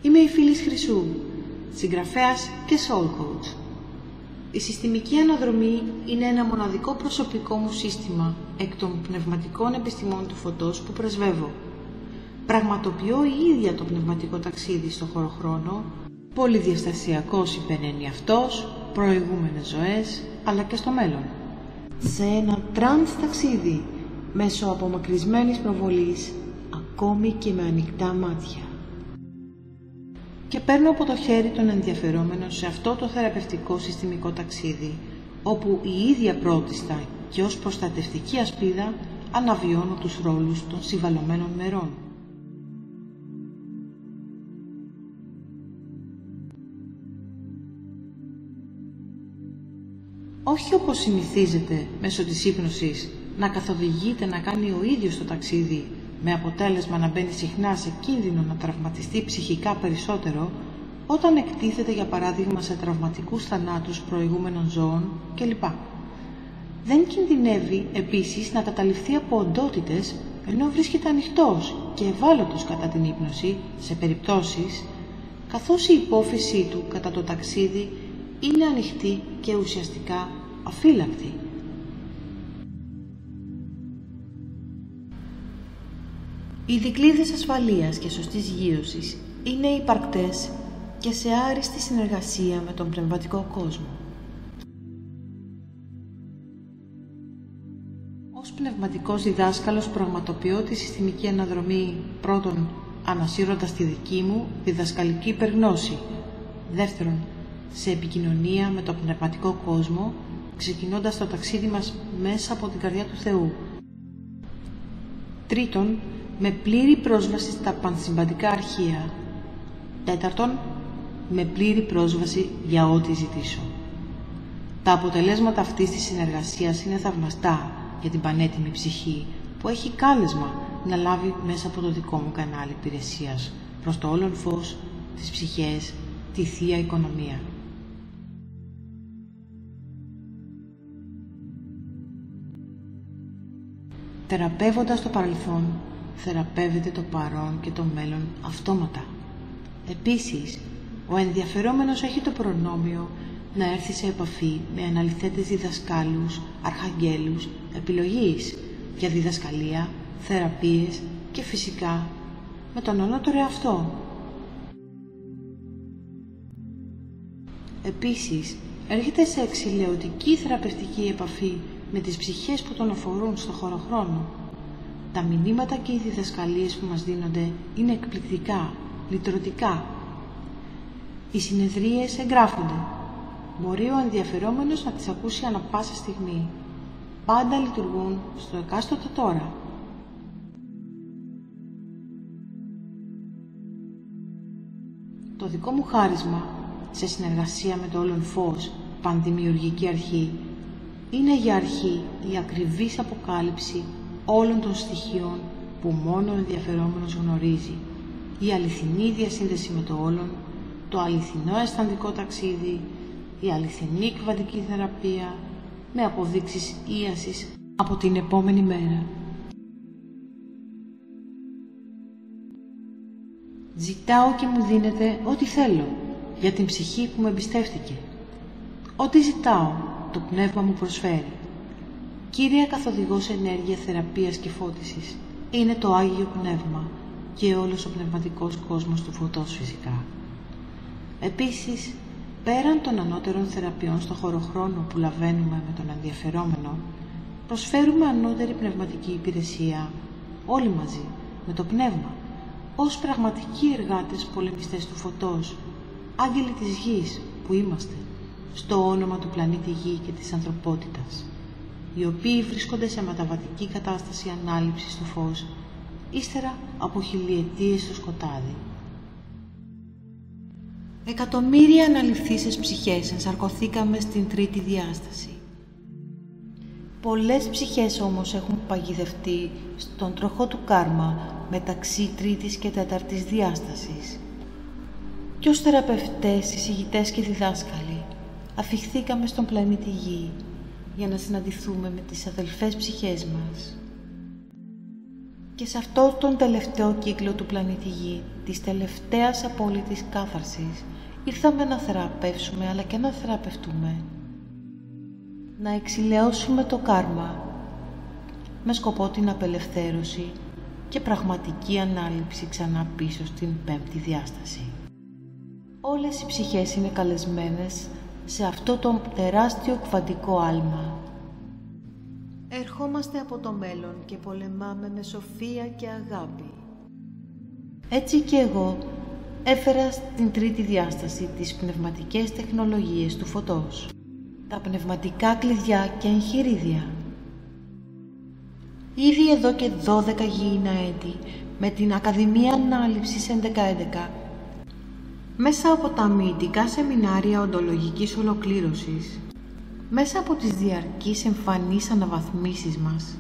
Είμαι η Φύλλις Χρυσού, συγγραφέας και soul coach. Η συστημική αναδρομή είναι ένα μοναδικό προσωπικό μου σύστημα εκ των πνευματικών επιστημών του φωτός που πρεσβεύω. Πραγματοποιώ η ίδια το πνευματικό ταξίδι στο χωροχρόνο, πολυδιαστασιακός υπερενιαυτός, προηγούμενες ζωές, αλλά και στο μέλλον. Σε ένα τρανς ταξίδι, μέσω απομακρυσμένης προβολής, ακόμη και με ανοιχτά μάτια. Και παίρνω από το χέρι των ενδιαφερόμενων σε αυτό το θεραπευτικό συστημικό ταξίδι, όπου η ίδια πρώτιστα και ως προστατευτική ασπίδα αναβιώνω τους ρόλους των συμβαλωμένων μερών. Όχι όπως συνηθίζεται μέσω της ύπνωσης να καθοδηγείται να κάνει ο ίδιος το ταξίδι, με αποτέλεσμα να μπαίνει συχνά σε κίνδυνο να τραυματιστεί ψυχικά περισσότερο όταν εκτίθεται για παράδειγμα σε τραυματικούς θανάτους προηγούμενων ζώων κλπ. Δεν κινδυνεύει επίσης να καταληφθεί από οντότητες ενώ βρίσκεται ανοιχτός και ευάλωτος κατά την ύπνωση σε περιπτώσεις καθώς η υπόφυσή του κατά το ταξίδι είναι ανοιχτή και ουσιαστικά αφύλακτη. Οι δικλείδες ασφαλείας και σωστής γείωσης είναι υπαρκτές και σε άριστη συνεργασία με τον πνευματικό κόσμο. Ως πνευματικός διδάσκαλος πραγματοποιώ τη συστημική αναδρομή πρώτον ανασύροντας τη δική μου διδασκαλική υπεργνώση, δεύτερον σε επικοινωνία με τον πνευματικό κόσμο, ξεκινώντας το ταξίδι μας μέσα από την καρδιά του Θεού. Τρίτον, με πλήρη πρόσβαση στα πανσυμπαντικά αρχεία. Τέταρτον, με πλήρη πρόσβαση για ό,τι ζητήσω. Τα αποτελέσματα αυτής της συνεργασίας είναι θαυμαστά για την πανέτοιμη ψυχή που έχει κάλεσμα να λάβει μέσα από το δικό μου κανάλι υπηρεσίας προς το όλον φως, τις ψυχές, τη Θεία Οικονομία. Θεραπεύοντας το παρελθόν, θεραπεύεται το παρόν και το μέλλον αυτόματα. Επίσης, ο ενδιαφερόμενος έχει το προνόμιο να έρθει σε επαφή με αναλυθέντες διδασκάλους, αρχαγγέλους, επιλογής για διδασκαλία, θεραπείες και φυσικά με τον ανώτερο εαυτό. Επίσης, έρχεται σε εξηλαιωτική θεραπευτική επαφή με τις ψυχές που τον αφορούν στο χωροχρόνο. Τα μηνύματα και οι διδασκαλίες που μας δίνονται είναι εκπληκτικά, λυτρωτικά. Οι συνεδρίες εγγράφονται. Μπορεί ο ενδιαφερόμενος να τις ακούσει ανά πάσα στιγμή. Πάντα λειτουργούν στο εκάστοτε τώρα. Το δικό μου χάρισμα, σε συνεργασία με το όλον φως, πανδημιουργική αρχή, είναι για αρχή η ακριβής αποκάλυψη όλων των στοιχείων που μόνο ο ενδιαφερόμενος γνωρίζει, η αληθινή διασύνδεση με το όλον, το αληθινό αισθαντικό ταξίδι, η αληθινή κβαντική θεραπεία, με αποδείξεις ίασης από την επόμενη μέρα. Ζητάω και μου δίνεται ό,τι θέλω για την ψυχή που με εμπιστεύτηκε. Ό,τι ζητάω, το πνεύμα μου προσφέρει. Κύρια καθοδηγός ενέργεια θεραπείας και φώτισης είναι το Άγιο Πνεύμα και όλος ο πνευματικός κόσμος του φωτός φυσικά. Επίσης, πέραν των ανώτερων θεραπείων στο χωροχρόνο που λαβαίνουμε με τον ενδιαφερόμενο, προσφέρουμε ανώτερη πνευματική υπηρεσία όλοι μαζί με το πνεύμα, ως πραγματικοί εργάτες πολεμιστές του φωτός, άγγελοι της γης που είμαστε, στο όνομα του πλανήτη Γη και της ανθρωπότητας, οι οποίοι βρίσκονται σε μεταβατική κατάσταση ανάληψης στο φως, ύστερα από χιλιετίες στο σκοτάδι. Εκατομμύρια αναληφθήσεις ψυχές ενσαρκωθήκαμε στην τρίτη διάσταση. Πολλές ψυχές όμως έχουν παγιδευτεί στον τροχό του κάρμα μεταξύ τρίτης και τέταρτης διάστασης. Και ως θεραπευτές, εισηγητές και διδάσκαλοι αφιχθήκαμε στον πλανήτη Γη για να συναντηθούμε με τις αδελφές ψυχές μας. Και σε αυτό τον τελευταίο κύκλο του πλανήτη Γη, της τελευταίας απόλυτης κάθαρσης, ήρθαμε να θεραπεύσουμε αλλά και να θεραπευτούμε. Να εξηλαιώσουμε το κάρμα με σκοπό την απελευθέρωση και πραγματική ανάληψη ξανά πίσω στην πέμπτη διάσταση. Όλες οι ψυχές είναι καλεσμένες σε αυτό το τεράστιο κβαντικό άλμα. Ερχόμαστε από το μέλλον και πολεμάμε με σοφία και αγάπη. Έτσι και εγώ έφερα στην τρίτη διάσταση τις πνευματικές τεχνολογίες του φωτός, τα πνευματικά κλειδιά και εγχειρίδια. Ήδη εδώ και 12 γήινα έτη, με την Ακαδημία Ανάληψης 1111, μέσα από τα μυητικά σεμινάρια οντολογικής ολοκλήρωσης, μέσα από τις διαρκείς εμφανείς αναβαθμίσεις μας,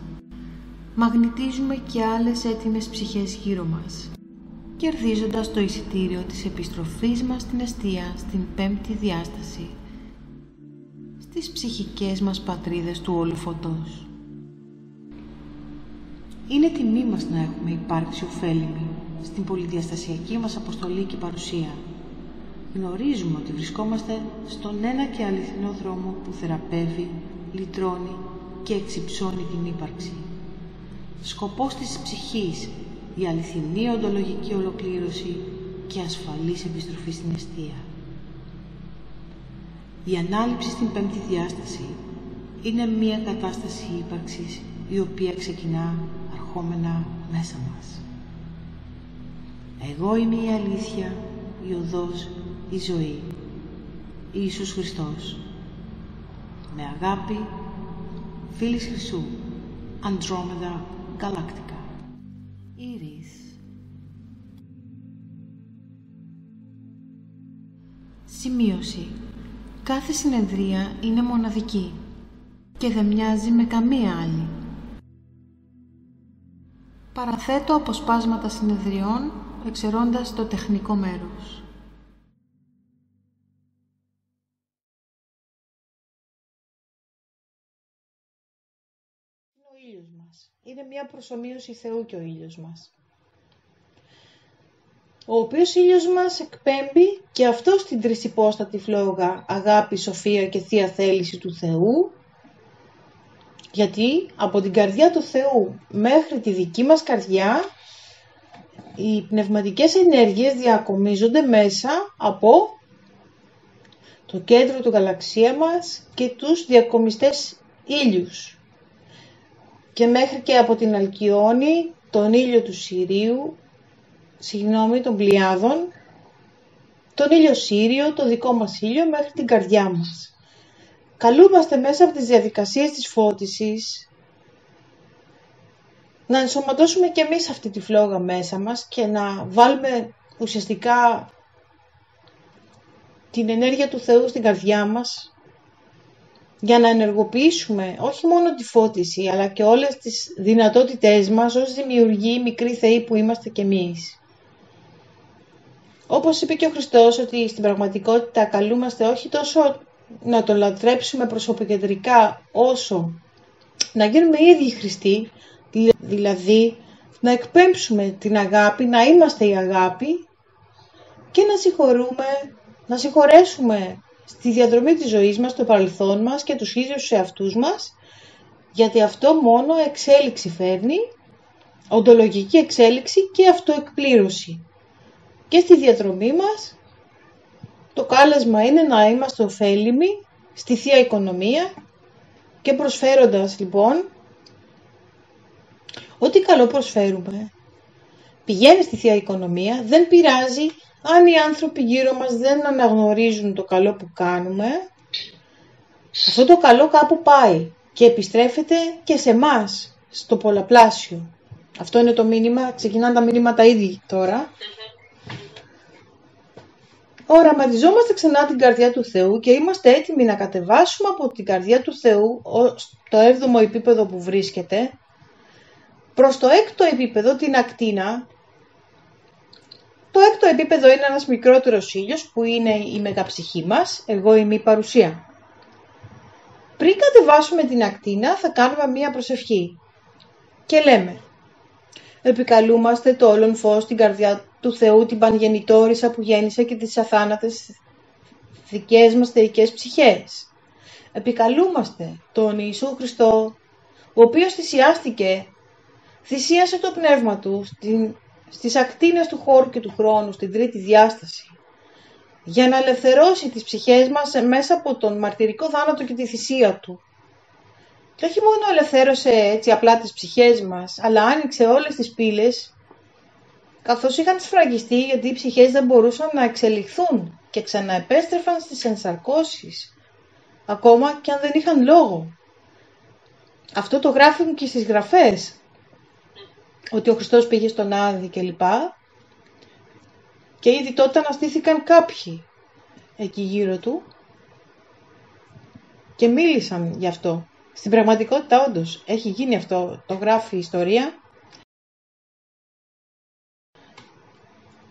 μαγνητίζουμε και άλλες έτοιμες ψυχές γύρω μας, κερδίζοντας το εισιτήριο της επιστροφής μας στην εστία στην πέμπτη διάσταση, στις ψυχικές μας πατρίδες του όλου φωτός. Είναι τιμή μας να έχουμε υπάρξει ωφέλιμοι στην πολυδιαστασιακή μας αποστολή και παρουσία. Γνωρίζουμε ότι βρισκόμαστε στον ένα και αληθινό δρόμο που θεραπεύει, λυτρώνει και εξυψώνει την ύπαρξη. Σκοπός της ψυχής, η αληθινή οντολογική ολοκλήρωση και ασφαλής επιστροφή στην εστία. Η ανάληψη στην πέμπτη διάσταση είναι μία κατάσταση ύπαρξης η οποία ξεκινά αρχόμενα μέσα μας. Εγώ είμαι η αλήθεια, η οδός, η ζωή. Ιησούς Χριστός. Με αγάπη, Φίλης Χρυσού, Andromeda Galactica. Iris. Σημείωση. Κάθε συνεδρία είναι μοναδική και δεν μοιάζει με καμία άλλη. Παραθέτω αποσπάσματα συνεδριών εξαιρώντας το τεχνικό μέρος. Ο ήλιος μας. Είναι μια προσομοίωση Θεού και ο ήλιος μας. Ο οποίος ήλιος μας εκπέμπει και αυτό στην τρισυπόστατη φλόγα αγάπη, σοφία και θεία θέληση του Θεού, γιατί από την καρδιά του Θεού μέχρι τη δική μας καρδιά οι πνευματικές ενέργειες διακομίζονται μέσα από το κέντρο του γαλαξία μας και τους διακομιστές ήλιους και μέχρι και από την Αλκιόνη, τον ήλιο του Συρίου, των Πλιάδων, τον ήλιο Σύριο, το δικό μας ήλιο μέχρι την καρδιά μας. Καλούμαστε μέσα από τις διαδικασίες της φώτισης να ενσωματώσουμε και εμείς αυτή τη φλόγα μέσα μας και να βάλουμε ουσιαστικά την ενέργεια του Θεού στην καρδιά μας για να ενεργοποιήσουμε όχι μόνο τη φώτιση αλλά και όλες τις δυνατότητές μας ως δημιουργοί μικροί θεοί που είμαστε κι εμείς. Όπως είπε και ο Χριστός ότι στην πραγματικότητα καλούμαστε όχι τόσο να τον λατρέψουμε προσωποκεντρικά όσο να γίνουμε οι ίδιοι Χριστοί, δηλαδή να εκπέμψουμε την αγάπη, να είμαστε η αγάπη και να συγχωρέσουμε στη διαδρομή της ζωής μας, το παρελθόν μας και τους ίδιους τους εαυτούς μας, γιατί αυτό μόνο εξέλιξη φέρνει, οντολογική εξέλιξη και αυτοεκπλήρωση. Και στη διαδρομή μας το κάλεσμα είναι να είμαστε ωφέλιμοι στη Θεία Οικονομία και προσφέροντας λοιπόν ό,τι καλό προσφέρουμε. Πηγαίνει στη Θεία Οικονομία, δεν πειράζει αν οι άνθρωποι γύρω μας δεν αναγνωρίζουν το καλό που κάνουμε. Αυτό το καλό κάπου πάει και επιστρέφεται και σε εμάς, στο πολλαπλάσιο. Αυτό είναι το μήνυμα, ξεκινάνε τα μηνύματα ήδη τώρα. Οραματιζόμαστε ξανά την καρδιά του Θεού και είμαστε έτοιμοι να κατεβάσουμε από την καρδιά του Θεού το 7ο επίπεδο που βρίσκεται προς το 6ο επίπεδο, την ακτίνα. Το 6ο επίπεδο είναι ένας μικρότερος ήλιος που είναι η μεγαψυχή μας, εγώ είμαι η παρουσία. Πριν κατεβάσουμε την ακτίνα θα κάνουμε μία προσευχή και λέμε: Επικαλούμαστε το όλον φως στην καρδιά του Θεού, την Πανγεννητόρισα που γέννησε και τις αθάνατες δικές μας θεϊκές ψυχές. Επικαλούμαστε τον Ιησού Χριστό, ο οποίος θυσιάστηκε, θυσίασε το πνεύμα του στις ακτίνες του χώρου και του χρόνου, στην τρίτη διάσταση, για να ελευθερώσει τις ψυχές μας μέσα από τον μαρτυρικό θάνατο και τη θυσία του. Και όχι μόνο ελευθέρωσε έτσι απλά τις ψυχές μας, αλλά άνοιξε όλες τις πύλες, καθώς είχαν σφραγιστεί, γιατί οι ψυχές δεν μπορούσαν να εξελιχθούν και ξαναεπέστρεφαν στις ενσαρκώσεις, ακόμα και αν δεν είχαν λόγο. Αυτό το γράφουν και στις γραφές, ότι ο Χριστός πήγε στον Άδη κλπ. Και ήδη τότε αναστήθηκαν κάποιοι εκεί γύρω του και μίλησαν γι' αυτό. Στην πραγματικότητα όντως έχει γίνει αυτό, το γράφει η ιστορία.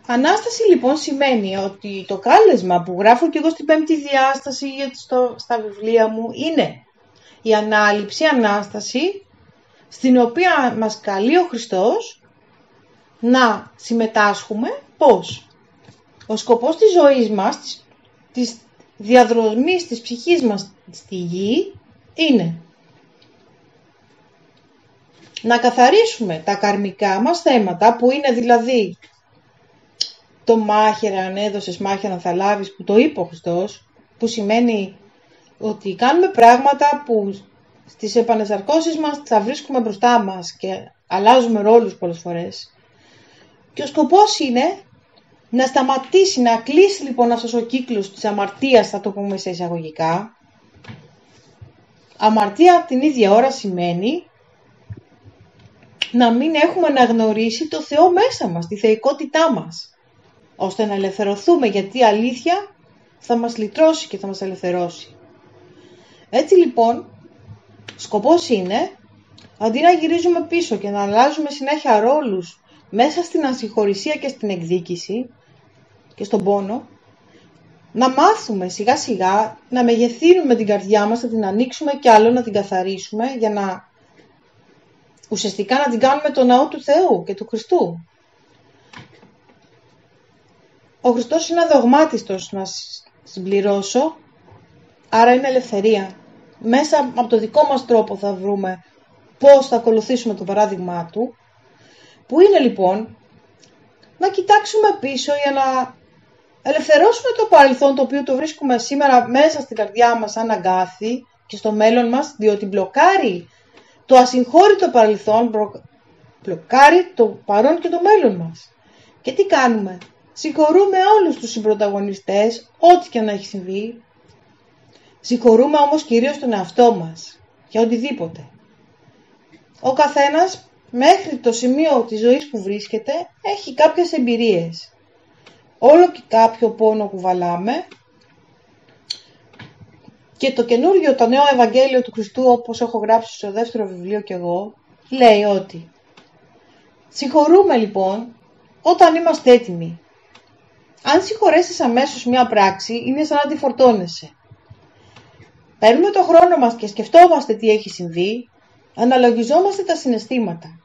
Ανάσταση λοιπόν σημαίνει ότι το κάλεσμα που γράφω και εγώ στην πέμπτη διάσταση στα βιβλία μου είναι η ανάληψη, Ανάσταση, στην οποία μας καλεί ο Χριστός να συμμετάσχουμε. Πώς? Ο σκοπός της ζωής μας, της διαδρομής της ψυχής μας στη γη, είναι να καθαρίσουμε τα καρμικά μας θέματα, που είναι δηλαδή το μάχαιρα αν έδωσες, μάχαιρα θα λάβεις, που το είπε ο Χριστός, που σημαίνει ότι κάνουμε πράγματα που στις επανεσαρκώσεις μας θα βρίσκουμε μπροστά μας και αλλάζουμε ρόλους πολλές φορές. Και ο σκοπός είναι να σταματήσει, να κλείσει λοιπόν αυτός ο κύκλος της αμαρτίας, θα το πούμε σε εισαγωγικά. Αμαρτία την ίδια ώρα σημαίνει να μην έχουμε αναγνωρίσει το Θεό μέσα μας, τη θεϊκότητά μας, ώστε να ελευθερωθούμε, γιατί η αλήθεια θα μας λυτρώσει και θα μας ελευθερώσει. Έτσι λοιπόν, σκοπός είναι, αντί να γυρίζουμε πίσω και να αλλάζουμε συνέχεια ρόλους μέσα στην ασυγχωρησία και στην εκδίκηση και στον πόνο, να μάθουμε σιγά σιγά να μεγεθύνουμε την καρδιά μας, να την ανοίξουμε κι άλλο, να την καθαρίσουμε, για να ουσιαστικά να την κάνουμε το ναό του Θεού και του Χριστού. Ο Χριστός είναι αδογμάτιστος, να συμπληρώσω, άρα είναι ελευθερία. Μέσα από το δικό μας τρόπο θα βρούμε πώς θα ακολουθήσουμε το παράδειγμά του, που είναι λοιπόν να κοιτάξουμε πίσω για να ελευθερώσουμε το παρελθόν, το οποίο το βρίσκουμε σήμερα μέσα στην καρδιά μας σαν αγκάθι, και στο μέλλον μας, διότι μπλοκάρει το ασυγχώρητο παρελθόν, μπλοκάρει το παρόν και το μέλλον μας. Και τι κάνουμε? Συγχωρούμε όλους τους συμπροταγωνιστές, ό,τι και να έχει συμβεί. Συγχωρούμε όμως κυρίως τον εαυτό μας για οτιδήποτε. Ο καθένας μέχρι το σημείο της ζωής που βρίσκεται έχει κάποιες εμπειρίες. Όλο και κάποιο πόνο κουβαλάμε, και το καινούριο, το νέο Ευαγγέλιο του Χριστού, όπως έχω γράψει στο δεύτερο βιβλίο κι εγώ, λέει ότι συγχωρούμε λοιπόν όταν είμαστε έτοιμοι. Αν συγχωρέσεις αμέσως μια πράξη, είναι σαν να τη φορτώνεσαι. Παίρνουμε το χρόνο μας και σκεφτόμαστε τι έχει συμβεί, αναλογιζόμαστε τα συναισθήματα.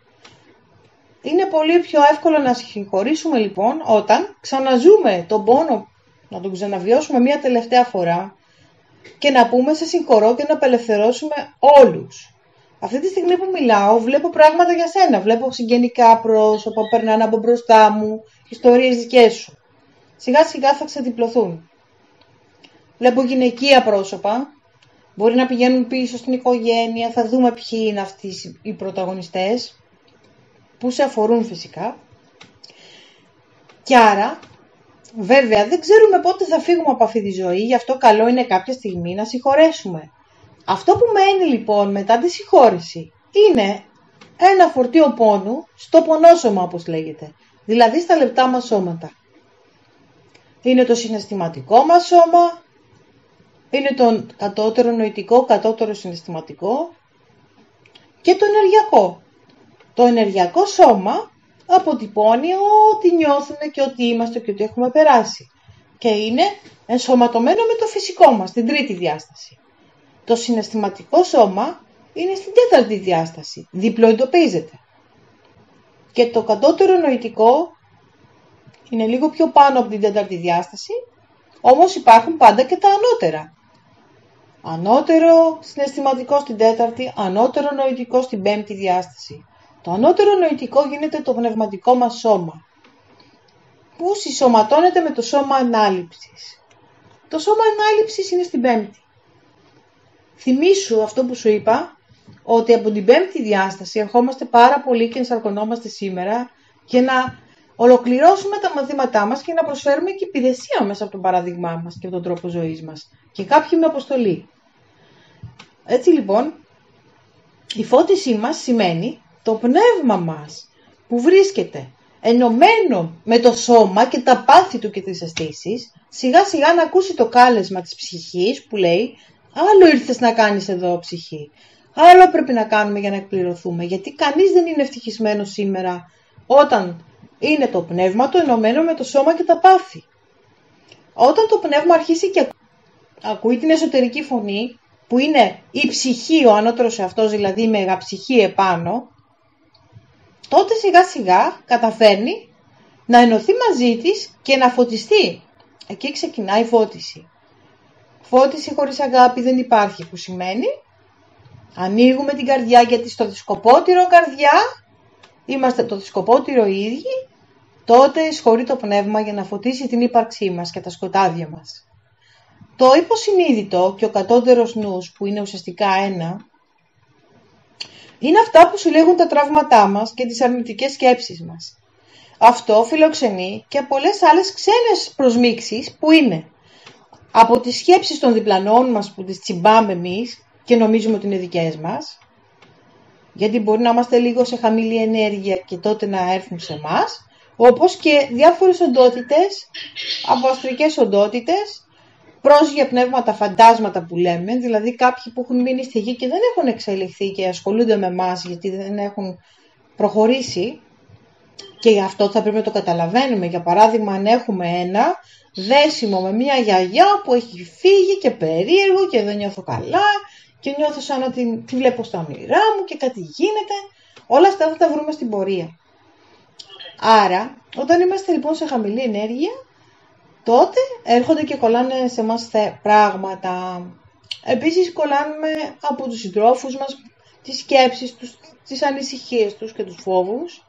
Είναι πολύ πιο εύκολο να συγχωρήσουμε λοιπόν όταν ξαναζούμε τον πόνο, να τον ξαναβιώσουμε μια τελευταία φορά και να πούμε σε συγχωρώ και να απελευθερώσουμε όλους. Αυτή τη στιγμή που μιλάω βλέπω πράγματα για σένα, βλέπω συγγενικά πρόσωπα, περνάνε από μπροστά μου, ιστορίες δικές σου. Σιγά σιγά θα ξεδιπλωθούν. Βλέπω γυναικεία πρόσωπα, μπορεί να πηγαίνουν πίσω στην οικογένεια, θα δούμε ποιοι είναι αυτοί οι πρωταγωνιστές, που σε αφορούν φυσικά. Και άρα, βέβαια, δεν ξέρουμε πότε θα φύγουμε από αυτή τη ζωή, γι' αυτό καλό είναι κάποια στιγμή να συγχωρέσουμε. Αυτό που μένει λοιπόν μετά τη συγχώρεση είναι ένα φορτίο πόνου στο πονόσωμα, όπως λέγεται, δηλαδή στα λεπτά μας σώματα. Είναι το συναισθηματικό μας σώμα, είναι το κατώτερο νοητικό, κατώτερο συναισθηματικό και το ενεργειακό. Το ενεργειακό σώμα αποτυπώνει ό,τι νιώθουμε και ό,τι είμαστε και ό,τι έχουμε περάσει. Και είναι ενσωματωμένο με το φυσικό μας, την τρίτη διάσταση. Το συναισθηματικό σώμα είναι στην τέταρτη διάσταση, διπλοειδοποιίζεται. Και το κατώτερο νοητικό είναι λίγο πιο πάνω από την τέταρτη διάσταση, όμως υπάρχουν πάντα και τα ανώτερα. Ανώτερο συναισθηματικό στην τέταρτη, ανώτερο νοητικό στην πέμπτη διάσταση. Το ανώτερο νοητικό γίνεται το πνευματικό μας σώμα, που συσσωματώνεται με το σώμα ανάληψης. Το σώμα ανάληψης είναι στην πέμπτη. Θυμήσου αυτό που σου είπα, ότι από την πέμπτη διάσταση ερχόμαστε πάρα πολύ και ενσαρκωνόμαστε σήμερα για να ολοκληρώσουμε τα μαθήματά μας και να προσφέρουμε και υπηρεσία μέσα από τον παράδειγμά μας και τον τρόπο ζωής μας. Και κάποιοι με αποστολή. Έτσι λοιπόν, η φώτισή μας σημαίνει το πνεύμα μας που βρίσκεται ενωμένο με το σώμα και τα πάθη του και τις αισθήσεις, σιγά σιγά να ακούσει το κάλεσμα της ψυχής που λέει άλλο ήρθες να κάνεις εδώ ψυχή, άλλο πρέπει να κάνουμε για να εκπληρωθούμε, γιατί κανείς δεν είναι ευτυχισμένος σήμερα όταν είναι το πνεύμα του ενωμένο με το σώμα και τα πάθη. Όταν το πνεύμα αρχίσει και ακούει την εσωτερική φωνή, που είναι η ψυχή, ο ανώτερος εαυτός, δηλαδή η μεγαψυχή επάνω, τότε σιγά σιγά καταφέρνει να ενωθεί μαζί της και να φωτιστεί. Εκεί ξεκινάει η φώτιση. Φώτιση χωρίς αγάπη δεν υπάρχει, που σημαίνει ανοίγουμε την καρδιά, γιατί στο δισκοπότηρο καρδιά είμαστε το δισκοπότηρο οι ίδιοι, τότε εισχωρεί το πνεύμα για να φωτίσει την ύπαρξή μας και τα σκοτάδια μας. Το υποσυνείδητο και ο κατώτερος νους, που είναι ουσιαστικά ένα, είναι αυτά που συλλέγουν τα τραύματά μας και τις αρνητικές σκέψεις μας. Αυτό φιλοξενεί και πολλές άλλες ξένες προσμίξεις που είναι από τις σκέψεις των διπλανών μας που τις τσιμπάμε εμείς και νομίζουμε ότι είναι δικές μας, γιατί μπορεί να είμαστε λίγο σε χαμηλή ενέργεια και τότε να έρθουν σε εμάς, όπως και διάφορες οντότητες, από αστρικές οντότητες, πρόσγεια πνεύματα, φαντάσματα που λέμε, δηλαδή κάποιοι που έχουν μείνει στη γη και δεν έχουν εξελιχθεί και ασχολούνται με εμάς γιατί δεν έχουν προχωρήσει, και γι' αυτό θα πρέπει να το καταλαβαίνουμε. Για παράδειγμα, αν έχουμε ένα δέσιμο με μια γιαγιά που έχει φύγει και περίεργο και δεν νιώθω καλά και νιώθω σαν να τη βλέπω στα όνειρά μου και κάτι γίνεται, όλα αυτά θα τα βρούμε στην πορεία. Άρα, όταν είμαστε λοιπόν σε χαμηλή ενέργεια, τότε έρχονται και κολλάνε σε εμάς πράγματα. Επίσης κολλάνουμε από τους συντρόφους μας τις σκέψεις τους, τις ανησυχίες τους και τους φόβους,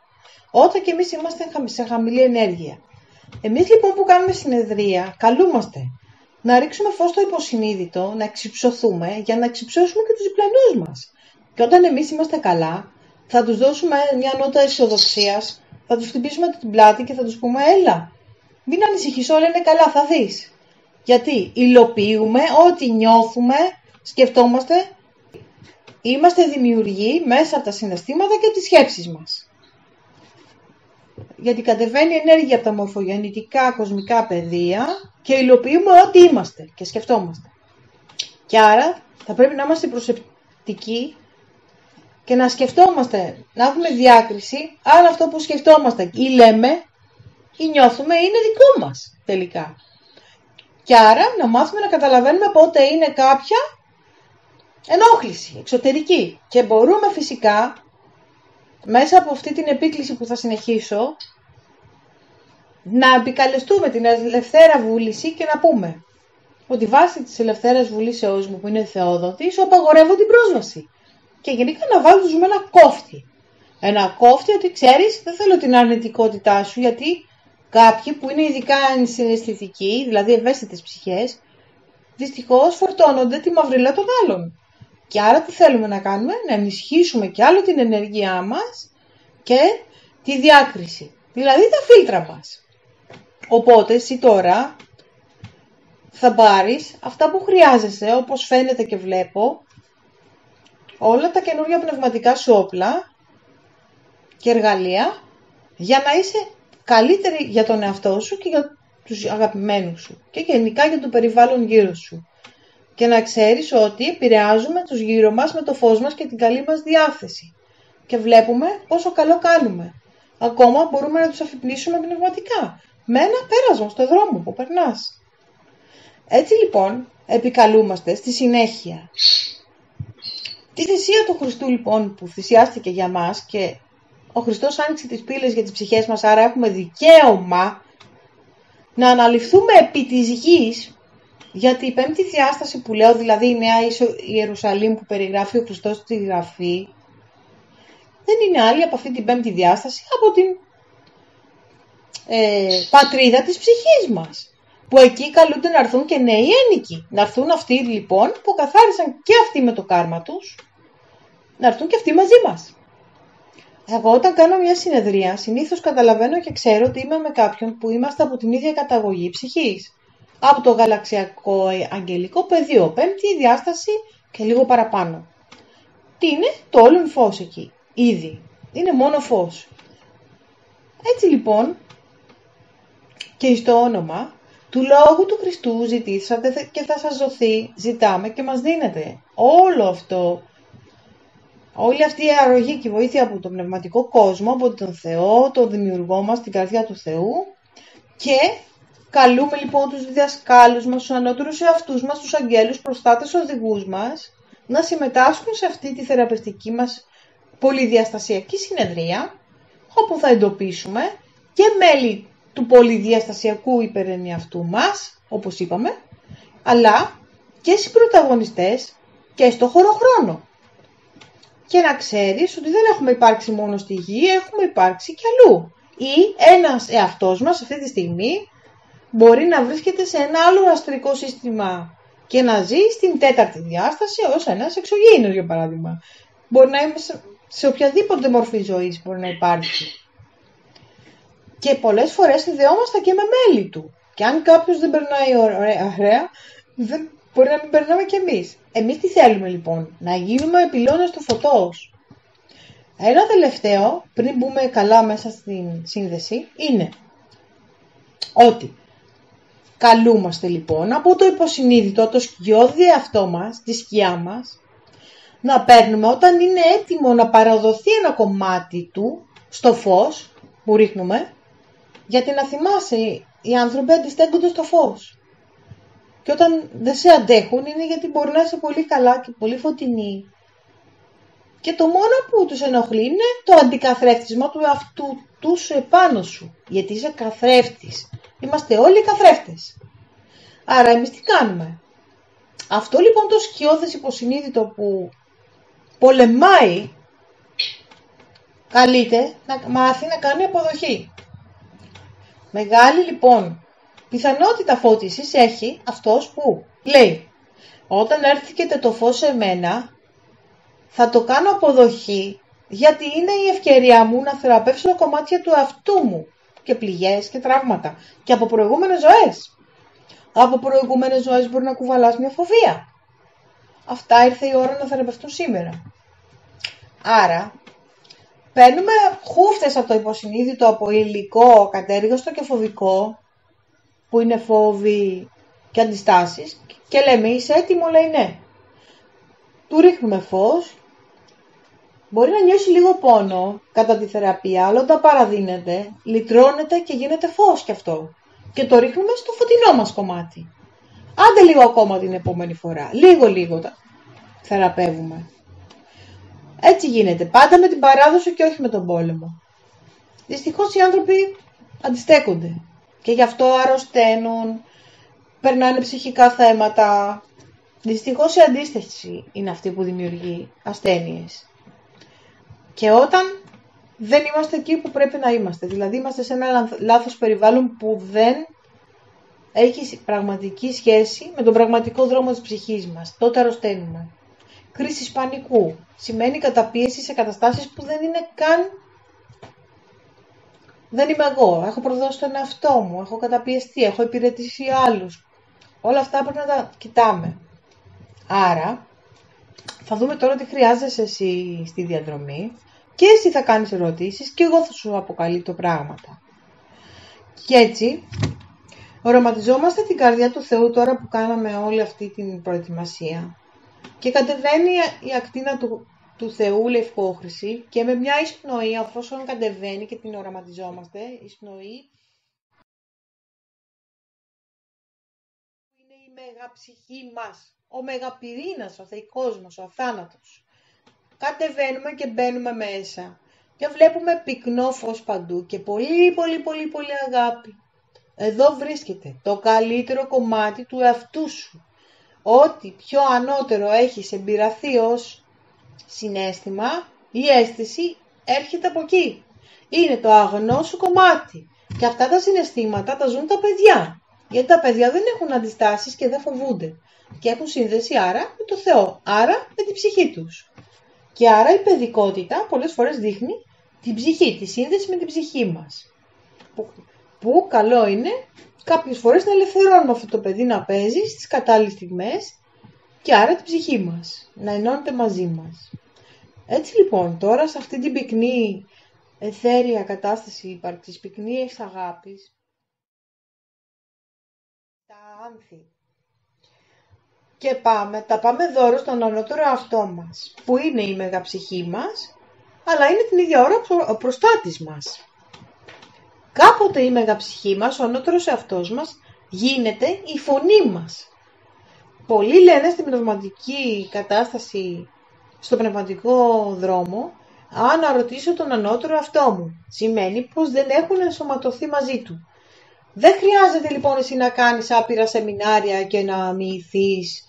όταν και εμείς είμαστε σε χαμηλή ενέργεια. Εμείς λοιπόν που κάνουμε συνεδρία, καλούμαστε να ρίξουμε φως στο υποσυνείδητο, να εξυψωθούμε για να εξυψώσουμε και τους διπλανούς μας. Και όταν εμείς είμαστε καλά, θα τους δώσουμε μια νότα αισιοδοξίας, θα τους χτυπήσουμε την πλάτη και θα τους πούμε έλα, μην ανησυχείς, όλα είναι καλά, θα δεις. Γιατί υλοποιούμε ό,τι νιώθουμε, σκεφτόμαστε, είμαστε δημιουργοί μέσα από τα συναισθήματα και τις σκέψεις μας. Γιατί κατεβαίνει ενέργεια από τα μορφογεννητικά κοσμικά πεδία και υλοποιούμε ό,τι είμαστε και σκεφτόμαστε. Και άρα θα πρέπει να είμαστε προσεκτικοί και να σκεφτόμαστε, να έχουμε διάκριση, αν αυτό που σκεφτόμαστε ή λέμε ή νιώθουμε είναι δικό μας τελικά. Και άρα να μάθουμε να καταλαβαίνουμε πότε είναι κάποια ενόχληση εξωτερική. Και μπορούμε φυσικά μέσα από αυτή την επίκληση που θα συνεχίσω να επικαλεστούμε την ελευθέρα βούληση και να πούμε ότι βάσει της ελευθέρας βουλήσεώς μου που είναι θεόδοτη, σου απαγορεύω την πρόσβαση. Και γενικά να βάλω με ένα κόφτη. Ένα κόφτη ότι ξέρεις δεν θέλω την αρνητικότητά σου, γιατί κάποιοι που είναι ειδικά συναισθητικοί, δηλαδή ευαίσθητες ψυχές, δυστυχώς φορτώνονται τη μαυρίλα των άλλων. Και άρα τι θέλουμε να κάνουμε, να ενισχύσουμε κι άλλο την ενέργειά μας και τη διάκριση, δηλαδή τα φίλτρα μας. Οπότε εσύ τώρα θα πάρεις αυτά που χρειάζεσαι, όπως φαίνεται και βλέπω, όλα τα καινούργια πνευματικά σου όπλα και εργαλεία για να είσαι καλύτερη για τον εαυτό σου και για τους αγαπημένους σου και γενικά για το περιβάλλον γύρω σου. Και να ξέρεις ότι επηρεάζουμε τους γύρω μας με το φως μας και την καλή μας διάθεση. Και βλέπουμε πόσο καλό κάνουμε. Ακόμα μπορούμε να τους αφυπνίσουμε πνευματικά. Με ένα πέρασμα στο δρόμο που περνάς. Έτσι λοιπόν επικαλούμαστε στη συνέχεια. Τη θυσία του Χριστού λοιπόν που θυσιάστηκε για μας και Ο Χριστός άνοιξε τις πύλες για τις ψυχές μας, άρα έχουμε δικαίωμα να αναλυφθούμε επί της γης, γιατί η πέμπτη διάσταση που λέω, δηλαδή η Νέα Ιερουσαλήμ που περιγράφει ο Χριστός στη Γραφή, δεν είναι άλλη από αυτή την πέμπτη διάσταση, από την πατρίδα της ψυχής μας. Που εκεί καλούνται να έρθουν και νέοι ένοικοι. Να έρθουν αυτοί λοιπόν που καθάρισαν και αυτοί με το κάρμα τους, να έρθουν και αυτοί μαζί μας. Εγώ όταν κάνω μια συνεδρία, συνήθως καταλαβαίνω και ξέρω ότι είμαι με κάποιον που είμαστε από την ίδια καταγωγή ψυχής. Από το γαλαξιακό αγγελικό πεδίο, πέμπτη διάσταση και λίγο παραπάνω. Τι είναι? Το όλον φως εκεί. Ήδη. Είναι μόνο φως. Έτσι λοιπόν, και στο όνομα του Λόγου του Χριστού ζητήσατε και θα σας δοθεί, ζητάμε και μας δίνετε. Όλο αυτό, όλη αυτή η αρρωγή και η βοήθεια από τον πνευματικό κόσμο, από τον Θεό, τον δημιουργό μας, την καρδιά του Θεού, και καλούμε λοιπόν τους διδασκάλους μας, τους ανώτερους εαυτούς μας, τους αγγέλους, προστάτες, οδηγούς μας, να συμμετάσχουν σε αυτή τη θεραπευτική μας πολυδιαστασιακή συνεδρία, όπου θα εντοπίσουμε και μέλη του πολυδιαστασιακού υπερενιαυτού μας, όπως είπαμε, αλλά και συμπρωταγωνιστές και στο χωροχρόνο. Και να ξέρεις ότι δεν έχουμε υπάρξει μόνο στη γη, έχουμε υπάρξει κι αλλού. Ή ένας εαυτός μας αυτή τη στιγμή μπορεί να βρίσκεται σε ένα άλλο αστρικό σύστημα και να ζει στην τέταρτη διάσταση ως ένας εξωγήινος, για παράδειγμα. Μπορεί να είμαι σε οποιαδήποτε μορφή ζωής μπορεί να υπάρχει. Και πολλές φορές συνδεόμαστε και με μέλη του. Και αν κάποιος δεν περνάει ωραία, δεν μπορεί να μην περνάμε κι εμείς. Εμείς τι θέλουμε λοιπόν? Να γίνουμε πυλώνες του φωτός. Ένα τελευταίο, πριν μπούμε καλά μέσα στην σύνδεση, είναι ότι καλούμαστε λοιπόν από το υποσυνείδητο, το σκιώδη εαυτό μας, τη σκιά μας, να παίρνουμε όταν είναι έτοιμο να παραδοθεί ένα κομμάτι του στο φως που ρίχνουμε, γιατί να θυμάσαι, οι άνθρωποι αντιστέκονται στο φως. Και όταν δεν σε αντέχουν είναι γιατί μπορεί να είσαι πολύ καλά και πολύ φωτεινή. Και το μόνο που τους ενοχλεί είναι το αντικαθρέφτισμα του εαυτού τους επάνω σου. Γιατί είσαι καθρέφτης. Είμαστε όλοι καθρέφτες. Άρα εμείς τι κάνουμε? Αυτό λοιπόν το σκιώδες υποσυνείδητο που πολεμάει, καλείται να μάθει να κάνει αποδοχή. Μεγάλη λοιπόν πιθανότητα φώτισης έχει αυτός που λέει, όταν έρθει το φως σε μένα, θα το κάνω αποδοχή, γιατί είναι η ευκαιρία μου να θεραπεύσω κομμάτια του εαυτού μου και πληγές και τραύματα και από προηγούμενες ζωές. Από προηγούμενες ζωές μπορεί να κουβαλάς μια φοβία. Αυτά ήρθε η ώρα να θεραπευτούν σήμερα. Άρα, παίρνουμε χούφτες από το υποσυνείδητο, από υλικό, κατέργαστο και φοβικό, που είναι φόβοι και αντιστάσεις, και λέμε είσαι έτοιμο? Λέει ναι. Του ρίχνουμε φως, μπορεί να νιώσει λίγο πόνο κατά τη θεραπεία, αλλά όταν παραδίνεται, λυτρώνεται και γίνεται φως κι αυτό. Και το ρίχνουμε στο φωτεινό μας κομμάτι. Άντε λίγο ακόμα την επόμενη φορά, λίγο θεραπεύουμε. Έτσι γίνεται, πάντα με την παράδοση και όχι με τον πόλεμο. Δυστυχώς οι άνθρωποι αντιστέκονται και γι' αυτό αρρωσταίνουν, περνάνε ψυχικά θέματα. Δυστυχώς η αντίσταση είναι αυτή που δημιουργεί ασθένειες. Και όταν δεν είμαστε εκεί που πρέπει να είμαστε, δηλαδή είμαστε σε ένα λάθος περιβάλλον που δεν έχει πραγματική σχέση με τον πραγματικό δρόμο της ψυχής μας, τότε αρρωσταίνουμε. Κρίση πανικού σημαίνει καταπίεση σε καταστάσεις που δεν είναι καν. Δεν είμαι εγώ, έχω προδώσει τον εαυτό μου, έχω καταπιεστεί, έχω υπηρετήσει άλλους. Όλα αυτά πρέπει να τα κοιτάμε. Άρα, θα δούμε τώρα τι χρειάζεσαι εσύ στη διαδρομή και εσύ θα κάνεις ερωτήσεις και εγώ θα σου αποκαλύπτω πράγματα. Και έτσι, οραματιζόμαστε την καρδιά του Θεού τώρα που κάναμε όλη αυτή την προετοιμασία και κατεβαίνει η ακτίνα του Θεού λευκόχρηση και με μια εισπνοή, αφόσον κατεβαίνει και την οραματιζόμαστε, η εισπνοή είναι η μεγαψυχή μας, ο μεγαπυρήνας, ο θεϊκός μας, ο αθάνατος. Κατεβαίνουμε και μπαίνουμε μέσα και βλέπουμε πυκνό φως παντού και πολύ αγάπη. Εδώ βρίσκεται το καλύτερο κομμάτι του εαυτού σου. Ό,τι πιο ανώτερο έχεις εμπειραθεί ως συναίσθημα ή αίσθηση έρχεται από εκεί. Είναι το αγνό σου κομμάτι. Και αυτά τα συναισθήματα τα ζουν τα παιδιά. Γιατί τα παιδιά δεν έχουν αντιστάσεις και δεν φοβούνται. Και έχουν σύνδεση άρα με το Θεό, άρα με την ψυχή τους. Και άρα η παιδικότητα πολλές φορές δείχνει την ψυχή, τη σύνδεση με την ψυχή μας. Που καλό είναι κάποιες φορές να ελευθερώνουμε αυτό το παιδί να παίζει στις κατάλληλες στιγμές και άρα την ψυχή μας, να ενώνεται μαζί μας. Έτσι λοιπόν τώρα σε αυτή την πυκνή εθέρια κατάσταση ύπαρξης, πυκνή αγάπης, τα άνθη. Και τα πάμε δώρο στον ανώτερο εαυτό μας, που είναι η μεγαψυχή μας, αλλά είναι την ίδια ώρα ο προστάτης μας. Κάποτε η μεγαψυχή μας, ο ανώτερος εαυτός μας, γίνεται η φωνή μας. Πολλοί λένε στην πνευματική κατάσταση, στο πνευματικό δρόμο, αν ρωτήσω τον ανώτερο εαυτό μου, σημαίνει πως δεν έχουν ενσωματωθεί μαζί του. Δεν χρειάζεται λοιπόν εσύ να κάνεις άπειρα σεμινάρια και να μοιηθείς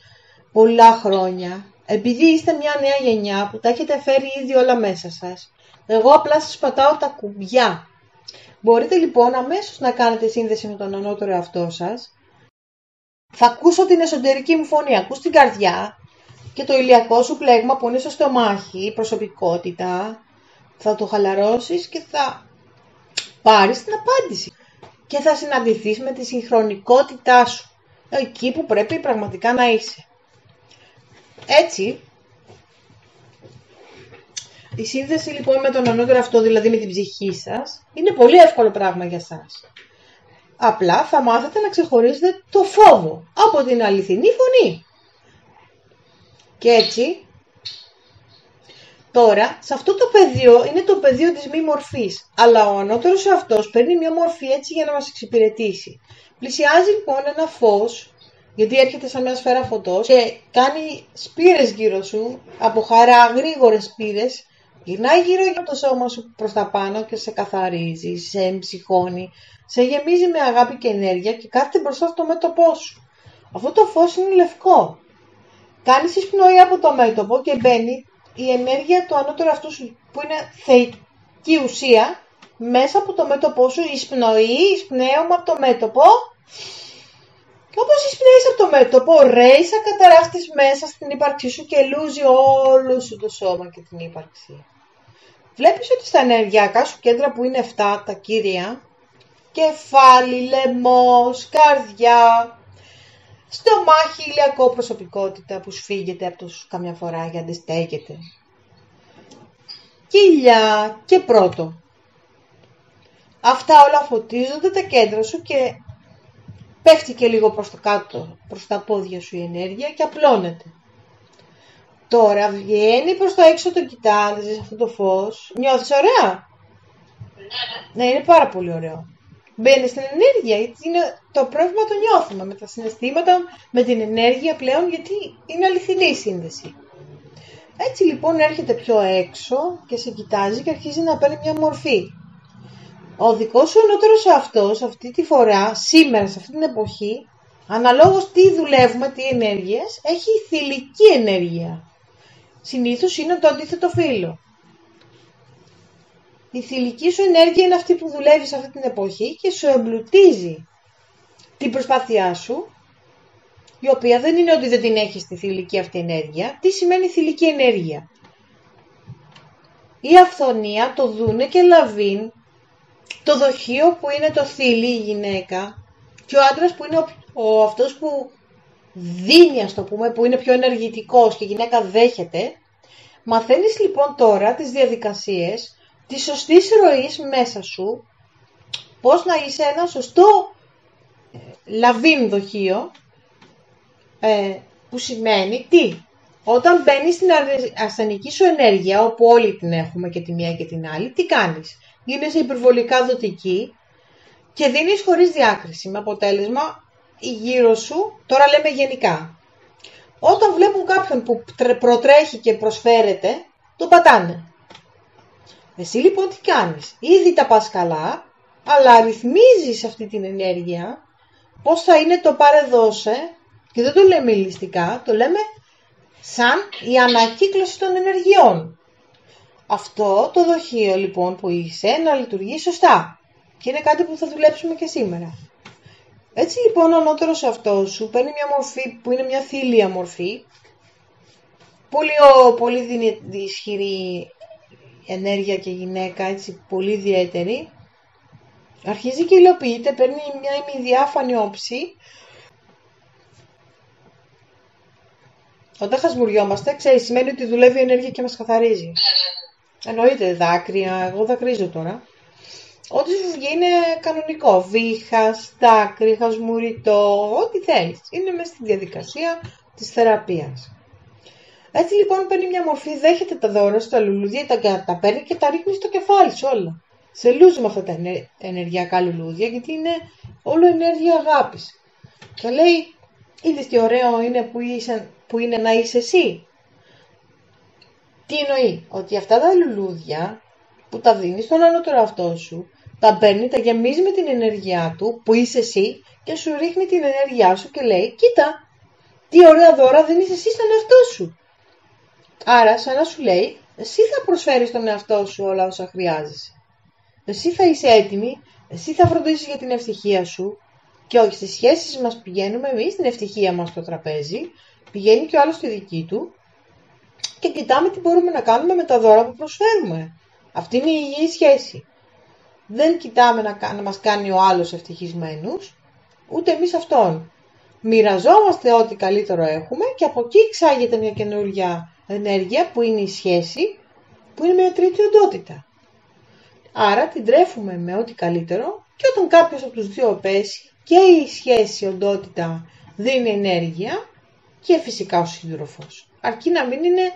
πολλά χρόνια, επειδή είστε μια νέα γενιά που τα έχετε φέρει ήδη όλα μέσα σας. Εγώ απλά σας πατάω τα κουμπιά. Μπορείτε λοιπόν αμέσως να κάνετε σύνδεση με τον ανώτερο εαυτό σας. Θα ακούσω την εσωτερική μου φωνή, ακούς την καρδιά και το ηλιακό σου πλέγμα που είναι στο στομάχι, η προσωπικότητα. Θα το χαλαρώσεις και θα πάρεις την απάντηση. Και θα συναντηθείς με τη συγχρονικότητά σου, εκεί που πρέπει πραγματικά να είσαι. Έτσι, η σύνδεση λοιπόν με τον ανώτερο αυτό, δηλαδή με την ψυχή σας, είναι πολύ εύκολο πράγμα για σας. Απλά θα μάθετε να ξεχωρίσετε το φόβο από την αληθινή φωνή. Και έτσι, τώρα, σε αυτό το πεδίο είναι το πεδίο της μη μορφής, αλλά ο ανώτερος αυτός παίρνει μια μορφή έτσι για να μας εξυπηρετήσει. Πλησιάζει λοιπόν ένα φως, γιατί έρχεται σαν μια σφαίρα φωτός και κάνει σπήρες γύρω σου, από χαρά, γρήγορες σπήρες, γυρνάει γύρω για το σώμα σου προς τα πάνω και σε καθαρίζει, σε εμψυχώνει, σε γεμίζει με αγάπη και ενέργεια και κάθεται μπροστά στο μέτωπό σου. Αυτό το φως είναι λευκό. Κάνεις εισπνοή από το μέτωπο και μπαίνει η ενέργεια του ανώτερου αυτού σου, που είναι θεϊκή ουσία, μέσα από το μέτωπό σου, εισπνέωμα από το μέτωπο. Και όπως εισπνέεις από το μέτωπο, ρέει σαν καταράχτης μέσα στην ύπαρξή σου και λούζει όλο σου το σώμα και την ύπαρξη. Βλέπεις ότι στα ενεργειακά σου κέντρα που είναι 7 τα κύρια, κεφάλι, λαιμός, καρδιά, στομάχι, ηλιακό, προσωπικότητα που σφίγγεται από τους καμιά φορά γιατί δεν στέκεται, κοιλιά και πρώτο. Αυτά όλα φωτίζονται τα κέντρα σου και πέφτει και λίγο προς το κάτω, προς τα πόδια σου η ενέργεια και απλώνεται. Τώρα βγαίνει προς το έξω, το κοιτάζεις αυτό το φως. Νιώθεις ωραία? Ναι, είναι πάρα πολύ ωραίο. Μπαίνει στην ενέργεια, γιατί είναι το πρόβλημα το νιώθουμε με τα συναισθήματα, με την ενέργεια πλέον, γιατί είναι αληθινή η σύνδεση. Έτσι λοιπόν έρχεται πιο έξω και σε κοιτάζει και αρχίζει να παίρνει μια μορφή. Ο δικός σου ανώτερος αυτός αυτή τη φορά, σήμερα, σε αυτή την εποχή, αναλόγως τι δουλεύουμε, τι ενέργειες, έχει θηλυκή ενέργεια. Συνήθως είναι το αντίθετο φύλο. Η θηλυκή σου ενέργεια είναι αυτή που δουλεύει σε αυτή την εποχή και σου εμπλουτίζει την προσπάθειά σου, η οποία δεν είναι ότι δεν την έχεις τη θηλυκή αυτή ενέργεια. Τι σημαίνει θηλυκή ενέργεια? Η αυθονία, το δούνε και λαβίν, το δοχείο που είναι το θήλι, η γυναίκα, και ο άντρας που είναι αυτός που δίνει, ας το πούμε, που είναι πιο ενεργητικός και η γυναίκα δέχεται. Μαθαίνεις λοιπόν τώρα τις διαδικασίες της σωστής ροής μέσα σου, πώς να είσαι ένα σωστό λαβίν δοχείο, που σημαίνει τι? Όταν μπαίνεις στην ασθενική σου ενέργεια, όπου όλοι την έχουμε και τη μία και την άλλη, τι κάνεις? Γίνεσαι υπερβολικά δοτική και δίνεις χωρίς διάκριση, με αποτέλεσμα γύρω σου, τώρα λέμε γενικά, όταν βλέπουν κάποιον που προτρέχει και προσφέρεται, το πατάνε. Εσύ λοιπόν τι κάνεις? Ήδη τα πας καλά, αλλά ρυθμίζεις αυτή την ενέργεια, πώς θα είναι το πάρε δώσε, και δεν το λέμε ηλιστικά, το λέμε σαν η ανακύκλωση των ενεργειών. Αυτό το δοχείο λοιπόν που είσαι να λειτουργεί σωστά και είναι κάτι που θα δουλέψουμε και σήμερα. Έτσι λοιπόν ο ανώτερος εαυτός σου παίρνει μια μορφή που είναι μια θήλια μορφή, πολύ ισχυρή ενέργεια και γυναίκα, έτσι πολύ ιδιαίτερη. Αρχίζει και υλοποιείται, παίρνει μια ημιδιάφανη όψη. Όταν χασμουριόμαστε, ξέρεις, σημαίνει ότι δουλεύει η ενέργεια και μας καθαρίζει. Εννοείται δάκρυα, εγώ δακρύζω τώρα. Ό,τι σου βγει είναι κανονικό. Βήχας, δάκρυ, χασμουριτό, ό,τι θέλεις. Είναι μέσα στη διαδικασία της θεραπείας. Έτσι λοιπόν παίρνει μια μορφή, δέχεται τα δώρα στα λουλούδια, τα παίρνει και τα ρίχνει στο κεφάλι σου όλα. Σε λούζει με αυτά τα ενεργειακά λουλούδια, γιατί είναι όλο ενέργεια αγάπης. Και λέει, είδες τι ωραίο είναι που είναι να είσαι εσύ. Τι εννοεί? Ότι αυτά τα λουλούδια που τα δίνεις στον ανώτερο εαυτό σου, τα παίρνει, τα γεμίζει με την ενέργειά του που είσαι εσύ και σου ρίχνει την ενέργειά σου και λέει, κοίτα, τι ωραία δώρα δίνεις εσύ στον εαυτό σου. Άρα σαν να σου λέει, εσύ θα προσφέρεις στον εαυτό σου όλα όσα χρειάζεσαι. Εσύ θα είσαι έτοιμη, εσύ θα φροντίσεις για την ευτυχία σου και όχι στις σχέσεις μας πηγαίνουμε εμείς στην ευτυχία μας στο τραπέζι, πηγαίνει και ο άλλος στη δική του και κοιτάμε τι μπορούμε να κάνουμε με τα δώρα που προσφέρουμε. Αυτή είναι η υγιή σχέση. Δεν κοιτάμε να μας κάνει ο άλλος ευτυχισμένους, ούτε εμείς αυτόν. Μοιραζόμαστε ό,τι καλύτερο έχουμε και από εκεί εξάγεται μια καινούργια ενέργεια που είναι η σχέση, που είναι μια τρίτη οντότητα. Άρα την τρέφουμε με ό,τι καλύτερο και όταν κάποιος από τους δύο πέσει και η σχέση, η οντότητα δίνει ενέργεια και φυσικά ο σύντροφος. Αρκεί να μην είναι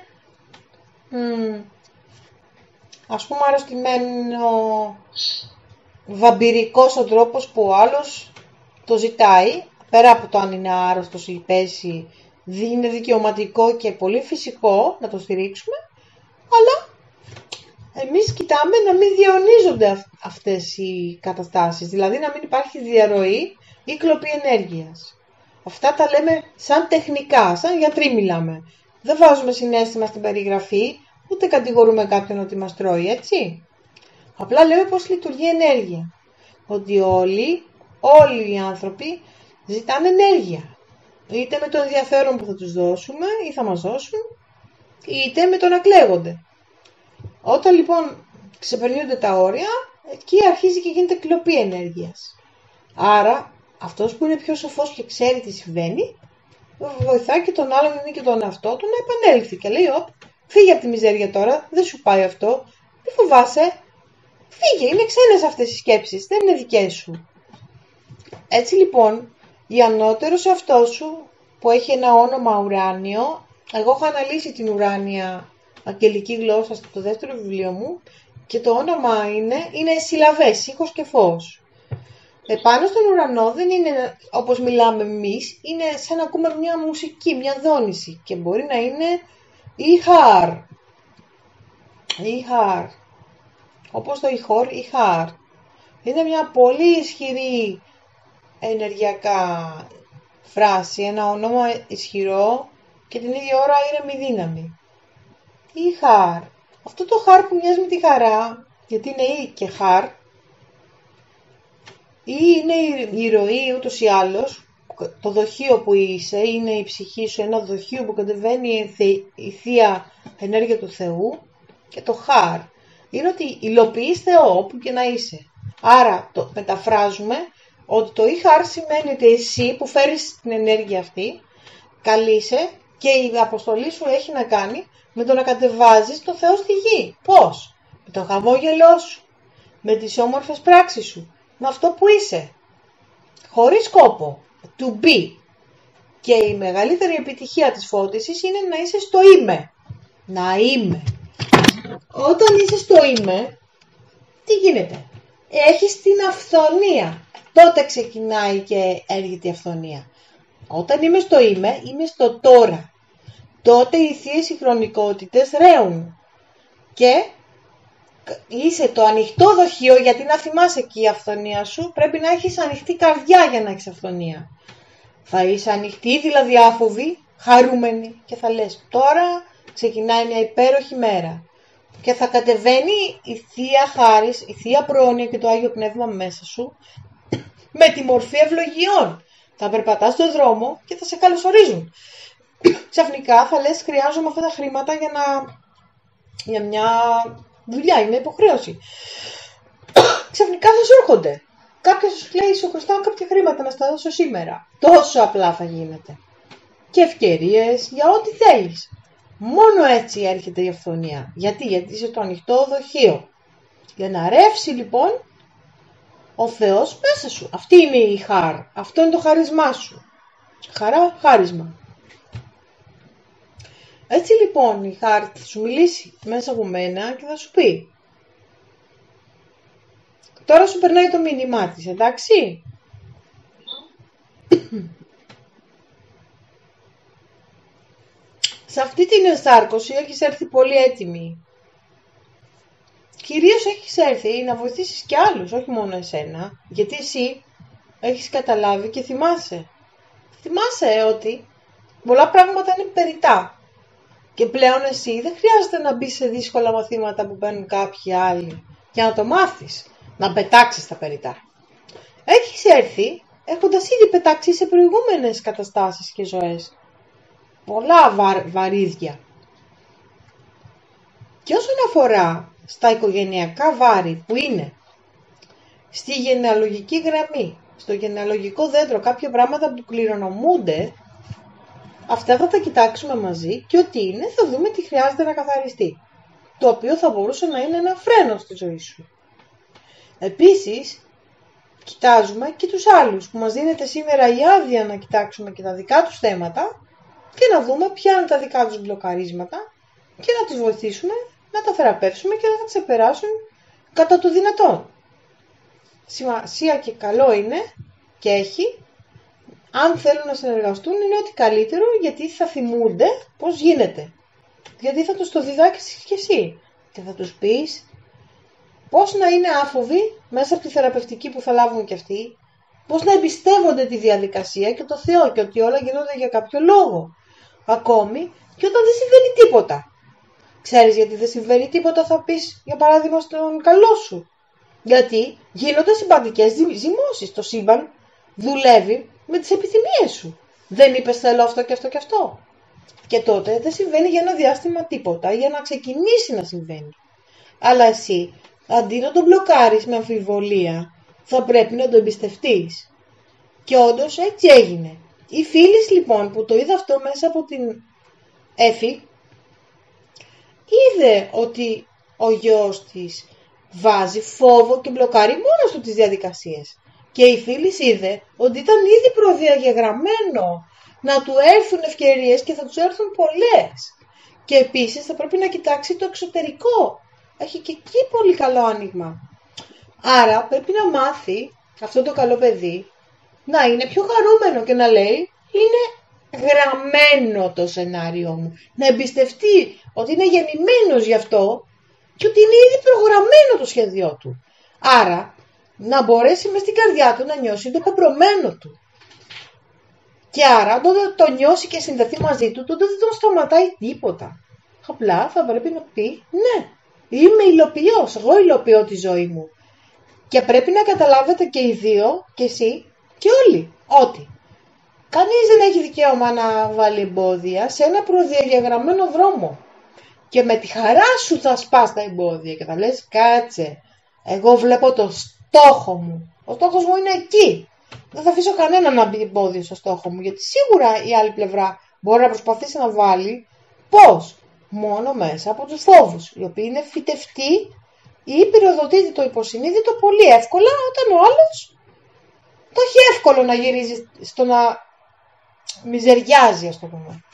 ας πούμε αρρωστημένο, βαμπυρικός ο τρόπος που ο άλλος το ζητάει, πέρα από το αν είναι άρρωστος ή πέσει, είναι δικαιωματικό και πολύ φυσικό να το στηρίξουμε, αλλά εμείς κοιτάμε να μην διαιωνίζονται αυτές οι καταστάσεις, δηλαδή να μην υπάρχει διαρροή ή κλοπή ενέργειας. Αυτά τα λέμε σαν τεχνικά, σαν γιατροί μιλάμε. Δεν βάζουμε συναίσθημα στην περιγραφή, ούτε κατηγορούμε κάποιον ότι μας τρώει, έτσι. Απλά λέμε πώς λειτουργεί η ενέργεια. Ότι όλοι οι άνθρωποι ζητάνε ενέργεια. Είτε με το ενδιαφέρον που θα τους δώσουμε ή θα μας δώσουν, είτε με το να κλαίγονται. Όταν λοιπόν ξεπερνιούνται τα όρια, εκεί αρχίζει και γίνεται κλοπή ενέργειας. Άρα αυτός που είναι πιο σοφός και ξέρει τι συμβαίνει, βοηθάει και τον άλλον ή και τον εαυτό του να επανέλθει και λέει, φύγε από τη μιζέρια τώρα, δεν σου πάει αυτό, μη φοβάσαι, φύγε, είναι ξένες αυτές οι σκέψεις, δεν είναι δικές σου. Έτσι λοιπόν, η ανώτερος εαυτός σου που έχει ένα όνομα ουράνιο, εγώ έχω αναλύσει την ουράνια αγγελική γλώσσα στο δεύτερο βιβλίο μου και το όνομα είναι συλλαβές, ήχος και φως. Επάνω στον ουρανό δεν είναι όπως μιλάμε εμείς, είναι σαν να ακούμε μια μουσική, μια δόνηση και μπορεί να είναι ηχάρ, όπως το ηχόρ, ηχάρ. Είναι μια πολύ ισχυρή ενεργειακά φράση, ένα όνομα ισχυρό και την ίδια ώρα είναι μη δύναμη. Ηχάρ. Αυτό το χάρ που μοιάζει με τη χαρά, γιατί είναι ή και χάρ, ή είναι η ροή ούτως ή άλλως, το δοχείο που είσαι, είναι η ψυχή σου, ένα δοχείο που κατεβαίνει η θεία ενέργεια του Θεού, και το χάρ είναι ότι υλοποιείς Θεό όπου και να είσαι. Άρα το μεταφράζουμε ότι το ηχάρ σημαίνει ότι εσύ που φέρεις την ενέργεια αυτή, καλείσαι και η αποστολή σου έχει να κάνει με το να κατεβάζεις το Θεό στη γη. Πώς? Με το χαμόγελό σου, με τις όμορφες πράξεις σου, με αυτό που είσαι, χωρίς κόπο, to be. Και η μεγαλύτερη επιτυχία της φώτισης είναι να είσαι στο είμαι. Να είμαι. Όταν είσαι στο είμαι, τι γίνεται? Έχεις την αυθονία. Τότε ξεκινάει και έρχεται η αυθονία. Όταν είμαι στο είμαι στο τώρα. Τότε οι θείες συγχρονικότητες ρέουν. Και είσαι το ανοιχτό δοχείο, γιατί να θυμάσαι εκεί η αυθονία σου, πρέπει να έχεις ανοιχτή καρδιά για να έχεις αυθονία. Θα είσαι ανοιχτή, δηλαδή άφοβη, χαρούμενη και θα λες τώρα ξεκινάει μια υπέροχη μέρα. Και θα κατεβαίνει η Θεία Χάρις, η Θεία Πρόνοια και το Άγιο Πνεύμα μέσα σου με τη μορφή ευλογιών. Θα περπατάς στον δρόμο και θα σε καλωσορίζουν. Ξαφνικά θα λες χρειάζομαι αυτά τα χρήματα για μια δουλειά, είναι υποχρέωση. Ξαφνικά θα σου έρχονται. Κάποιος σου λέει σου χρωστάω κάποια χρήματα να στα δώσω σήμερα. Τόσο απλά θα γίνεται. Και ευκαιρίες για ό,τι θέλεις. Μόνο έτσι έρχεται η αυθονία. Γιατί είσαι το ανοιχτό δοχείο. Για να ρεύσει λοιπόν ο Θεός μέσα σου. Αυτή είναι η χάρ. Αυτό είναι το χάρισμά σου. Χαρά, χάρισμα. Έτσι λοιπόν η χάρ θα σου μιλήσει μέσα από μένα και θα σου πει. Τώρα σου περνάει το μήνυμά της, εντάξει. Σε αυτή την ενσάρκωση έχεις έρθει πολύ έτοιμη. Κυρίως έχεις έρθει να βοηθήσεις και άλλους, όχι μόνο εσένα. Γιατί εσύ έχεις καταλάβει και θυμάσαι. Θυμάσαι ότι πολλά πράγματα είναι περιττά. Και πλέον εσύ δεν χρειάζεται να μπεις σε δύσκολα μαθήματα που παίρνουν κάποιοι άλλοι για να το μάθεις. Να πετάξεις τα περιττά. Έχεις έρθει έχοντας ήδη πετάξει σε προηγούμενες καταστάσεις και ζωές. Πολλά βαρύδια. Και όσον αφορά στα οικογενειακά βάρη που είναι στη γενεαλογική γραμμή, στο γενεαλογικό δέντρο, κάποια πράγματα που κληρονομούνται, αυτά θα τα κοιτάξουμε μαζί και ό,τι είναι θα δούμε τι χρειάζεται να καθαριστεί. Το οποίο θα μπορούσε να είναι ένα φρένο στη ζωή σου. Επίσης, κοιτάζουμε και τους άλλους που μας δίνεται σήμερα η άδεια να κοιτάξουμε και τα δικά τους θέματα και να δούμε ποια είναι τα δικά τους μπλοκαρίσματα και να τους βοηθήσουμε να τα θεραπεύσουμε και να τα ξεπεράσουν κατά το δυνατόν. Σημασία και καλό είναι και έχει, αν θέλουν να συνεργαστούν, είναι ότι καλύτερο γιατί θα θυμούνται πώς γίνεται. Γιατί θα τους το διδάξεις και εσύ και θα τους πεις πώς να είναι άφοβοι μέσα από τη θεραπευτική που θα λάβουν και αυτοί, πώς να εμπιστεύονται τη διαδικασία και το Θεό και ότι όλα γίνονται για κάποιο λόγο. Ακόμη και όταν δεν συμβαίνει τίποτα. Ξέρεις γιατί δεν συμβαίνει τίποτα, θα πεις για παράδειγμα στον καλό σου. Γιατί γίνονται συμπαντικές ζυμώσεις. Το σύμπαν δουλεύει με τις επιθυμίες σου. Δεν είπες θέλω αυτό και αυτό και αυτό. Και τότε δεν συμβαίνει για ένα διάστημα τίποτα, για να ξεκινήσει να συμβαίνει. Αλλά εσύ, αντί να τον μπλοκάρεις με αμφιβολία, θα πρέπει να τον εμπιστευτείς. Και όντως έτσι έγινε. Η φίλη λοιπόν που το είδε αυτό μέσα από την Έφη, είδε ότι ο γιος της βάζει φόβο και μπλοκάρει μόνος του τις διαδικασίες. Και η φίλη είδε ότι ήταν ήδη προδιαγεγραμμένο να του έρθουν ευκαιρίες και θα τους έρθουν πολλές. Και επίσης θα πρέπει να κοιτάξει το εξωτερικό. Έχει και εκεί πολύ καλό άνοιγμα. Άρα πρέπει να μάθει αυτό το καλό παιδί να είναι πιο χαρούμενο και να λέει είναι γραμμένο το σενάριό μου. Να εμπιστευτεί ότι είναι γεννημένος γι' αυτό και ότι είναι ήδη προγραμμένο το σχέδιό του. Άρα να μπορέσει μες στην καρδιά του να νιώσει το πεπρωμένο του. Και άρα όταν το νιώσει και συνδεθεί μαζί του, τότε δεν τον σταματάει τίποτα. Απλά θα πρέπει να πει ναι, είμαι υλοποιός, εγώ υλοποιώ τη ζωή μου. Και πρέπει να καταλάβετε και οι δύο, και εσύ και όλοι, ότι κανείς δεν έχει δικαίωμα να βάλει εμπόδια σε ένα προδιαγεγραμμένο δρόμο. Και με τη χαρά σου θα σπάς τα εμπόδια και θα λες κάτσε, εγώ βλέπω το στόχο μου. Ο στόχος μου είναι εκεί. Δεν θα αφήσω κανένα να μπει εμπόδιο στο στόχο μου, γιατί σίγουρα η άλλη πλευρά μπορεί να προσπαθήσει να βάλει πώς. Μόνο μέσα από τους φόβους, οι οποίοι είναι φυτευτοί ή πυροδοτείται το υποσυνείδητο πολύ εύκολα, όταν ο άλλος το έχει εύκολο να γυρίζει στο να μιζεριάζει, ας το πούμε.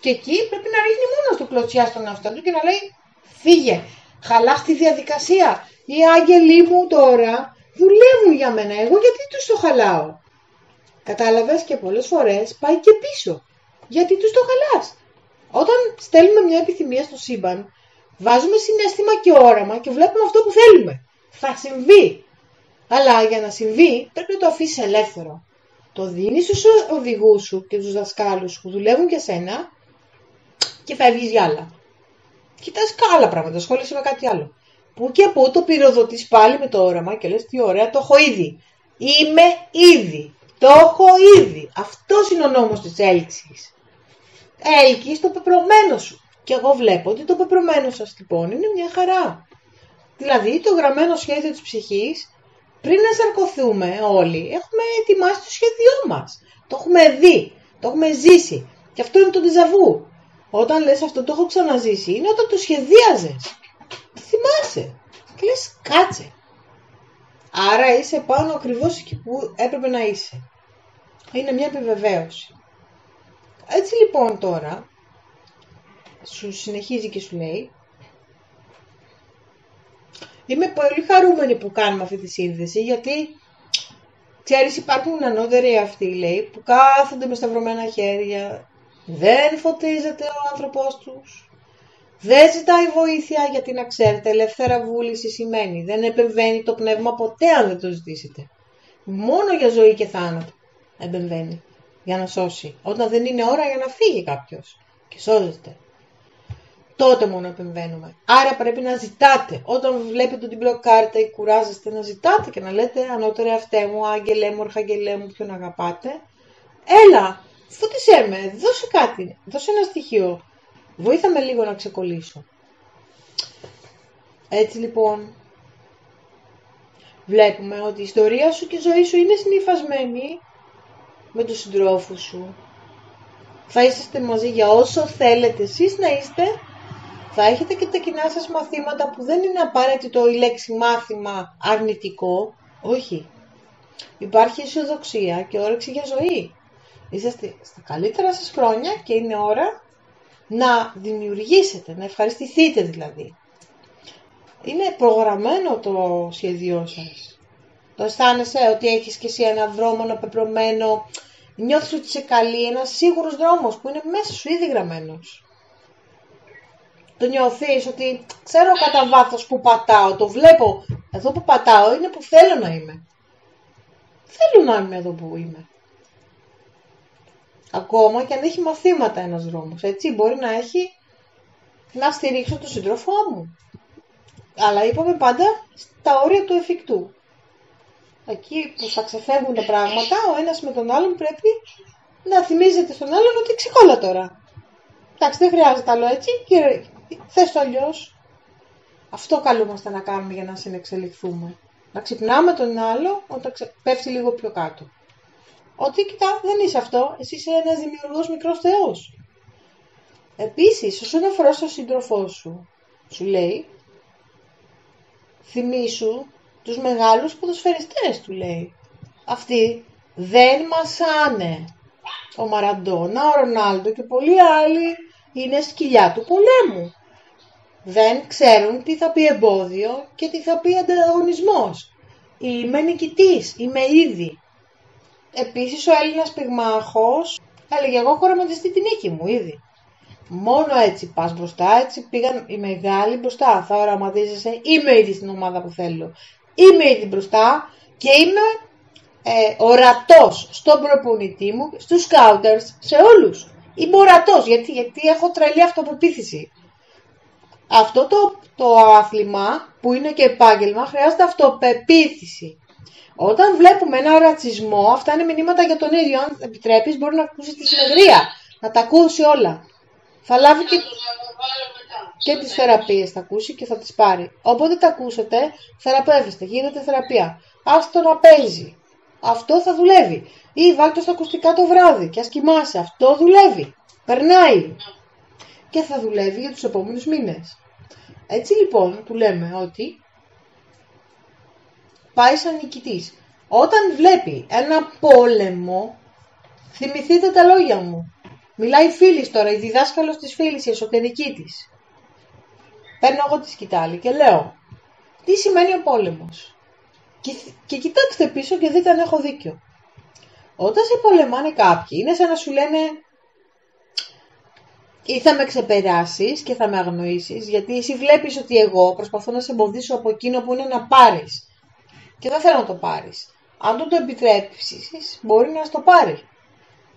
Και εκεί πρέπει να ρίχνει μόνο του κλωτσιά στον εαυτό του και να λέει φύγε, χαλάς τη διαδικασία. Οι άγγελοι μου τώρα δουλεύουν για μένα, εγώ γιατί τους το χαλάω. Κατάλαβες, και πολλές φορές πάει και πίσω. Γιατί τους το χαλάς. Όταν στέλνουμε μια επιθυμία στο σύμπαν, Βάζουμε συναίσθημα και όραμα και βλέπουμε αυτό που θέλουμε. Θα συμβεί. Αλλά για να συμβεί πρέπει να το αφήσεις ελεύθερο. Το δίνεις στους οδηγούς σου και τους δασκάλους που δουλεύουν για σένα και φεύγεις για άλλα. Κοιτάς άλλα πράγματα, ασχολείσαι με κάτι άλλο. Που και που το πυροδοτείς πάλι με το όραμα και λες τι ωραία, το έχω ήδη. Είμαι ήδη. Το έχω ήδη. Αυτός είναι ο νόμος της έλξης. Έλκεις το πεπρωμένο σου. Και εγώ βλέπω ότι το πεπρωμένο σας λοιπόν είναι μια χαρά. Δηλαδή το γραμμένο σχέδιο της ψυχής, πριν να σαρκωθούμε όλοι, έχουμε ετοιμάσει το σχέδιό μας. Το έχουμε δει, το έχουμε ζήσει. Και αυτό είναι το ντεζαβού. Όταν λες αυτό το έχω ξαναζήσει, είναι όταν το σχεδίαζες. Το θυμάσαι. Και λες κάτσε. Άρα είσαι πάνω ακριβώς εκεί που έπρεπε να είσαι. Είναι μια επιβεβαίωση. Έτσι λοιπόν τώρα, σου συνεχίζει και σου λέει, είμαι πολύ χαρούμενη που κάνουμε αυτή τη σύνδεση, γιατί ξέρεις υπάρχουν ανώτεροι αυτοί, λέει, που κάθονται με σταυρωμένα χέρια, δεν φωτίζεται ο άνθρωπός τους, δεν ζητάει βοήθεια, γιατί να ξέρετε, ελεύθερα βούληση σημαίνει, δεν επεμβαίνει το πνεύμα ποτέ αν δεν το ζητήσετε. Μόνο για ζωή και θάνατο επεμβαίνει, για να σώσει, όταν δεν είναι ώρα για να φύγει κάποιος και σώζεται. Τότε μόνο επεμβαίνουμε. Άρα πρέπει να ζητάτε. Όταν βλέπετε ότι μπλοκάρετε ή κουράζεστε, να ζητάτε και να λέτε ανώτερε αυτέ μου, άγγελέ μου, αρχαγγελέ μου, ποιον αγαπάτε. Έλα, φώτισέ με, δώσε κάτι, δώσε ένα στοιχείο. Βοήθα με λίγο να ξεκολλήσω. Έτσι λοιπόν, βλέπουμε ότι η ιστορία σου και η ζωή σου είναι συνυφασμένη με τους συντρόφους σου. Θα είσαστε μαζί για όσο θέλετε εσείς να είστε. Θα έχετε και τα κοινά σας μαθήματα που δεν είναι απαραίτητο η λέξη μάθημα αρνητικό. Όχι. Υπάρχει αισιοδοξία και όρεξη για ζωή. Είσαστε στα καλύτερα σας χρόνια και είναι ώρα να δημιουργήσετε, να ευχαριστηθείτε δηλαδή. Είναι προγραμμένο το σχέδιό σας. Το αισθάνεσαι ότι έχεις και εσύ ένα δρόμο, ένα πεπρωμένο, νιώθεις ότι είσαι καλή, ένας σίγουρος δρόμος που είναι μέσα σου ήδη γραμμένος. Το νιώθεις ότι ξέρω κατά βάθος που πατάω, το βλέπω, εδώ που πατάω είναι που θέλω να είμαι. Θέλω να είμαι εδώ που είμαι. Ακόμα και αν έχει μαθήματα ένας δρόμος, έτσι μπορεί να έχει να στηρίξω τον σύντροφό μου. Αλλά είπαμε πάντα στα όρια του εφικτού. Εκεί που θα ξεφεύγουν τα πράγματα, ο ένας με τον άλλον πρέπει να θυμίζεται στον άλλον ότι ξεκόλα τώρα. Εντάξει, δεν χρειάζεται άλλο έτσι και θες το αλλιώς. Αυτό καλούμαστε να κάνουμε για να συνεξελιχθούμε. Να ξυπνάμε τον άλλο όταν πέφτει λίγο πιο κάτω. Ότι κοιτά, δεν είσαι αυτό, εσύ είσαι ένας δημιουργός μικρός θεός. Επίσης, όσον αφορά στον σύντροφό σου, σου λέει, θυμήσου τους μεγάλους ποδοσφαιριστές, του λέει. Αυτοί δεν μασάνε. Ο Μαραντόνα, ο Ρονάλντο και πολλοί άλλοι είναι σκυλιά του πολέμου. Δεν ξέρουν τι θα πει εμπόδιο και τι θα πει ανταγωνισμός. Είμαι νικητής, είμαι ήδη. Επίσης ο Έλληνας πυγμάχος έλεγε εγώ έχω οραματιστεί την νίκη μου ήδη. Μόνο έτσι πας μπροστά, έτσι πήγαν οι μεγάλοι μπροστά. Θα οραματίζεσαι, είμαι ήδη στην ομάδα που θέλω. Είμαι ήδη μπροστά και είμαι ορατός στον προπονητή μου, στους σκάουτερς, σε όλους. Είμαι ορατός, γιατί έχω τρελή αυτοπεποίθηση. Αυτό το άθλημα που είναι και επάγγελμα χρειάζεται αυτοπεποίθηση. Όταν βλέπουμε ένα ρατσισμό, αυτά είναι μηνύματα για τον ίδιο. Αν επιτρέπεις μπορεί να ακούσει τη συνεδρία, να τα ακούσει όλα. Θα λάβει και τις θεραπείες θα ακούσει και θα τις πάρει. Όποτε τα ακούσετε, θεραπεύεστε, γίνεται θεραπεία. Άστο να παίζει. Αυτό θα δουλεύει. Ή βάλτε στα ακουστικά το βράδυ και ας κοιμάσαι. Αυτό δουλεύει. Περνάει. Και θα δουλεύει για τους επόμενους μήνες. Έτσι λοιπόν του λέμε ότι πάει σαν νικητής. Όταν βλέπει ένα πόλεμο, θυμηθείτε τα λόγια μου. Μιλάει η φίλης τώρα, η διδάσκαλος της φίλης, η εσωτερική της. Παίρνω εγώ τη σκητάλη και λέω, τι σημαίνει ο πόλεμος. Και κοιτάξτε πίσω και δείτε αν έχω δίκιο. Όταν σε πολεμάνε κάποιοι, είναι σαν να σου λένε, ή θα με ξεπεράσεις και θα με αγνοήσεις, γιατί εσύ βλέπεις ότι εγώ προσπαθώ να σε εμποδίσω από εκείνο που είναι να πάρεις. Και δεν θέλω να το πάρεις. Αν το επιτρέψεις, μπορεί να το πάρει.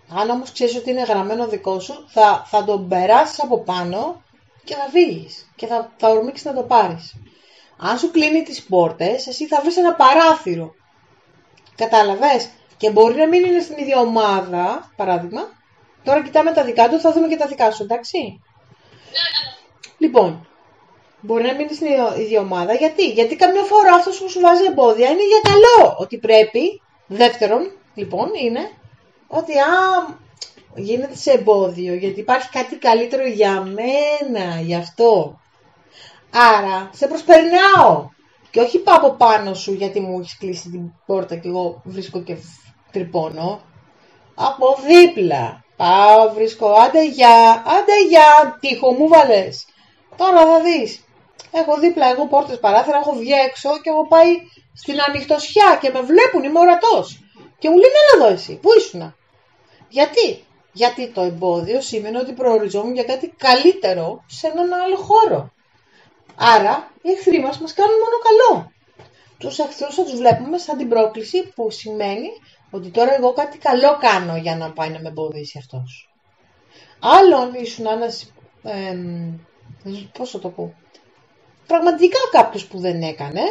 Αν όμως ξέρεις ότι είναι γραμμένο δικό σου, θα τον περάσεις από πάνω και θα φύγεις. Και θα ορμήξεις να το πάρεις. Αν σου κλείνει τις πόρτες, εσύ θα βρεις ένα παράθυρο. Κατάλαβες? Και μπορεί να μην είναι στην ίδια ομάδα, παράδειγμα. Τώρα κοιτάμε τα δικά του, θα δούμε και τα δικά σου, εντάξει? Λοιπόν, μπορεί να μην είναι στην ίδια ομάδα. Γιατί καμιά φορά αυτός που σου βάζει εμπόδια είναι για καλό. Ότι πρέπει, δεύτερον, λοιπόν, είναι ότι γίνεται σε εμπόδιο, γιατί υπάρχει κάτι καλύτερο για μένα, γι' αυτό. Άρα, σε προσπερνάω. Και όχι πάω από πάνω σου γιατί μου έχεις κλείσει την πόρτα και εγώ βρίσκω και τρυπώνω. Από δίπλα. Πάω, βρίσκω, άντε για, τείχο μου βάλες. Τώρα θα δεις. Έχω δίπλα εγώ πόρτες παράθυρα, έχω βγει έξω και έχω πάει στην ανοιχτοσιά και με βλέπουν, είμαι ορατός. Και μου λένε, έλα εδώ εσύ, πού ήσουνα? Γιατί το εμπόδιο σημαίνει ότι προοριζόμουν για κάτι καλύτερο σε έναν άλλο χώρο. Άρα, οι εχθροί μας κάνουν μόνο καλό. Τους εχθρούς θα τους βλέπουμε σαν την πρόκληση που σημαίνει ότι τώρα εγώ κάτι καλό κάνω για να πάει να με εμποδίσει αυτός. Άλλον ήσουν ένας, πώς θα το πω, πραγματικά κάποιος που δεν έκανε.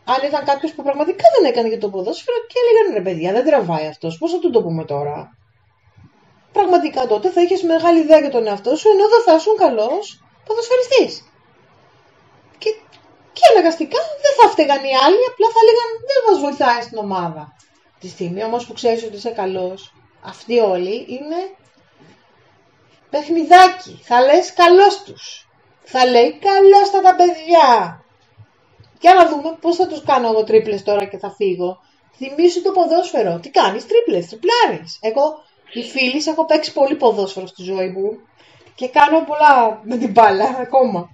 Αν ήταν κάποιος που πραγματικά δεν έκανε για το ποδόσφαιρο και έλεγαν, ρε παιδιά, δεν τραβάει αυτός, πώς θα του το πούμε τώρα? Πραγματικά τότε θα είχες μεγάλη ιδέα για τον εαυτό σου, ενώ δεν θα ήσουν καλός ποδοσφαιριστής. Και αναγκαστικά δεν θα φταίγαν οι άλλοι, απλά θα έλεγαν, δεν μας βοηθάει στην ομάδα. Τη στιγμή όμως που ξέρεις ότι είσαι καλός, αυτοί όλοι είναι παιχνιδάκι. Θα λες καλός τους. Θα λέει καλώς τα παιδιά. Για να δούμε πώς θα τους κάνω εγώ τρίπλες τώρα και θα φύγω. Θυμήσου το ποδόσφαιρο. Τι κάνεις? Τρίπλες, τριπλάρεις. Εγώ, η φίλη, έχω παίξει πολύ ποδόσφαιρο στη ζωή μου και κάνω πολλά με την μπάλα ακόμα.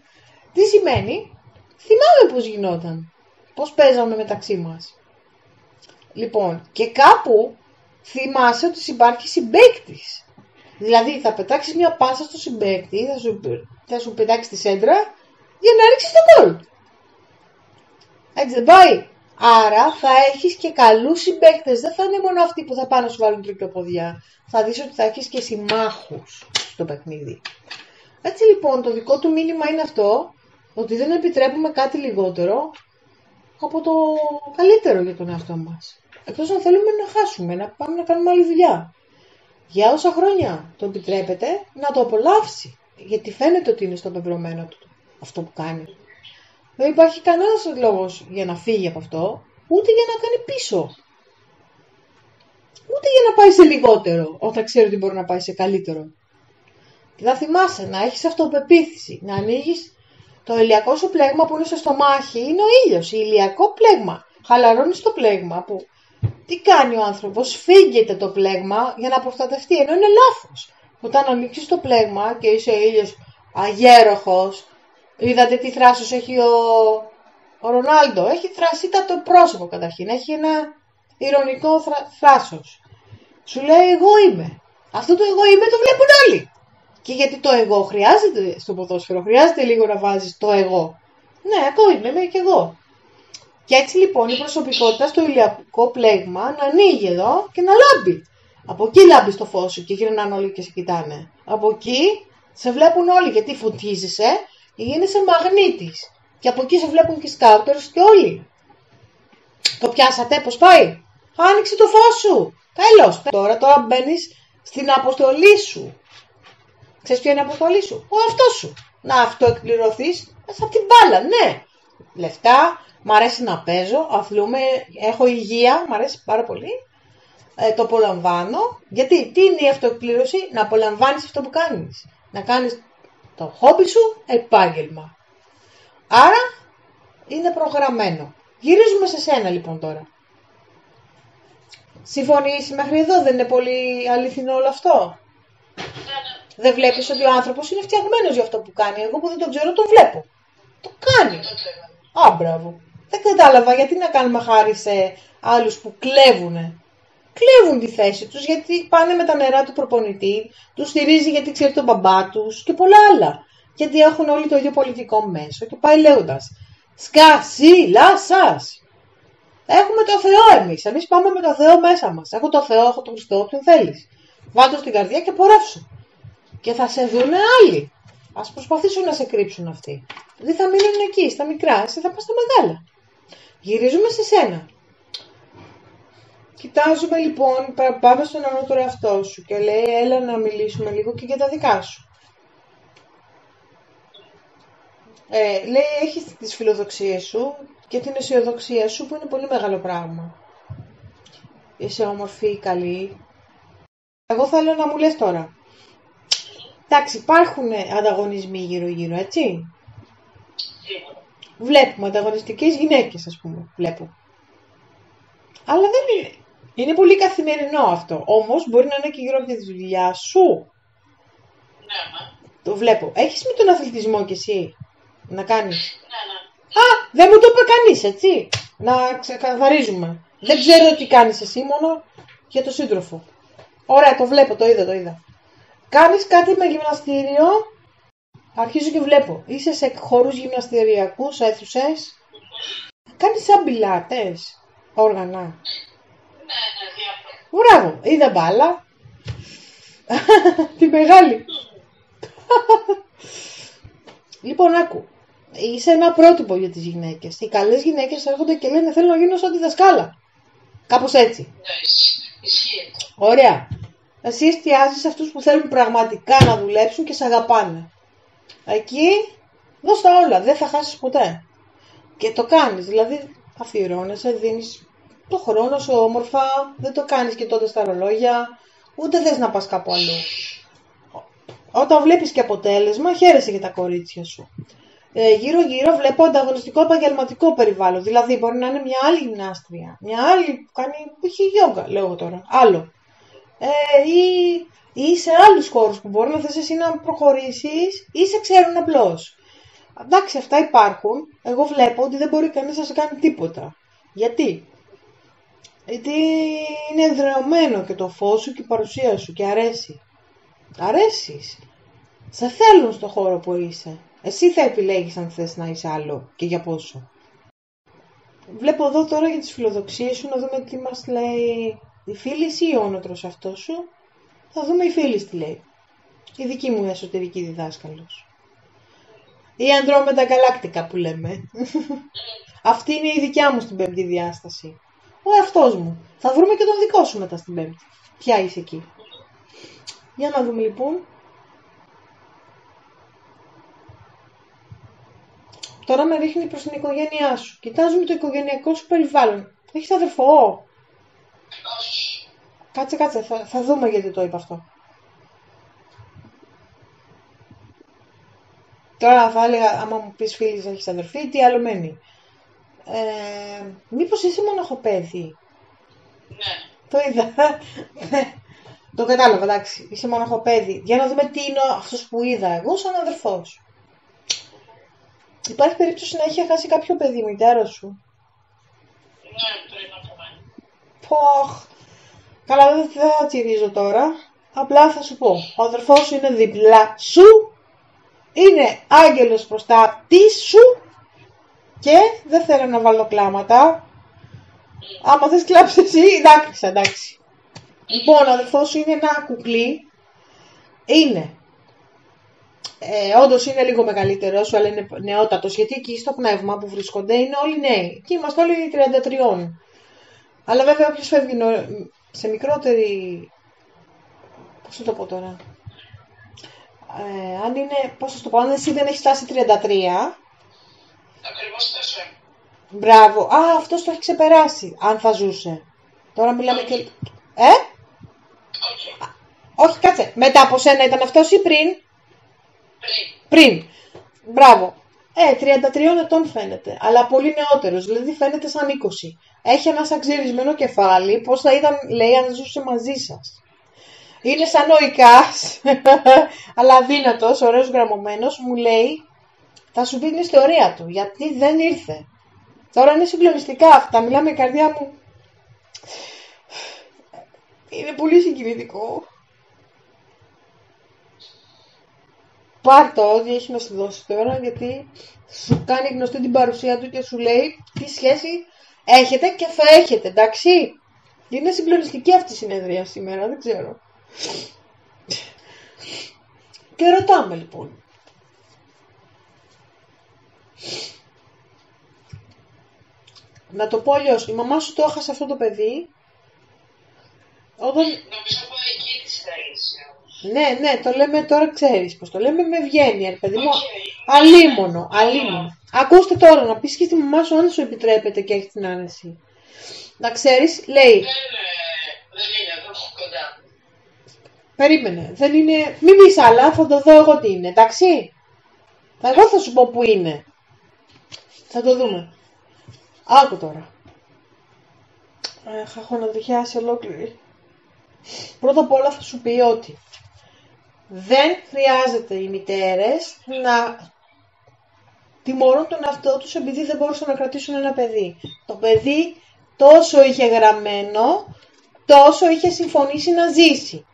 Τι σημαίνει? Θυμάμαι πώς γινόταν. Πώς παίζαμε μεταξύ μας. Λοιπόν, και κάπου θυμάσαι ότι υπάρχει συμπαίκτης. Δηλαδή θα πετάξεις μια πάσα στο συμπαίκτη, θα σου πετάξει τη σέντρα για να ρίξεις το γκολ. Έτσι δεν πάει? Άρα θα έχεις και καλούς συμπαίκτες. Δεν θα είναι μόνο αυτοί που θα πάνε να σου βάλουν τρικλοποδιά. Θα δεις ότι θα έχεις και συμμάχους στο παιχνίδι. Έτσι λοιπόν το δικό του μήνυμα είναι αυτό, ότι δεν επιτρέπουμε κάτι λιγότερο από το καλύτερο για τον εαυτό μας. Εκτός αν θέλουμε να χάσουμε, να πάμε να κάνουμε άλλη δουλειά. Για όσα χρόνια το επιτρέπετε, να το απολαύσει. Γιατί φαίνεται ότι είναι στο πεπρωμένο του αυτό που κάνει. Δεν υπάρχει κανένας λόγος για να φύγει από αυτό, ούτε για να κάνει πίσω. Ούτε για να πάει σε λιγότερο, όταν ξέρει ότι μπορεί να πάει σε καλύτερο. Και θα θυμάσαι να έχεις αυτοπεποίθηση, να ανοίγεις το ηλιακό σου πλέγμα που είναι στο στομάχι, είναι ο ήλιος, ηλιακό πλέγμα. Χαλαρώνεις το πλέγμα που τι κάνει ο άνθρωπος? Φύγεται το πλέγμα για να προστατευτεί, ενώ είναι λάθος. Όταν ανοίξεις το πλέγμα και είσαι ο ήλιος αγέροχος, είδατε τι θράσος έχει ο Ρονάλντο? Έχει θρασίτατο πρόσωπο καταρχήν, έχει ένα ηρωνικό θράσος. Σου λέει εγώ είμαι. Αυτό το εγώ είμαι το βλέπουν όλοι. Και γιατί το εγώ χρειάζεται στο ποδόσφαιρο, χρειάζεται λίγο να βάζεις το εγώ. Ναι, εγώ είμαι και εγώ. Και έτσι λοιπόν η προσωπικότητα στο ηλιακό πλέγμα να ανοίγει εδώ και να λάμπει. Από εκεί λάμπει το φως σου και γυρνάνε όλοι και σε κοιτάνε. Από εκεί σε βλέπουν όλοι γιατί φωτίζεσαι και γίνεσαι μαγνήτης. Και από εκεί σε βλέπουν και οι σκάουτερς και όλοι. Το πιάσατε πώς πάει? Άνοιξε το φως σου. Τέλος. Τώρα μπαίνεις στην αποστολή σου. Ξέρεις ποια είναι η αποστολή σου? Ο αυτός σου. Να αυτοεκπληρωθείς μέσα από την μπάλα. Ναι. Λεφτά. Μ' αρέσει να παίζω. Αθλούμε. Έχω υγεία. Μ' αρέσει πάρα πολύ. Το απολαμβάνω. Γιατί τι είναι η αυτοεκπλήρωση? Να απολαμβάνεις αυτό που κάνεις. Να κάνεις το χόμπι σου επάγγελμα. Άρα είναι προγραμμένο. Γυρίζουμε σε σένα λοιπόν τώρα. Συμφωνείς μέχρι εδώ? Δεν είναι πολύ αληθινό όλο αυτό? Δεν βλέπεις ότι ο άνθρωπος είναι φτιαγμένος για αυτό που κάνει? Εγώ που δεν τον ξέρω τον βλέπω. Το κάνει. Α, μπράβο. Δεν κατάλαβα γιατί να κάνουμε χάρη σε άλλους που κλέβουνε. κλέβουν τη θέση τους γιατί πάνε με τα νερά του προπονητή, τους στηρίζει γιατί ξέρει τον μπαμπά τους και πολλά άλλα. Γιατί έχουν όλοι το ίδιο πολιτικό μέσο και πάει λέγοντας σκασίλασας. Έχουμε το Θεό εμείς. Εμείς πάμε με το Θεό μέσα μας. Έχω το Θεό, έχω τον Χριστό, όποιον θέλεις. Βάλτε στην καρδιά και πορεύσου. Και θα σε δούνε άλλοι. Ας προσπαθήσουν να σε κρύψουν αυτοί. Δεν θα μείνουν εκεί, στα μικρά. Εσύ θα πας στα μεγάλα. Γυρίζουμε σε σένα. Κοιτάζουμε λοιπόν, πάμε στον ανώτερο εαυτό σου και λέει έλα να μιλήσουμε λίγο και για τα δικά σου. Λέει έχεις τις φιλοδοξίες σου και την αισιοδοξία σου που είναι πολύ μεγάλο πράγμα. Είσαι όμορφη, καλή. Εγώ θέλω να μου λες τώρα. Εντάξει, υπάρχουν ανταγωνισμοί γύρω-γύρω, έτσι. Βλέπουμε ανταγωνιστικές γυναίκες, ας πούμε. Βλέπω. Αλλά δεν είναι. Είναι πολύ καθημερινό αυτό. Όμως μπορεί να είναι και γύρω από τη δουλειά σου. Ναι. Το βλέπω. Έχεις με τον αθλητισμό κι εσύ να κάνεις. Ναι. Α, δεν μου το είπε κανείς, έτσι. Να ξεκαθαρίζουμε. Δεν ξέρω τι κάνεις εσύ, μόνο για το σύντροφο. Ωραία, το βλέπω, το είδα. Κάνεις κάτι με γυμναστήριο. Αρχίζω και βλέπω. Είσαι σε χώρους γυμναστηριακούς, αίθουσες. Κάνεις σαν πιλάτες, όργανα. Ναι, διάφορα. Μπράβο, είδα μπάλα. Τη μεγάλη. Λοιπόν, άκου. Είσαι ένα πρότυπο για τις γυναίκες. Οι καλές γυναίκες έρχονται και λένε θέλω να γίνω σαν τη δασκάλα. Κάπως έτσι. Ναι, ισχύει. Ωραία. Εσύ εστιάζεις σε αυτούς που θέλουν πραγματικά να δουλέψουν και σε αγαπάνε. Εκεί δώσ' τα όλα, δεν θα χάσεις ποτέ. Και το κάνεις, δηλαδή αφιερώνεσαι, δίνεις το χρόνο σου όμορφα, δεν το κάνεις και τότε στα ρολόγια, ούτε θες να πας κάπου αλλού. Όταν βλέπεις και αποτέλεσμα, χαίρεσαι για τα κορίτσια σου. Γύρω-γύρω βλέπω ανταγωνιστικό επαγγελματικό περιβάλλον, δηλαδή μπορεί να είναι μια άλλη γυμνάστρια, μια άλλη που κάνει, που έχει γιόγκα, λέω εγώ τώρα, άλλο. Ή σε άλλους χώρους που μπορεί να θες εσύ να προχωρήσεις ή σε ξέρουν απλώς. Εντάξει, αυτά υπάρχουν. Εγώ βλέπω ότι δεν μπορεί κανείς να σε κάνει τίποτα. Γιατί? Γιατί είναι εδρεωμένο και το φως σου και η παρουσία σου και αρέσει. Αρέσεις. Σε θέλουν στο χώρο που είσαι. Εσύ θα επιλέγεις αν θες να είσαι άλλο και για πόσο. Βλέπω εδώ τώρα για τις φιλοδοξίες σου να δούμε τι μας λέει η φίλης ή ο όνοτρος αυτό σου. Θα δούμε η φίλης τι λέει. Η δική μου εσωτερική διδάσκαλος. Η Ανδρόμετα Γαλάκτικα που λέμε. Αυτή είναι η δικιά μου στην πέμπτη διάσταση. Ο εαυτός μου. Θα βρούμε και τον δικό σου μετά στην πέμπτη. Ποια είσαι εκεί. Για να δούμε λοιπόν. Τώρα με ρίχνει προς την οικογένειά σου. Κοιτάζουμε το οικογενειακό σου περιβάλλον. Έχεις αδερφό? Κάτσε, θα δούμε γιατί το είπα αυτό. Τώρα θα έλεγα, άμα μου πεις φίλης έχεις αδερφή, τι άλλο μένει. Μήπως είσαι μοναχοπέδι? Ναι. Το είδα. Το κατάλαβα, εντάξει. Είσαι μοναχοπέδι. Για να δούμε τι είναι αυτός που είδα εγώ σαν αδερφός. Υπάρχει περίπτωση να έχει χάσει κάποιο παιδί, μητέρα σου? Ναι, πρέπει να πούμε. Ποχ. Καλά, δεν θα τσιρίζω τώρα. Απλά θα σου πω. Ο αδερφός σου είναι δίπλα σου. Είναι άγγελος προστάτης σου. Και δεν θέλω να βάλω κλάματα. Άμα θες κλάψεις εσύ, εντάξει. Λοιπόν, ο αδερφός σου είναι ένα κουκλί. Είναι. Όντως είναι λίγο μεγαλύτερος, αλλά είναι νεότατος. Γιατί εκεί στο πνεύμα που βρίσκονται είναι όλοι νέοι. Εκεί είμαστε όλοι 33. Αλλά βέβαια όποιος φεύγει σε μικρότερη... Πώς θα το πω τώρα. Αν είναι... Πώς θα το πω, αν εσύ δεν έχεις φτάσει 33... Ακριβώς τόσο. Μπράβο. Α, αυτός το έχει ξεπεράσει. Αν θα ζούσε. Τώρα μιλάμε και... Όχι. Όχι, κάτσε. Μετά από σένα ήταν αυτός ή πριν? Πριν. Μπράβο. 33 ετών φαίνεται. Αλλά πολύ νεότερος. Δηλαδή φαίνεται σαν 20. Έχει ένα σαξιρισμένο κεφάλι. Πώς θα ήταν, λέει, αν ζούσε μαζί σας. Είναι σαν ο Ικάς. Αλλά αδύνατος, ωραίος γραμμωμένος. Μου λέει, θα σου πει την ιστορία του. Γιατί δεν ήρθε. Τώρα είναι συγκλονιστικά αυτά. Μιλάμε η καρδιά μου. Είναι πολύ συγκινητικό. Πάρ' το ό,τι έχει να σου δώσει τώρα, γιατί σου κάνει γνωστή την παρουσία του και σου λέει τι σχέση έχετε και θα έχετε, εντάξει. Είναι συγκλονιστική αυτή η συνεδρία σήμερα, δεν ξέρω. Και ρωτάμε λοιπόν. Να το πω αλλιώς, η μαμά σου το έχασε αυτό το παιδί. Όταν... Νομίζω από εκεί της θέλησε. Ναι, το λέμε τώρα, ξέρεις πως το λέμε με ευγένεια, παιδί μου. Okay. Αλίμονο. Ακούστε τώρα, να πεις και στη μαμά σου αν σου επιτρέπετε και έχει την άνεση. Να ξέρεις, λέει... Δεν είναι εδώ κοντά. Περίμενε, δεν είναι... Μην πεις άλλα, θα το δω εγώ τι είναι, εντάξει. Εγώ θα σου πω που είναι. Θα το δούμε. Άκου τώρα. Έχω ανατριχιάσει ολόκληρη. Πρώτα απ' όλα θα σου πει ότι δεν χρειάζεται οι μητέρες να τιμωρούν τον εαυτό τους επειδή δεν μπορούσαν να κρατήσουν ένα παιδί. Το παιδί τόσο είχε γραμμένο, τόσο είχε συμφωνήσει να ζήσει.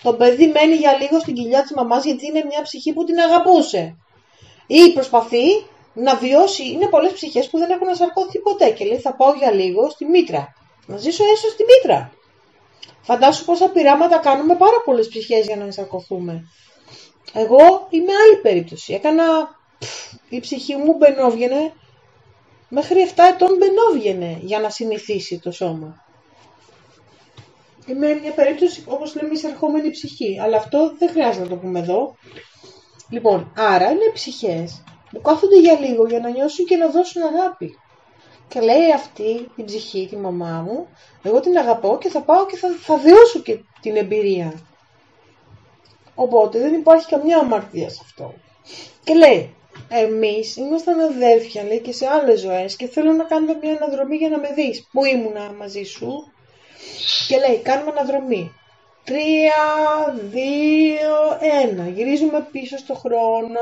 Το παιδί μένει για λίγο στην κοιλιά της μαμάς γιατί είναι μια ψυχή που την αγαπούσε. Ή προσπαθεί να βιώσει, είναι πολλές ψυχές που δεν έχουν ασαρκωθεί ποτέ και λέει θα πάω για λίγο στη μήτρα. Να ζήσω έστω στη μήτρα. Φαντάσου πόσα πειράματα κάνουμε πάρα πολλές ψυχές για να ενσαρκωθούμε. Εγώ είμαι άλλη περίπτωση. Η ψυχή μου μπαινόβγαινε, μέχρι 7 ετών μπαινόβγαινε για να συνηθίσει το σώμα. Είμαι μια περίπτωση, όπως λέμε, εισερχόμενη ψυχή. Αλλά αυτό δεν χρειάζεται να το πούμε εδώ. Λοιπόν, άρα είναι ψυχές που κάθονται για λίγο για να νιώσουν και να δώσουν αγάπη. Και λέει αυτή η ψυχή, τη μαμά μου, εγώ την αγαπώ και θα πάω και θα βιώσω και την εμπειρία. Οπότε δεν υπάρχει καμιά αμαρτία σε αυτό. Και λέει, εμείς ήμασταν αδέρφια, λέει, και σε άλλες ζωές και θέλω να κάνουμε μια αναδρομή για να με δεις. Πού ήμουνα μαζί σου? Και λέει, κάνουμε αναδρομή. 3, 2, 1. Γυρίζουμε πίσω στο χρόνο.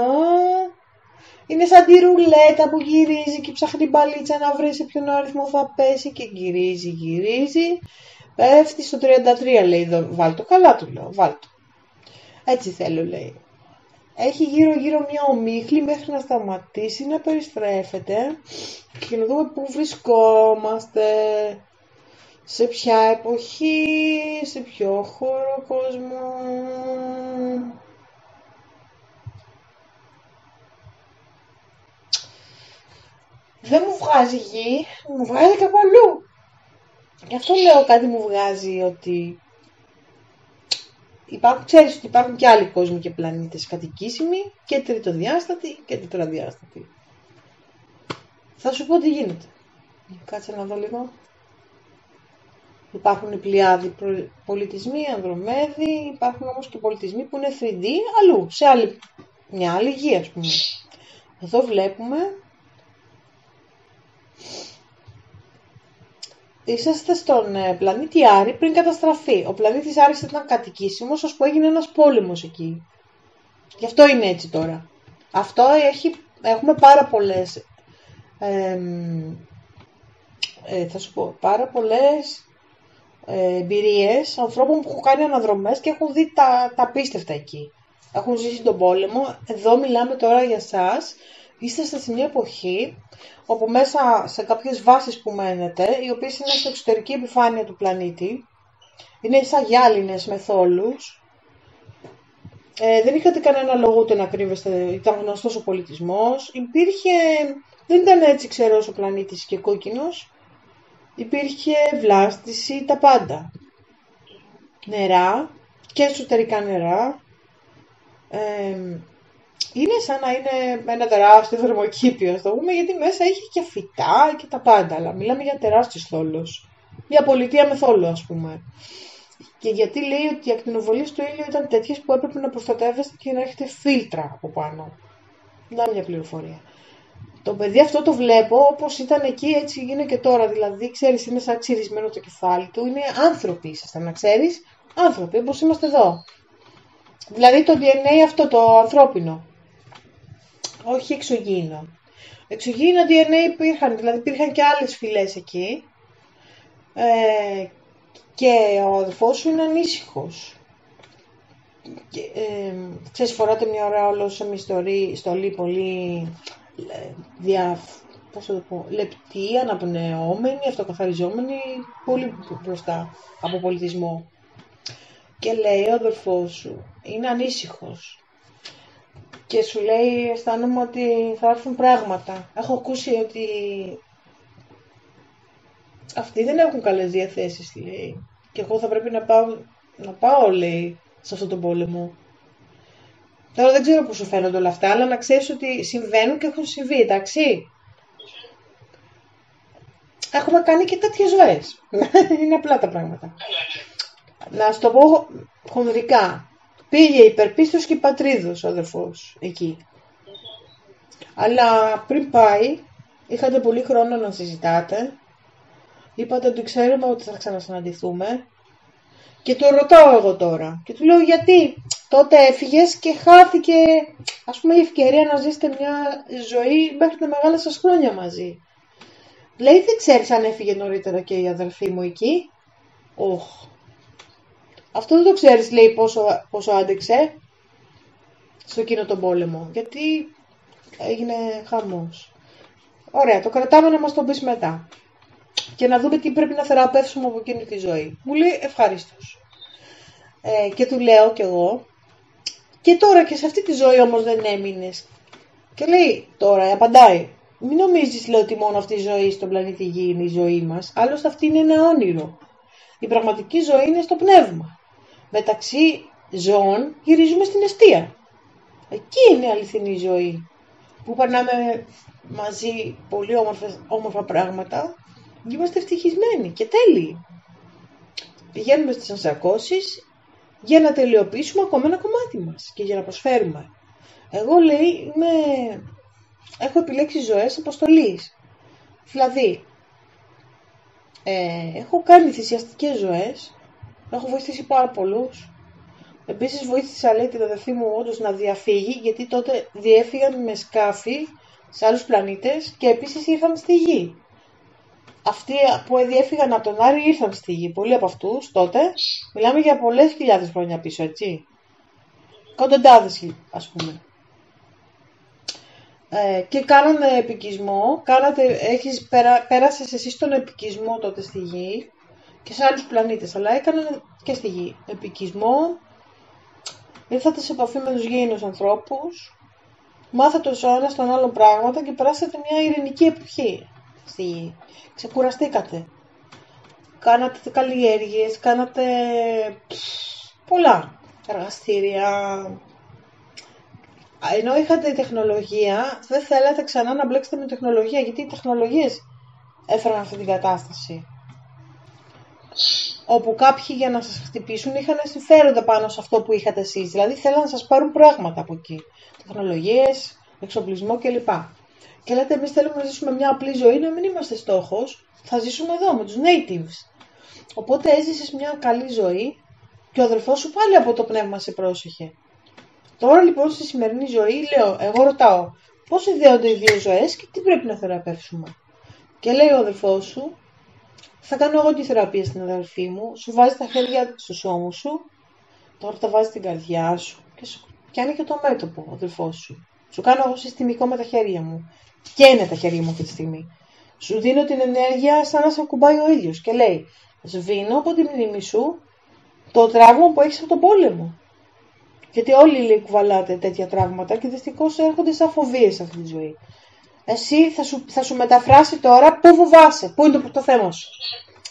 Είναι σαν τη ρουλέτα που γυρίζει και ψάχνει την μπαλίτσα να βρει σε ποιον αριθμό θα πέσει και γυρίζει. Πέφτει στο 33, λέει, βάλτο. Καλά του λέω, βάλτο. Έτσι θέλω, λέει. Έχει γύρω-γύρω μια ομίχλη μέχρι να σταματήσει να περιστρέφεται και να δούμε πού βρισκόμαστε, σε ποια εποχή, σε ποιο χώρο κόσμο. Δεν μου βγάζει γη, μου βγάζει κάπου αλλού. Γι' αυτό λέω κάτι μου βγάζει ότι ξέρεις ότι υπάρχουν και άλλοι κόσμοι και πλανήτες κατοικήσιμοι και τριτοδιάστατοι και τετραδιάστατοι. Θα σου πω τι γίνεται. Κάτσε να δω λίγο. Υπάρχουν οι πλειάδοι πολιτισμοί, Ανδρομέδη, υπάρχουν όμως και πολιτισμοί που είναι 3D αλλού, σε μια άλλη γη ας πούμε. Εδώ βλέπουμε. Είσαστε στον πλανήτη Άρη πριν καταστραφεί. Ο πλανήτης Άρης ήταν κατοικήσιμος, ώσπου έγινε ένας πόλεμος εκεί. Γι' αυτό είναι έτσι τώρα. Έχουμε πάρα πολλές, θα σου πω, πάρα πολλές εμπειρίες ανθρώπων που έχουν κάνει αναδρομές και έχουν δει τα απίστευτα εκεί. Έχουν ζήσει τον πόλεμο. Εδώ μιλάμε τώρα για σας. Είσαστε σε μια εποχή όπου μέσα σε κάποιες βάσεις που μένετε, οι οποίες είναι στην εξωτερική επιφάνεια του πλανήτη, είναι σαν γυάλινες με θόλους, δεν είχατε κανένα λόγο ούτε να κρύβεστε, ήταν γνωστός ο πολιτισμός, δεν ήταν έτσι ξερός ο πλανήτης και κόκκινος, υπήρχε βλάστηση, τα πάντα. Νερά και εσωτερικά νερά. Είναι σαν να είναι ένα τεράστιο θερμοκήπιο, ας το πούμε, γιατί μέσα είχε και φυτά και τα πάντα. Αλλά μιλάμε για τεράστιος θόλος. Μια πολιτεία με θόλο, ας πούμε. Και γιατί λέει ότι οι ακτινοβολίες του ήλιου ήταν τέτοιες που έπρεπε να προστατεύεστε και να έχετε φίλτρα από πάνω. Να μια πληροφορία. Το παιδί αυτό το βλέπω όπως ήταν εκεί, έτσι είναι και τώρα. Δηλαδή, ξέρεις, είναι σαν ξυρισμένο το κεφάλι του. Είναι άνθρωποι, ήσασταν, να ξέρεις. Άνθρωποι, όπως είμαστε εδώ. Δηλαδή το DNA αυτό το ανθρώπινο. Όχι εξωγήινο. Εξωγήινο DNA υπήρχαν, δηλαδή υπήρχαν και άλλες φυλές εκεί. Και ο αδελφός σου είναι ανήσυχος. Και, ξέρεις, φοράτε μια ώρα όλο σε μια στολή πολύ πώς θα το πω, λεπτή, αναπνεώμενη, αυτοκαθαριζόμενη, πολύ μπροστά από πολιτισμό. Και λέει ο αδελφός σου, είναι ανήσυχος. Και σου λέει, αισθάνομαι ότι θα έρθουν πράγματα. Έχω ακούσει ότι αυτοί δεν έχουν καλές διαθέσεις, λέει. Και εγώ θα πρέπει να πάω, λέει, σε αυτόν τον πόλεμο. Τώρα δεν ξέρω πώς σου φαίνονται όλα αυτά, αλλά να ξέρεις ότι συμβαίνουν και έχουν συμβεί, εντάξει. Έχουμε κάνει και τέτοιες ζωές. Είναι απλά τα πράγματα. Να σου το πω χονδρικά. Πήγε υπερπίστος και πατρίδος ο αδερφός εκεί. Αλλά πριν πάει, είχατε πολύ χρόνο να συζητάτε. Είπατε ότι ξέρουμε ότι θα ξανασυναντηθούμε. Και το ρωτάω εγώ τώρα. Και του λέω γιατί τότε έφυγες και χάθηκε, ας πούμε, η ευκαιρία να ζήσετε μια ζωή μέχρι τα μεγάλα σας χρόνια μαζί. Λέει, δεν ξέρεις αν έφυγε νωρίτερα και η αδελφή μου εκεί. Οχ. Αυτό δεν το ξέρεις, λέει, πόσο άντεξε στο εκείνο τον πόλεμο. Γιατί έγινε χαμός. Ωραία, το κρατάμε να μας το πεις μετά. Και να δούμε τι πρέπει να θεραπεύσουμε από εκείνη τη ζωή. Μου λέει, ευχαρίστως. Και του λέω κι εγώ, και τώρα και σε αυτή τη ζωή όμως δεν έμεινες. Και λέει, τώρα απαντάει, μην νομίζεις, λέει, ότι μόνο αυτή η ζωή στον πλανήτη Γη είναι η ζωή μας. Άλλωστε αυτή είναι ένα όνειρο. Η πραγματική ζωή είναι στο πνεύμα. Μεταξύ ζώων γυρίζουμε στην εστία. Εκεί είναι η αληθινή ζωή. Που περνάμε μαζί πολύ όμορφα πράγματα. Είμαστε ευτυχισμένοι και τέλειοι. Πηγαίνουμε στις ενσαρκώσεις για να τελειοποιήσουμε ακόμα ένα κομμάτι μας και για να προσφέρουμε. Εγώ, λέει, έχω επιλέξει ζωές αποστολής. Δηλαδή, έχω κάνει θυσιαστικές ζωές, έχω βοηθήσει πάρα πολλούς. Επίσης βοήθησα, λέει, την αδερφή μου όντως να διαφύγει, γιατί τότε διέφυγαν με σκάφη σε άλλους πλανήτες και επίσης ήρθαν στη Γη. Αυτοί που διέφυγαν από τον Άρη ήρθαν στη Γη. Πολλοί από αυτούς τότε, μιλάμε για πολλές χιλιάδες χρόνια πίσω, έτσι. Εκατοντάδες, ας πούμε. Και κάνανε επικισμό, πέρασες εσύ στον επικισμό τότε στη Γη και σε άλλους πλανήτες, αλλά έκαναν και στη Γη επικισμό, ήρθατε σε επαφή με τους γήινους ανθρώπους, μάθατε ο ένας τον άλλον πράγματα και περάσατε μια ειρηνική εποχή στη Γη. Ξεκουραστήκατε. Κάνατε καλλιέργειες, κάνατε πολλά εργαστήρια. Ενώ είχατε τεχνολογία, δεν θέλατε ξανά να μπλέξετε με τεχνολογία, γιατί οι τεχνολογίες έφεραν αυτή την κατάσταση. Όπου κάποιοι για να σας χτυπήσουν είχαν συμφέροντα πάνω σε αυτό που είχατε εσείς. Δηλαδή θέλαν να σας πάρουν πράγματα από εκεί. Τεχνολογίες, εξοπλισμό κλπ. Και λέτε, εμείς θέλουμε να ζήσουμε μια απλή ζωή, να μην είμαστε στόχος. Θα ζήσουμε εδώ με τους natives. Οπότε έζησες μια καλή ζωή και ο αδελφός σου πάλι από το πνεύμα σε πρόσεχε. Τώρα λοιπόν στη σημερινή ζωή εγώ ρωτάω πώς ιδέονται οι δύο ζωές και τι πρέπει να θεραπεύσουμε. Και λέει ο αδελφός σου, θα κάνω εγώ τη θεραπεία στην αδελφή μου, σου βάζει τα χέρια στους ώμους σου, τώρα τα βάζει στην καρδιά σου και σου πιάνει και το μέτωπο ο αδελφός σου. Σου κάνω εγώ συστημικό με τα χέρια μου. Και είναι τα χέρια μου αυτή τη στιγμή. Σου δίνω την ενέργεια σαν να σε ακουμπάει ο ήλιος και λέει, σβήνω από τη μνήμη σου το τραύμα που έχεις από τον πόλεμο. Γιατί όλοι, λέει, κουβαλάτε τέτοια τραύματα και δυστυχώς έρχονται σαν φοβίες σε αυτή τη ζωή. Εσύ θα σου μεταφράσει τώρα πού φοβάσαι, πού είναι το θέμα σου.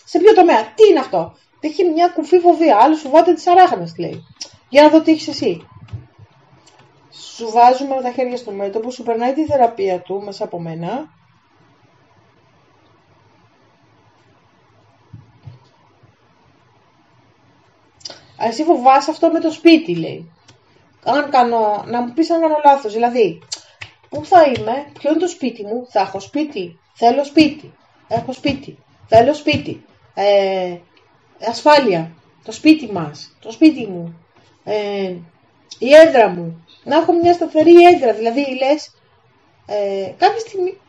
Σε ποιο τομέα, τι είναι αυτό. Έχει μια κουφή φοβία, άλλος φοβάται τις αράχνες, λέει. Για να δω τι έχεις εσύ. Σου βάζουμε τα χέρια στο μέτωπο, σου περνάει τη θεραπεία του μέσα από μένα. Εσύ φοβάσαι αυτό με το σπίτι, λέει. Να μου πεις αν κάνω λάθος, δηλαδή, πού θα είμαι, ποιο είναι το σπίτι μου, θα έχω σπίτι, θέλω σπίτι, έχω σπίτι, θέλω σπίτι, ασφάλεια, το σπίτι μας, το σπίτι μου, η έδρα μου, να έχω μια σταθερή έδρα, δηλαδή λες, κάποια στιγμή,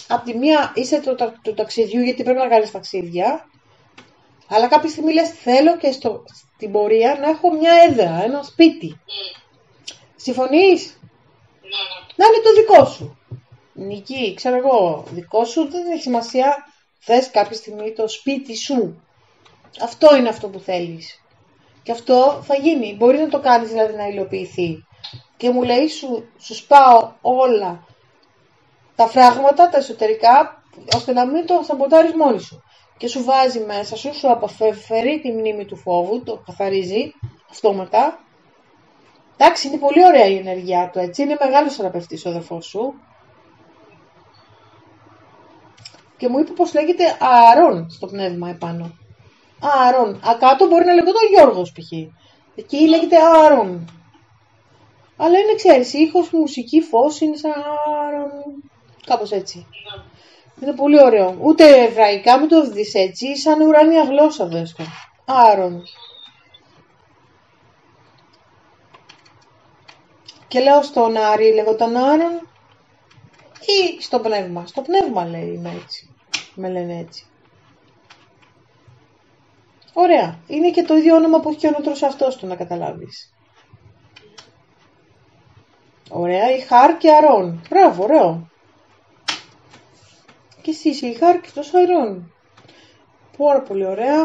από τη μία είσαι του ταξιδιού, γιατί πρέπει να κάνεις ταξίδια, Αλλά κάποια στιγμή λες θέλω και στην πορεία να έχω μια έδρα, ένα σπίτι. Συμφωνείς? Να είναι το δικό σου. Νική, ξέρω εγώ, δικό σου δεν έχει σημασία. Θες κάποια στιγμή το σπίτι σου. Αυτό είναι αυτό που θέλεις. Και αυτό θα γίνει. Μπορεί να το κάνεις δηλαδή να υλοποιηθεί. Και μου λέει σου σπάω όλα τα φράγματα, τα εσωτερικά, ώστε να μην το σαμποτάρεις μόνη σου. Και σου βάζει μέσα σου αποφεύγει τη μνήμη του φόβου, το καθαρίζει αυτόματα. Εντάξει, είναι πολύ ωραία η ενέργειά του, έτσι. Είναι μεγάλος θεραπευτής ο αδερφός σου. Και μου είπε πως λέγεται Ααρών στο πνεύμα επάνω. Ααρών. Ακάτω μπορεί να λέγεται Γιώργος π.χ. Εκεί λέγεται Ααρών. Αλλά είναι, ξέρεις, ήχος, μουσική, φως είναι σαν Ααρών. Κάπως έτσι. Είναι πολύ ωραίο. Ούτε εβραϊκά, μην το δεις έτσι, σαν ουράνια γλώσσα δέσκο. Ααρών. Και λέω στον Άρη, λέγονταν Άρων ή στο πνεύμα. Στο πνεύμα λέει είμαι έτσι. Με λένε έτσι. Ωραία. Είναι και το ίδιο όνομα που έχει και ο νότρος αυτός του, να καταλάβεις. Ωραία. Η Χάρ και Αρών. Μπράβο, ωραίο. Και εσύ είσαι η Χάρ και τόσο Αρών. Πάρα πολύ ωραία.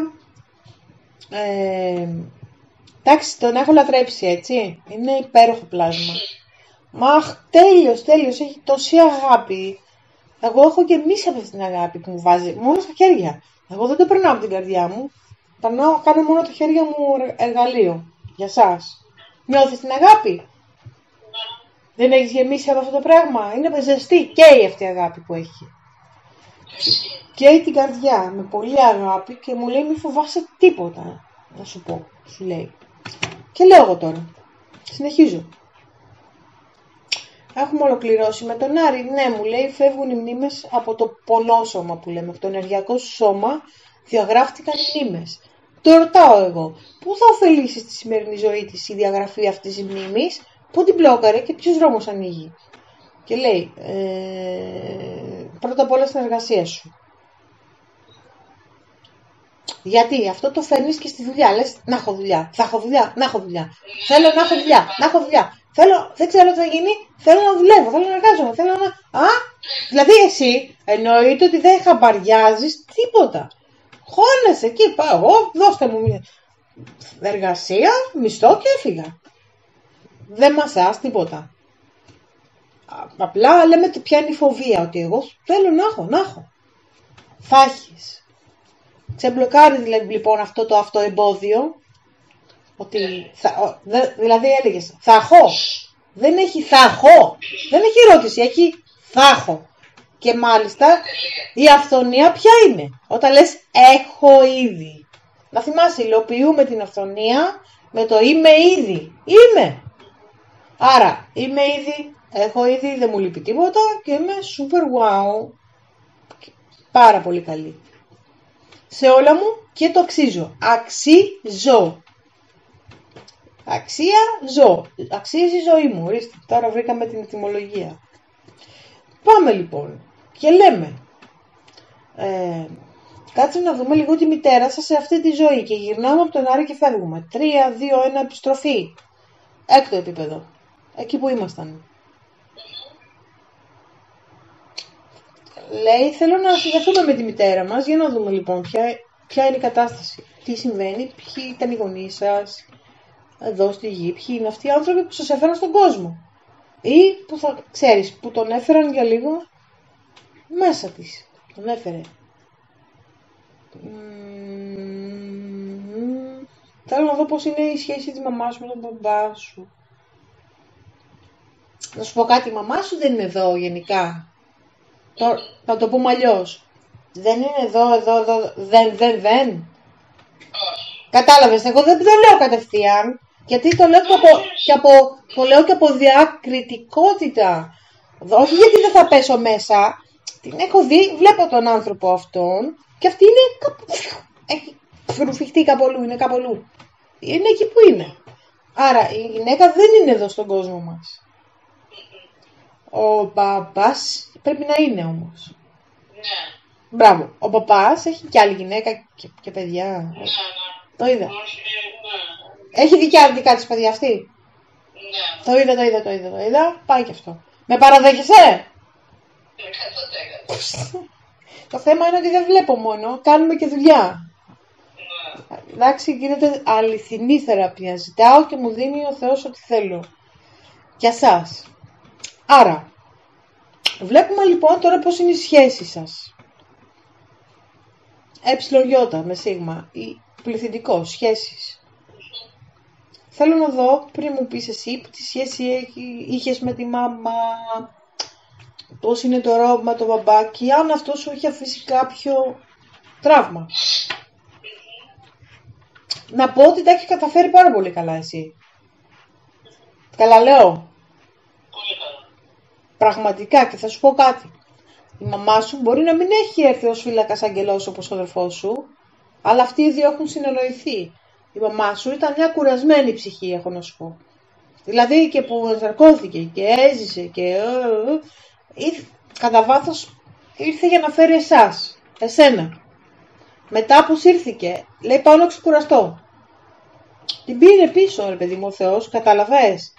Εντάξει, τον έχω λατρέψει, έτσι. Είναι υπέροχο πλάσμα. Μαχ, τέλειος, έχει τόση αγάπη. Εγώ έχω και εμείς από αυτήν την αγάπη που μου βάζει, μόνο στα χέρια. Εγώ δεν το περνάω από την καρδιά μου. Κάνω μόνο τα χέρια μου εργαλείο. Για σας. Νιώθεις την αγάπη? Δεν έχεις γεμίσει από αυτό το πράγμα? Είναι ζεστή. Καίει αυτή η αγάπη που έχει. Καίει την καρδιά με πολύ αγάπη και μου λέει μη φοβάσαι τίποτα. Να σου πω, σου λέει. Και λέω εγώ τώρα. Συνεχίζω. Έχουμε ολοκληρώσει με τον Άρη. Ναι, μου λέει, φεύγουν οι μνήμες από το πονόσωμα που λέμε. Από το ενεργειακό σου σώμα διαγράφτηκαν οι μνήμες. Το ρωτάω εγώ, πού θα ωφελήσει στη σημερινή ζωή της η διαγραφή αυτής της μνήμης, πού την μπλόκαρε και ποιος δρόμος ανοίγει? Και λέει, πρώτα απ' όλα στην εργασία σου. Γιατί αυτό το φέρνεις και στη δουλειά. Λες, να έχω δουλειά, θα έχω δουλειά, να έχω δουλειά. Θέλω να έχω δουλειά, να έχω δουλειά. Δεν ξέρω τι θα γίνει, θέλω να δουλεύω, θέλω να εργάζομαι, θέλω να... Δηλαδή εσύ εννοείται ότι δεν χαμπαριάζεις τίποτα. Χώνεσαι εκεί, πάω εγώ, δώστε μου μια εργασία, μισθό και έφυγα. Δεν μασάς τίποτα. Απλά λέμε ποια είναι η φοβία, ότι εγώ θέλω να έχω. Θα έχεις. Ξεμπλοκάρει λοιπόν αυτό το αυτοεμπόδιο, ότι δηλαδή έλεγες θα έχω. Δεν έχει θα έχω. Δεν έχει ερώτηση, έχει θα έχω. Και μάλιστα η αυθονία ποια είναι? Όταν λες έχω ήδη. Να θυμάσαι, υλοποιούμε την αυθονία με το είμαι ήδη. Είμαι. Άρα είμαι ήδη, έχω ήδη, δεν μου λείπει τίποτα και είμαι super wow. Πάρα πολύ καλή. Σε όλα μου και το αξίζω. Αξίζω. Αξία ζω. Αξίζει η ζωή μου. Ορίστε, τώρα βρήκαμε την ετυμολογία. Πάμε λοιπόν και λέμε κάτσε να δούμε λίγο τη μητέρα σας σε αυτή τη ζωή και γυρνάμε από τον Άρη και φεύγουμε. 3, 2, 1 επιστροφή. Έκτο επίπεδο. Εκεί που ήμασταν. Λέει θέλω να συνδεθούμε με τη μητέρα μας για να δούμε λοιπόν ποια είναι η κατάσταση. Τι συμβαίνει, ποιοι ήταν οι γονείς σας εδώ στη γη, ποιοι είναι αυτοί οι άνθρωποι που σας έφεραν στον κόσμο. Ή που θα ξέρεις, που τον έφεραν για λίγο μέσα της. Τον έφερε. Θέλω να δω πώς είναι η σχέση της μαμάς σου με τον μπαμπά σου. Να σου πω κάτι, η μαμά σου δεν είναι εδώ γενικά. Να το πούμε αλλιώς. Δεν είναι εδώ, δεν. Κατάλαβες, εγώ δεν το λέω κατευθείαν. Γιατί το λέω και από διακριτικότητα. Όχι γιατί δεν θα πέσω μέσα. Την έχω δει, βλέπω τον άνθρωπο αυτόν και αυτή είναι έχει ρουφιχτεί κάπου αλλού, είναι κάπου αλλού. Είναι εκεί που είναι. Άρα η γυναίκα δεν είναι εδώ στον κόσμο μας. Ο μπαμπάς πρέπει να είναι όμως. Ναι. Μπράβο. Ο παπάς έχει κι άλλη γυναίκα και παιδιά. Ναι, ναι. Το είδα. Όχι, ναι. Έχει δικά της παιδιά αυτή. Ναι. Το είδα. Πάει και αυτό. Με παραδέχεσαι? 100%. Το θέμα είναι ότι δεν βλέπω μόνο. Κάνουμε και δουλειά. Ναι. Εντάξει, γίνεται αληθινή θεραπεία. Ζητάω και μου δίνει ο Θεός ό,τι θέλω. Για σας. Άρα, βλέπουμε λοιπόν τώρα πώς είναι η σχέση σας. Εψιλογιώτα με σίγμα. Ή πληθυντικό, σχέσεις. Θέλω να δω, πριν μου πεις εσύ, που τη σχέση είχες με τη μάμα, πώς είναι τώρα με το μπαμπάκι, αν αυτό σου είχε αφήσει κάποιο τραύμα. Να πω ότι τα έχει καταφέρει πάρα πολύ καλά εσύ. Καλά λέω. Πολύ καλά. Πραγματικά, και θα σου πω κάτι. Η μαμά σου μπορεί να μην έχει έρθει ως φύλακας αγγελός όπως ο αδερφός σου, αλλά αυτοί οι δύο έχουν συνεννοηθεί. Η μαμά σου ήταν μια κουρασμένη ψυχή, έχω να σου πω. Δηλαδή και που ενσαρκώθηκε και έζησε και κατά βάθος ήρθε για να φέρει εσένα. Μετά που ήρθηκε, λέει πάω να ξεκουραστώ. Την πήρε πίσω, ρε παιδί μου, ο Θεός, κατάλαβες.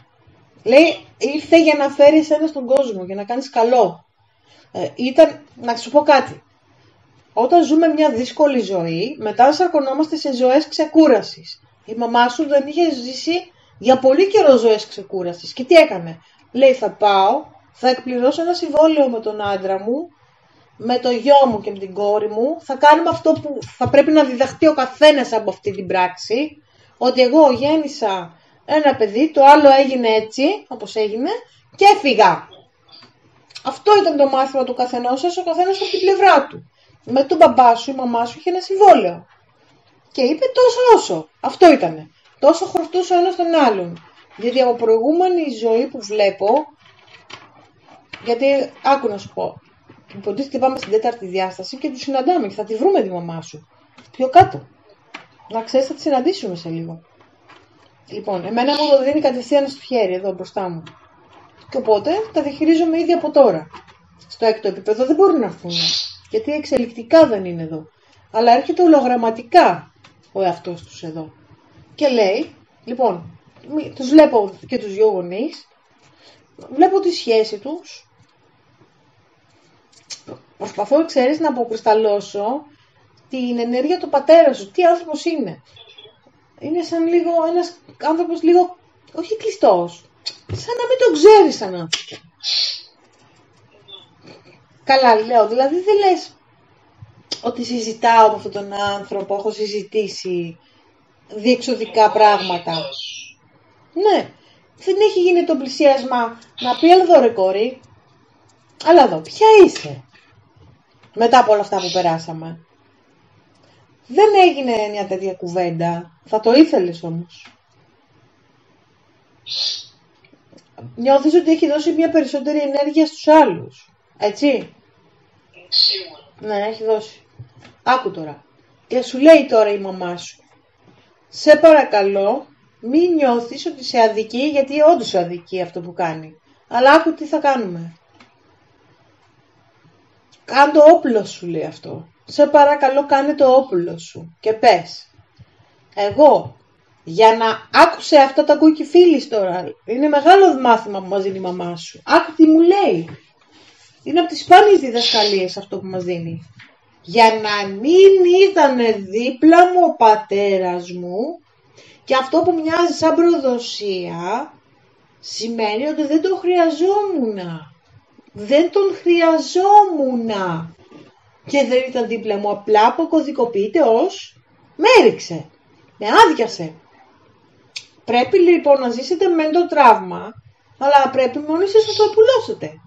Λέει ήρθε για να φέρει εσένα στον κόσμο, για να κάνεις καλό. Να σου πω κάτι. Όταν ζούμε μια δύσκολη ζωή, μετά σαρκωνόμαστε σε ζωές ξεκούρασης. Η μαμά σου δεν είχε ζήσει για πολύ καιρό ζωές ξεκούρασης. Και τι έκανε? Λέει θα πάω, θα εκπληρώσω ένα συμβόλαιο με τον άντρα μου, με το γιο μου και με την κόρη μου. Θα κάνουμε αυτό που θα πρέπει να διδαχτεί ο καθένας από αυτή την πράξη. Ότι εγώ γέννησα ένα παιδί, το άλλο έγινε έτσι, όπως έγινε, και έφυγα. Αυτό ήταν το μάθημα του καθενός σας, ο καθένας από την πλευρά του. Με τον μπαμπά σου, η μαμά σου είχε ένα συμβόλαιο. Και είπε τόσο όσο. Αυτό ήτανε. Τόσο χρωστούσε ο ένας τον άλλον. Γιατί από προηγούμενη ζωή που βλέπω, γιατί άκου να σου πω, υποτίθεται πάμε στην 4η διάσταση και του συναντάμε και θα τη βρούμε τη μαμά σου. Πιο κάτω. Να ξέρεις, θα τη συναντήσουμε σε λίγο. Λοιπόν, εμένα μου το δίνει κατευθείαν στο χέρι εδώ μπροστά μου. Και οπότε τα διαχειρίζομαι ήδη από τώρα. Στο 6ο επίπεδο δεν μπορούν να έρθουν. Γιατί εξελικτικά δεν είναι εδώ. Αλλά έρχεται ολογραμματικά ο εαυτός τους εδώ. Και λέει, λοιπόν, τους βλέπω και τους δυο γονείς, βλέπω τη σχέση τους, προσπαθώ, ξέρεις, να αποκρισταλώσω την ενέργεια του πατέρα σου. Τι άνθρωπος είναι. Είναι σαν λίγο ένας άνθρωπος λίγο, όχι κλειστός, σαν να μην τον ξέρεις σαν άνθρωπο. Καλά λέω, δηλαδή δεν λες ότι συζητάω με αυτόν τον άνθρωπο, έχω συζητήσει διεξοδικά πράγματα. Ναι, δεν έχει γίνει το πλησίασμα να πει εδώ ρε κόρη, αλλά εδώ, ποια είσαι μετά από όλα αυτά που περάσαμε. Δεν έγινε μια τέτοια κουβέντα, θα το ήθελες όμως. Νιώθεις ότι έχει δώσει μια περισσότερη ενέργεια στους άλλους, έτσι. Σίγουρα. Ναι, έχει δώσει. Άκου τώρα. Και σου λέει τώρα η μαμά σου. Σε παρακαλώ, μην νιώθεις ότι σε αδικεί, γιατί όντως σε αδικεί αυτό που κάνει. Αλλά άκου τι θα κάνουμε. Κάν το όπλο σου, λέει αυτό. Σε παρακαλώ, κάνε το όπλο σου. Και πες. Εγώ, για να άκουσε αυτά τα κούκκι φίλης τώρα. Είναι μεγάλο μάθημα που μας δίνει η μαμά σου. Άκου τι μου λέει. Είναι από τις σπάνιες διδασκαλίες αυτό που μας δίνει. Για να μην ήταν δίπλα μου ο πατέρας μου, και αυτό που μοιάζει σαν προδοσία, σημαίνει ότι δεν τον χρειαζόμουν. Δεν τον χρειαζόμουν. Και δεν ήταν δίπλα μου, απλά αποκωδικοποιείται ως με έριξε, με άδειασε. Πρέπει λοιπόν να ζήσετε με το τραύμα, αλλά πρέπει μόνοι σας να το επουλώσετε.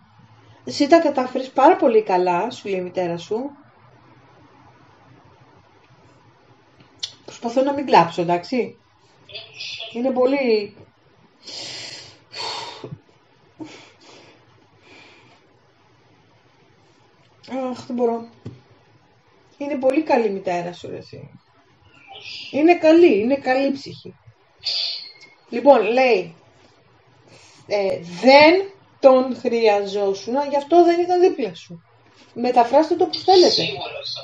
Εσύ τα κατάφερες πάρα πολύ καλά, σου λέει η μητέρα σου. Προσπαθώ να μην κλάψω, εντάξει. Είναι πολύ... Αχ, δεν μπορώ. Είναι πολύ καλή η μητέρα σου, ρε εσύ. Είναι καλή ψυχή. Λοιπόν, λέει, δεν τον χρειαζόσουν, γι' αυτό δεν ήταν δίπλα σου. Μεταφράστε το όπως θέλετε. Σίγουρο αυτό.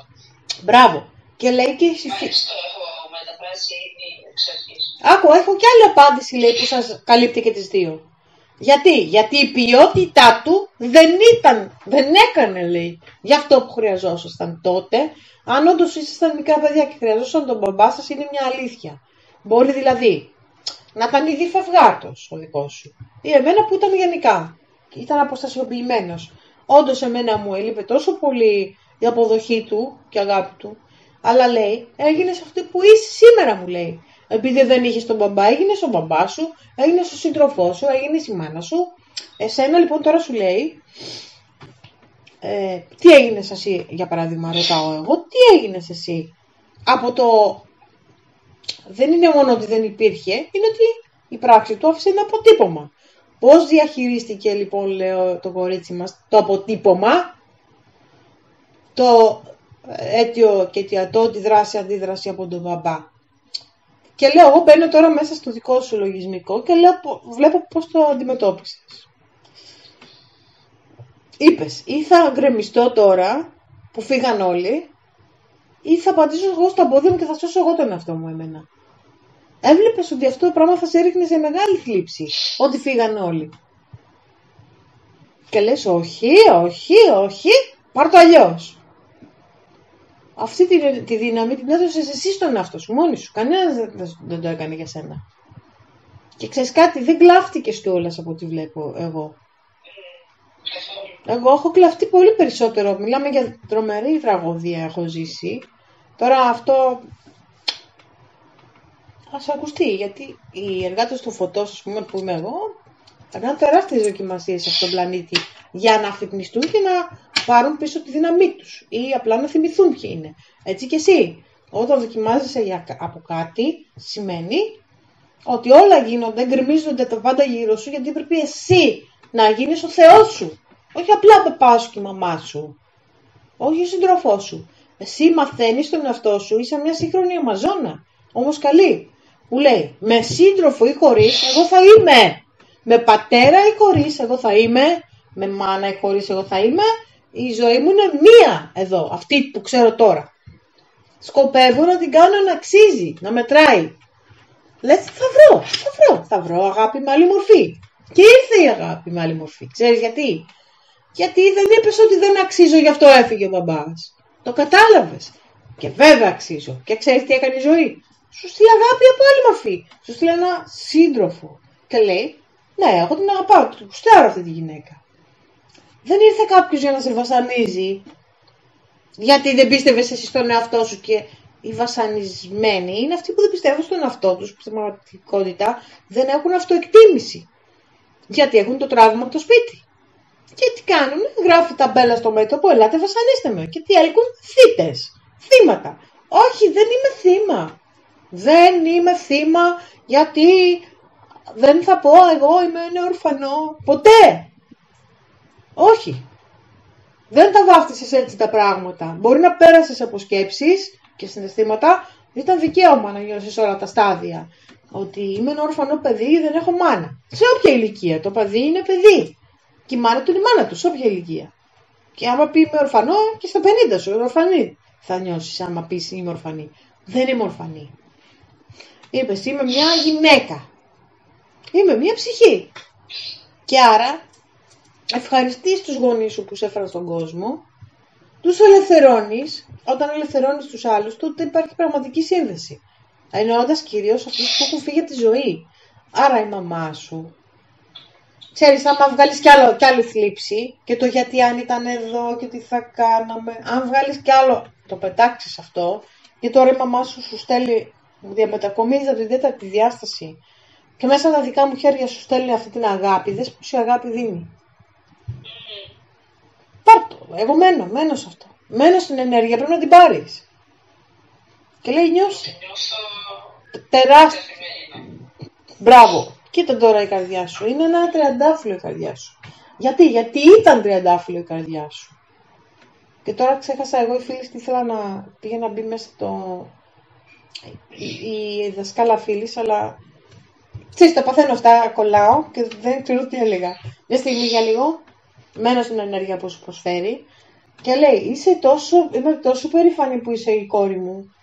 Μπράβο. Και λέει και εσύ. Μάλιστα, έχω μεταφράσει ήδη εξ αρχής. Άκου, έχω και άλλη απάντηση, λέει, που σας καλύπτει και τις δύο. Γιατί η ποιότητά του δεν έκανε, λέει, για αυτό που χρειαζόσασταν τότε. Αν όντως ήσασταν μικρά παιδιά και χρειαζόσασταν τον μπαμπά σας, είναι μια αλήθεια. Μπορεί δηλαδή να ήταν ήδη φευγάτος ο δικός σου. Ή εμένα που ήταν γενικά. Ήταν αποστασιοποιημένος. Όντως εμένα μου έλειπε τόσο πολύ η αποδοχή του και αγάπη του. Αλλά λέει, έγινες αυτή που είσαι σήμερα, μου λέει. Επειδή δεν είχες τον μπαμπά, έγινες ο μπαμπά σου, έγινες ο σύντροφός σου, έγινες η μάνα σου. Εσένα λοιπόν τώρα σου λέει, τι έγινες εσύ, για παράδειγμα, ρωτάω εγώ, τι έγινες εσύ από το... Δεν είναι μόνο ότι δεν υπήρχε, είναι ότι η πράξη του άφησε ένα αποτύπωμα. Πώς διαχειρίστηκε λοιπόν, λέω, το κορίτσι μας, το αποτύπωμα, το αίτιο και αιτιατό, τη δράση-αντίδραση από τον μπαμπά. Και λέω, εγώ μπαίνω τώρα μέσα στο δικό σου λογισμικό και λέω, βλέπω πώς το αντιμετώπισες. Είπες, ή θα γκρεμιστώ τώρα που φύγαν όλοι, ή θα πατήσω εγώ στα πόδια μου και θα σώσω εγώ τον εαυτό μου εμένα. Έβλεπες ότι αυτό το πράγμα θα σε έριχνε σε μεγάλη θλίψη, ότι φύγαν όλοι. Και λες, όχι, πάρ' το αλλιώς. Αυτή τη δύναμη την έδωσες εσύ στον εαυτό σου, μόνη σου. Κανένας δεν το έκανε για σένα. Και ξέρεις κάτι, δεν κλάφτηκες κιόλας από ό,τι βλέπω εγώ. Εγώ έχω κλαφτεί πολύ περισσότερο. Μιλάμε για τρομερή τραγωδία έχω ζήσει. Τώρα αυτό ας ακουστεί, γιατί οι εργάτες του φωτός, ας πούμε, που είμαι εγώ, θα κάνουν τεράστιες δοκιμασίες σε αυτόν τον πλανήτη για να αφυπνιστούν και να πάρουν πίσω τη δύναμή τους ή απλά να θυμηθούν ποιοι είναι. Έτσι και εσύ. Όταν δοκιμάζεσαι από κάτι, σημαίνει ότι όλα γίνονται, γκρεμίζονται τα πάντα γύρω σου, γιατί πρέπει εσύ να γίνεις ο Θεός σου. Όχι απλά ο παπάς σου και η μαμά σου. Όχι ο σύντροφός σου. Εσύ μαθαίνεις τον εαυτό σου, είσαι μια σύγχρονη Αμαζόνα. Όμως καλή. Που λέει, με σύντροφο ή χωρίς, εγώ θα είμαι. Με πατέρα ή χωρίς, εγώ θα είμαι. Με μάνα ή χωρίς, εγώ θα είμαι. Η ζωή μου είναι μία εδώ, αυτή που ξέρω τώρα. Σκοπεύω να την κάνω να αξίζει, να μετράει. Λες, θα βρω αγάπη με άλλη μορφή. Και ήρθε η αγάπη με άλλη μορφή. Ξέρεις γιατί? Γιατί δεν είπες ότι δεν αξίζω, γι' αυτό έφυγε ο μπαμπάς. Το κατάλαβες. Και βέβαια αξίζω. Και ξέρεις τι έκανε η ζωή? Σου στείλει αγάπη από άλλη μορφή. Σου στείλει ένα σύντροφο. Και λέει, ναι, εγώ την αγαπάω, την γουστάρω αυτή τη γυναίκα. Δεν ήρθε κάποιος για να σε βασανίζει, γιατί δεν πίστευες εσύ στον εαυτό σου, και οι βασανισμένοι είναι αυτοί που δεν πιστεύουν στον εαυτό τους, που στην πραγματικότητα δεν έχουν αυτοεκτίμηση. Γιατί έχουν το τραύμα από το σπίτι. Και τι κάνουν? Γράφει ταμπέλα στο μέτωπο, ελάτε βασανίστε με. Και τι έλκουν? Θύτες. Θύματα. Όχι, δεν είμαι θύμα. Δεν είμαι θύμα, γιατί δεν θα πω εγώ είμαι ένα ορφανό. Ποτέ. Όχι. Δεν τα βάφτισες έτσι τα πράγματα. Μπορεί να πέρασες από σκέψεις και συναισθήματα. Ήταν δικαίωμα να νιώσεις όλα τα στάδια. Ότι είμαι ένα ορφανό παιδί, δεν έχω μάνα. Σε όποια ηλικία. Το παιδί είναι παιδί. Και η μάνα του είναι η μάνα του, σε όποια ηλικία. Και άμα πει είμαι ορφανό, και στα 50 σου, ορφανή θα νιώσεις άμα πεις είμαι ορφανή. Δεν είμαι ορφανή. Είπες, είμαι μια γυναίκα. Είμαι μια ψυχή. Και άρα, ευχαριστείς τους γονείς σου που σε έφεραν στον κόσμο, τους ελευθερώνεις. Όταν ελευθερώνεις τους άλλους, τότε υπάρχει πραγματική σύνδεση. Εννοώντας κυρίως αυτούς που έχουν φύγει από τη ζωή. Άρα η μαμά σου. Ξέρεις, άμα βγάλεις κι άλλη θλίψη, και το γιατί αν ήταν εδώ και τι θα κάναμε, αν βγάλεις κι άλλο, το πετάξεις αυτό, και τώρα η μαμά σου στέλνει, διαμετακομίζει από την τέταρτη διάσταση, και μέσα από τα δικά μου χέρια σου στέλνει αυτή την αγάπη. Δες πως η αγάπη δίνει. Πάρ' το. Εγώ μένω σε αυτό. Μένω στην ενέργεια, πρέπει να την πάρεις. Και λέει νιώσε. Τεράστιο. Μπράβο. Κοίτα τώρα η καρδιά σου. Είναι ένα τριαντάφυλλο η καρδιά σου. Γιατί ήταν τριαντάφυλλο η καρδιά σου. Και τώρα ξέχασα εγώ η φίλη τι ήθελα να πήγε να μπει μέσα η δασκάλα φίλης, αλλά ξέρεις, τα παθαίνω αυτά, κολλάω και δεν ξέρω τι έλεγα. Μια στιγμή για λίγο, μένω στην ενέργεια που σου προσφέρει Και λέει, είμαι τόσο περήφανη που είσαι η κόρη μου.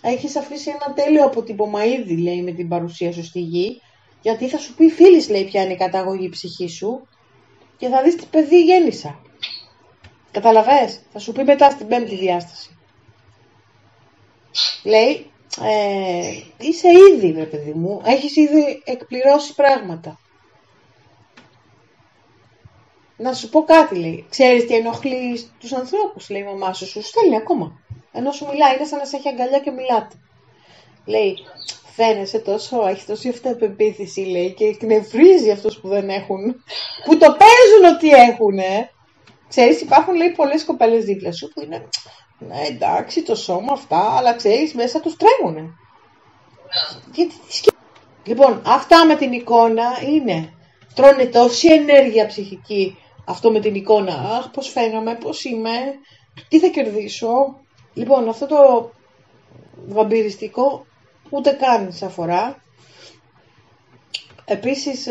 Έχεις αφήσει ένα τέλειο αποτύπωμα ήδη, λέει, με την παρουσία σου στη γη. Γιατί θα σου πει φίλης, λέει, ποια είναι η καταγωγή ψυχή σου. Και θα δεις τι παιδί γέννησα. Καταλαβες, θα σου πει μετά στην 5η διάσταση. Λέει, είσαι ήδη, ρε παιδί μου, έχεις ήδη εκπληρώσει πράγματα. Να σου πω κάτι, λέει, ξέρεις τι ενοχλεί τους ανθρώπους, λέει η μαμά σου στέλνει ακόμα. Ενώ σου μιλάει, είναι σαν να σε έχει αγκαλιά και μιλάτε. Λέει, φαίνεσαι τόσο, έχει τόση αυτοπεποίθηση, λέει, και εκνευρίζει αυτούς που δεν έχουν, που το παίζουν ότι έχουνε. Ξέρεις, υπάρχουν, λέει, πολλές κοπέλες δίπλα σου που είναι, ναι, εντάξει, το σώμα αυτά, αλλά ξέρεις, μέσα τους τρέμουνε. Γιατί Λοιπόν, αυτά με την εικόνα είναι, τρώνε τόση ενέργεια ψυχική, αυτό με την εικόνα, αχ, πώς φαίνομαι, πώς είμαι, τι θα κερδίσω. Λοιπόν, αυτό το βαμπυριστικό ούτε καν σε αφορά. Επίσης,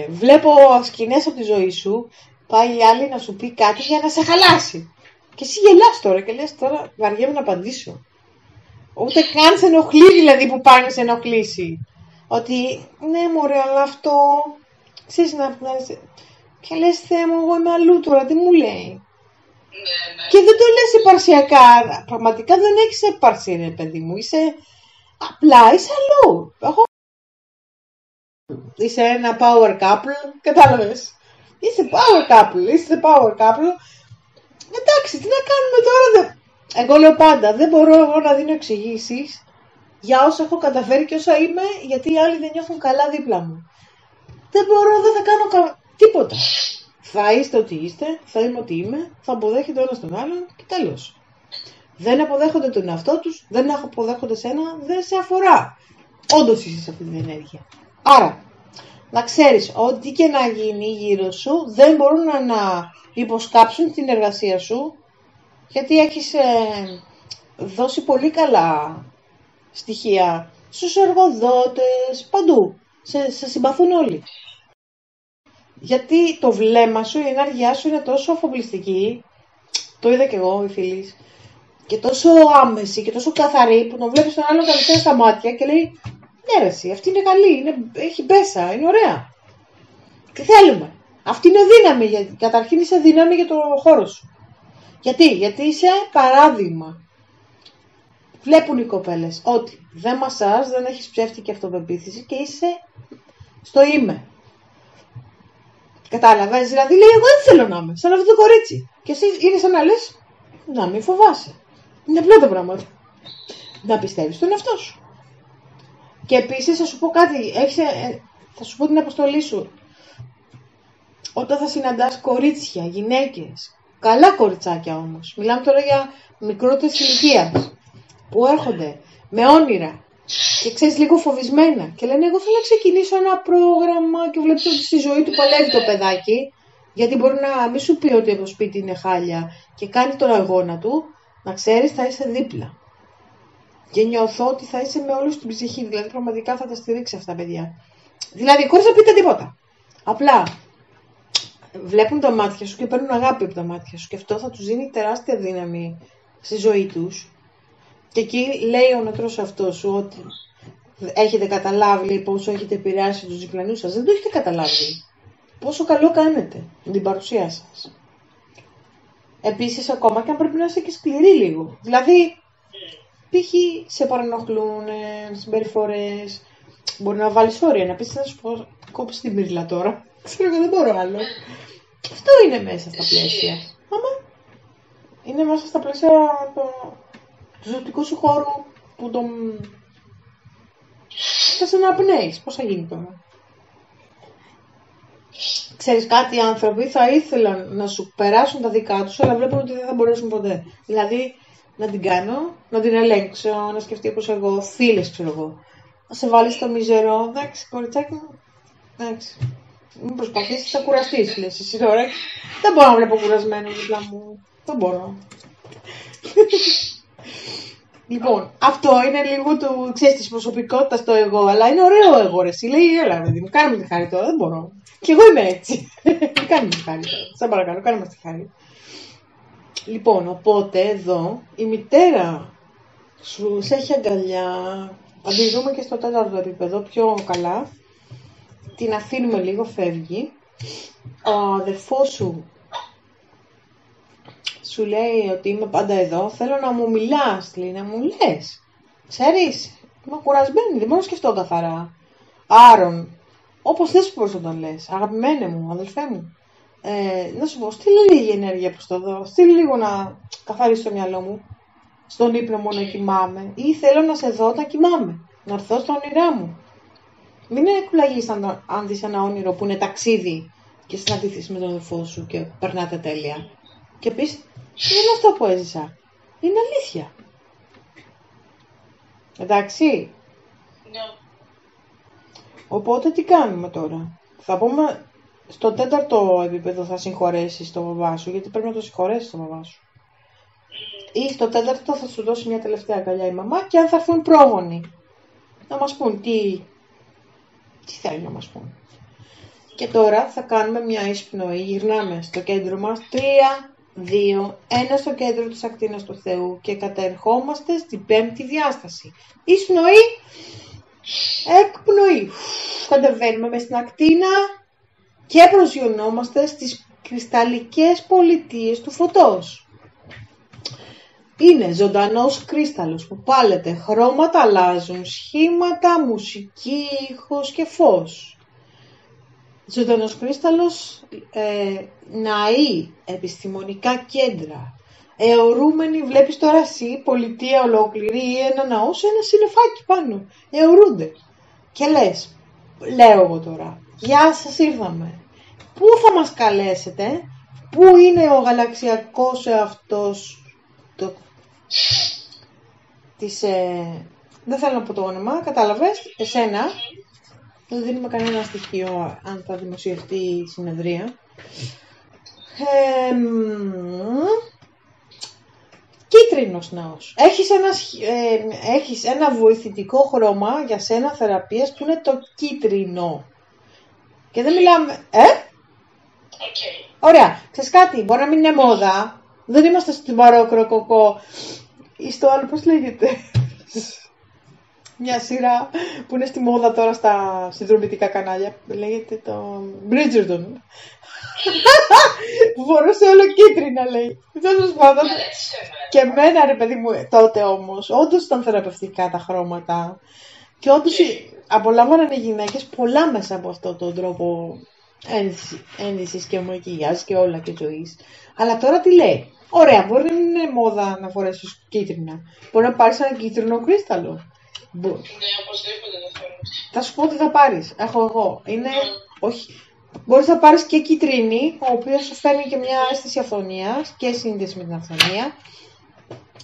βλέπω σκηνές από τη ζωή σου, πάει η άλλη να σου πει κάτι για να σε χαλάσει. Και εσύ γελάς τώρα και λες τώρα βαριέμαι να απαντήσω. Ούτε καν σε ενοχλεί δηλαδή που πάει να σε ενοχλήσει. Ότι ναι μωρέ, αλλά αυτό ξέρεις να... Και λες Θεέ μου, εγώ είμαι αλλού τώρα, τι μου λέει. Και δεν το λες υπαρξιακά, πραγματικά δεν έχεις έπαρξη ρε παιδί μου, είσαι απλά, είσαι αλλού. Είσαι ένα power couple, κατάλαβες. Είσαι power couple. Εντάξει, τι να κάνουμε τώρα. Εγώ λέω πάντα, δεν μπορώ εγώ να δίνω εξηγήσεις για όσα έχω καταφέρει και όσα είμαι, γιατί οι άλλοι δεν νιώθουν καλά δίπλα μου. Δεν μπορώ, δεν θα κάνω τίποτα. Θα είστε ό,τι είστε, θα είμαι ό,τι είμαι, θα αποδέχεται ο ένας τον άλλον και τέλος. Δεν αποδέχονται τον εαυτό τους, δεν αποδέχονται σένα, δεν σε αφορά. Όντως είσαι σε αυτή την ενέργεια. Άρα, να ξέρεις ότι και να γίνει γύρω σου, δεν μπορούν να υποσκάψουν την εργασία σου, γιατί έχεις δώσει πολύ καλά στοιχεία στους εργοδότες, παντού. Σε συμπαθούν όλοι. Γιατί το βλέμμα σου, η ενέργειά σου είναι τόσο αφοπλιστική, το είδα και εγώ, η φίλη, και τόσο άμεση και τόσο καθαρή που τον βλέπεις τον άλλον κατευθείαν στα μάτια και λέει ναι ρε εσύ, αυτή είναι καλή, έχει μπέσα, είναι ωραία. Τι θέλουμε. Αυτή είναι δύναμη, γιατί καταρχήν είσαι δύναμη για το χώρο σου. Γιατί είσαι παράδειγμα. Βλέπουν οι κοπέλες ότι δεν μασάς, δεν έχεις ψεύτικη αυτοπεποίθηση και είσαι στο είμαι. Κατάλαβες, δηλαδή λέει εγώ δεν θέλω να είμαι σαν αυτό το κορίτσι. Και εσύ είναι σαν να λες να μην φοβάσαι. Είναι απλά τα πράγματα. Να πιστεύεις στον εαυτό σου. Και επίσης θα σου πω κάτι, θα σου πω την αποστολή σου. Όταν θα συναντάς κορίτσια, γυναίκες, καλά κοριτσάκια όμως, μιλάμε τώρα για μικρότερης ηλικίας, που έρχονται με όνειρα και ξέρεις λίγο φοβισμένα και λένε εγώ θέλω να ξεκινήσω ένα πρόγραμμα και βλέπεις ότι στη ζωή του παλεύει το παιδάκι, γιατί μπορεί να μην σου πει ότι από σπίτι είναι χάλια και κάνει τον αγώνα του, να ξέρεις θα είσαι δίπλα. Και νιώθω ότι θα είσαι με όλους την ψυχή, δηλαδή πραγματικά θα τα στηρίξει αυτά παιδιά. Δηλαδή χωρίς να πείτε τίποτα. Απλά βλέπουν τα μάτια σου και παίρνουν αγάπη από τα μάτια σου και αυτό θα τους δίνει τεράστια δύναμη στη ζωή τους. Και εκεί λέει ο νεκρός αυτό σου ότι έχετε καταλάβει πόσο έχετε επηρεάσει τους διπλανούς σας. Δεν το έχετε καταλάβει. Πόσο καλό κάνετε με την παρουσία σας. Επίσης ακόμα και αν πρέπει να είσαι και σκληρή λίγο. Δηλαδή π.χ. σε παρενοχλούν συμπεριφορές. Μπορεί να βάλεις όρια, να πεις θα σου πω κόψεις την μύρλα τώρα. Ξέρω εγώ δεν μπορώ άλλο. Και αυτό είναι μέσα στα πλαίσια. Είναι μέσα στα πλαίσια του ζωτικού σου χώρου που θα σε αναπνέεις. Πώς θα γίνει τώρα. Ξέρεις κάτι, οι άνθρωποι θα ήθελαν να σου περάσουν τα δικά τους, αλλά βλέπουν ότι δεν θα μπορέσουν ποτέ. Δηλαδή, να την κάνω, να την ελέγξω, να σκεφτεί όπως εγώ, φίλες ξέρω εγώ. Να σε βάλεις στο μιζερό, εντάξει, κοριτσάκι μου, εντάξει. Μην προσπαθήσεις, θα κουραστείς, λες εσύ τώρα. Δεν μπορώ να βλέπω κουρασμένο δίπλα μου. Δεν μπορώ. Λοιπόν, αυτό είναι λίγο του, ξέρεις, της προσωπικότητας το εγώ, αλλά είναι ωραίο εγώ, ρε. Εσύ λέει, έλα, παιδί μου, κάνε με τη χάρη τώρα, δεν μπορώ. Και εγώ είμαι έτσι. Κάνε με τη χάρη τώρα. Σας παρακαλώ, κάνε με τη χάρη. Λοιπόν, οπότε εδώ η μητέρα σου σε έχει αγκαλιά. Αντιδρούμε και στο τέταρτο επίπεδο πιο καλά. Την αφήνουμε λίγο, φεύγει. Ο αδερφός σου λέει ότι είμαι πάντα εδώ. Θέλω να μου μιλάς, λέει, να μου λες. Ξέρεις, είμαι κουρασμένη, δεν μπορώ να σκεφτώ καθαρά. Άρον, όπως θες πώς να τον λες. Αγαπημένε μου, αδελφέ μου. Να σου πω, στείλε λίγη ενέργεια προς το δω. Στείλε λίγο να καθαρίσει το μυαλό μου. Στον ύπνο μου να κοιμάμαι. Ή θέλω να σε δω όταν κοιμάμαι. Να έρθω στα όνειρά μου. Μην εκπλαγείς αν δεις ένα όνειρο που είναι ταξίδι και συναντηθείς με τον αδελφό σου και περνάτε τέλεια. Και πεις, είναι αυτό που έζησα. Είναι αλήθεια. Εντάξει. Ναι. Οπότε τι κάνουμε τώρα. Θα πούμε στο τέταρτο επίπεδο θα συγχωρέσεις τον μπαμπά σου, γιατί πρέπει να το συγχωρέσεις τον μπαμπά σου. Ή στο τέταρτο θα σου δώσει μια τελευταία αγκαλιά η μαμά και αν θα έρθουν πρόγονοι να μας πούν τι θέλουν να μας πούν. Και τώρα θα κάνουμε μια εισπνοή, γυρνάμε στο κέντρο μας, 3, 2, 1 στο κέντρο της ακτίνας του Θεού και κατερχόμαστε στην πέμπτη διάσταση. Εισπνοή, εκπνοή. Κατεβαίνουμε μες στην ακτίνα και προσγειωνόμαστε στις κρυσταλλικές πολιτείες του φωτός. Είναι ζωντανός κρύσταλλος που πάλεται, χρώματα αλλάζουν, σχήματα, μουσική, ήχος και φως. Ζωντανός κρύσταλλος, ναοί, επιστημονικά κέντρα, αιωρούμενοι, βλέπεις τώρα εσύ, πολιτεία ολόκληρη ή ένα ναό σε ένα συννεφάκι πάνω, αιωρούνται. Και λέω εγώ τώρα, γεια σας ήρθαμε, πού θα μας καλέσετε, πού είναι ο γαλαξιακός εαυτός, δεν θέλω να πω το όνομα, κατάλαβες, εσένα, δεν δίνουμε κανένα στοιχείο αν θα δημοσιευτεί η συνεδρία. Κίτρινος ναός. Έχεις ένα βοηθητικό χρώμα για σένα θεραπείας που είναι το κίτρινο. Και δεν μιλάμε... Okay. Ωραία. Ξέρεις κάτι, μπορεί να μην είναι μόδα. Δεν είμαστε στην παρόκροκοκό ή στο άλλο, πώς λέγεται. Μια σειρά που είναι στη μόδα τώρα στα συνδρομητικά κανάλια. Λέγεται το Bridgerton. Που φορούσε όλο κίτρινα, λέει. Τέλος πάντων. Και εμένα, ρε παιδί μου, τότε όμως, όντως ήταν θεραπευτικά τα χρώματα. Και όντως απολάμβαναν οι γυναίκες πολλά μέσα από αυτόν τον τρόπο ένδυσης και μακιγιάζ και όλα και ζωής. Αλλά τώρα τι λέει. Ωραία, μπορεί να μην είναι μόδα να φορέσεις κίτρινα. Μπορεί να πάρεις ένα κίτρινο κρύσταλλο. Ναι, οπωσδήποτε δεν θέλω. Θα σου πω τι θα πάρεις. Έχω εγώ. Είναι... Όχι. Μπορείς να πάρεις και κίτρινη, ο οποίος σου φέρνει και μια αίσθηση αυθονίας και σύνδεση με την αυθονία.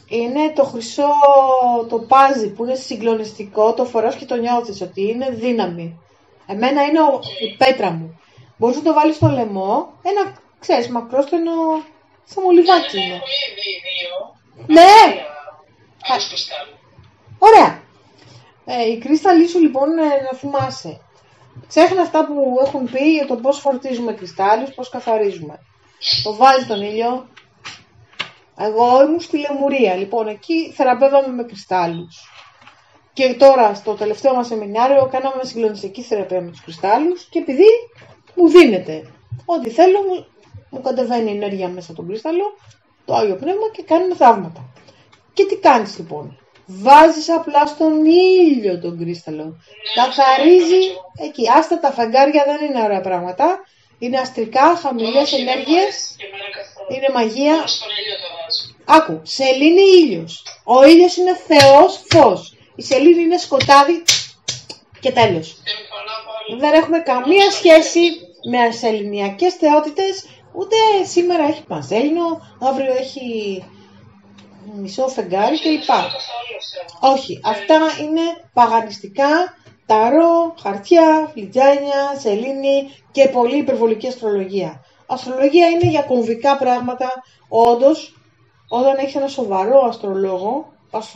Είναι το χρυσό, το πάζι που είναι συγκλονιστικό, το φοράς και το νιώθεις ότι είναι δύναμη. Εμένα είναι η πέτρα μου. Μπορείς να το βάλεις στο λαιμό, ένα, ξέρεις, μακρόστενο, σαν μολυβάκι είναι. Έχω ήδη δύο. Ναι! Άλλος κρυστάλλου. Ωραία. Η κρύσταλλη σου λοιπόν να θυμάσαι. Ξέχνα αυτά που έχουν πει για το πώς φορτίζουμε κρυστάλλους, πώς καθαρίζουμε. Το βάζεις στον ήλιο. Εγώ ήμουν στη Λεμουρία, λοιπόν, εκεί θεραπεύαμε με κρυστάλλους. Και τώρα στο τελευταίο μας σεμινάριο κάναμε συγκλονιστική θεραπεία με τους κρυστάλλους και επειδή μου δίνεται ό,τι θέλω, μου κατεβαίνει η ενέργεια μέσα τον κρύσταλλο, το Άγιο Πνεύμα και κάνουμε θαύματα. Και τι κάνεις λοιπόν. Βάζεις απλά στον ήλιο τον κρύσταλλο. Καθαρίζει εκεί. Άστα τα φεγγάρια δεν είναι ωραία πράγματα. Είναι αστρικά, χαμηλές ενέργειες. Είναι μαγεία. Άκου, σελήνη ήλιος. Ο ήλιος είναι Θεός φως. Η σελήνη είναι σκοτάδι και τέλος. Δεν έχουμε καμία σχέση με σεληνιακές θεότητες. Ούτε σήμερα έχει πανσέλινο, αύριο έχει μισό φεγγάρι κλπ. Όχι, αυτά είναι παγανιστικά, ταρό, χαρτιά, φλιτζάνια, σελήνη και πολύ υπερβολική αστρολογία. Αστρολογία είναι για κομβικά πράγματα. Όντως, όταν έχεις ένα σοβαρό αστρολόγο,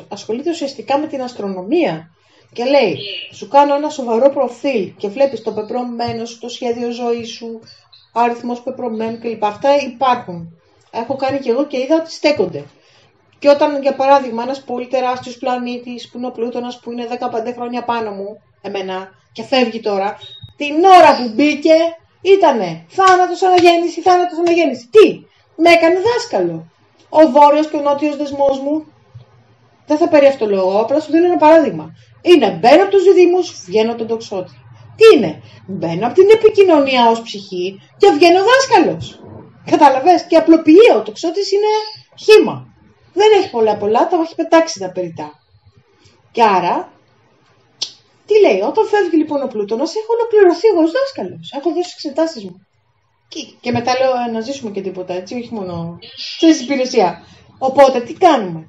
ασχολείται ουσιαστικά με την αστρονομία. Και λέει, σου κάνω ένα σοβαρό προφίλ και βλέπεις το πεπρωμένο σου, το σχέδιο ζωής σου, αριθμός πεπρωμένου κλπ. Αυτά υπάρχουν. Έχω κάνει και εγώ και είδα ότι στέκονται. Και όταν, για παράδειγμα, ένας πολύ τεράστιος πλανήτης που είναι ο Πλούτονας, που είναι 15 χρόνια πάνω μου, εμένα, και φεύγει τώρα, την ώρα που μπήκε ήτανε θάνατος αναγέννηση, θάνατος αναγέννηση. Τι, με έκανε δάσκαλο. Ο βόρειος και ο νότιος δεσμός μου, δεν θα περί αυτό λόγο, απλά σου δίνω ένα παράδειγμα. Είναι μπαίνω από τους διδύμους, βγαίνω από τον τοξότη. Τι είναι, μπαίνω από την επικοινωνία ως ψυχή και βγαίνω δάσκαλος. Κατάλαβες, και απλοποιεί, ο τοξότης είναι χύμα. Δεν έχει πολλά, τα έχει πετάξει τα περιτά. Και άρα, τι λέει, όταν φεύγει λοιπόν ο Πλούτονας, έχω ολοκληρωθεί εγώ ως δάσκαλος. Έχω δώσει εξετάσεις μου. Και μετά λέω να ζήσουμε και τίποτα, έτσι, όχι μόνο σε υπηρεσία. Οπότε, τι κάνουμε.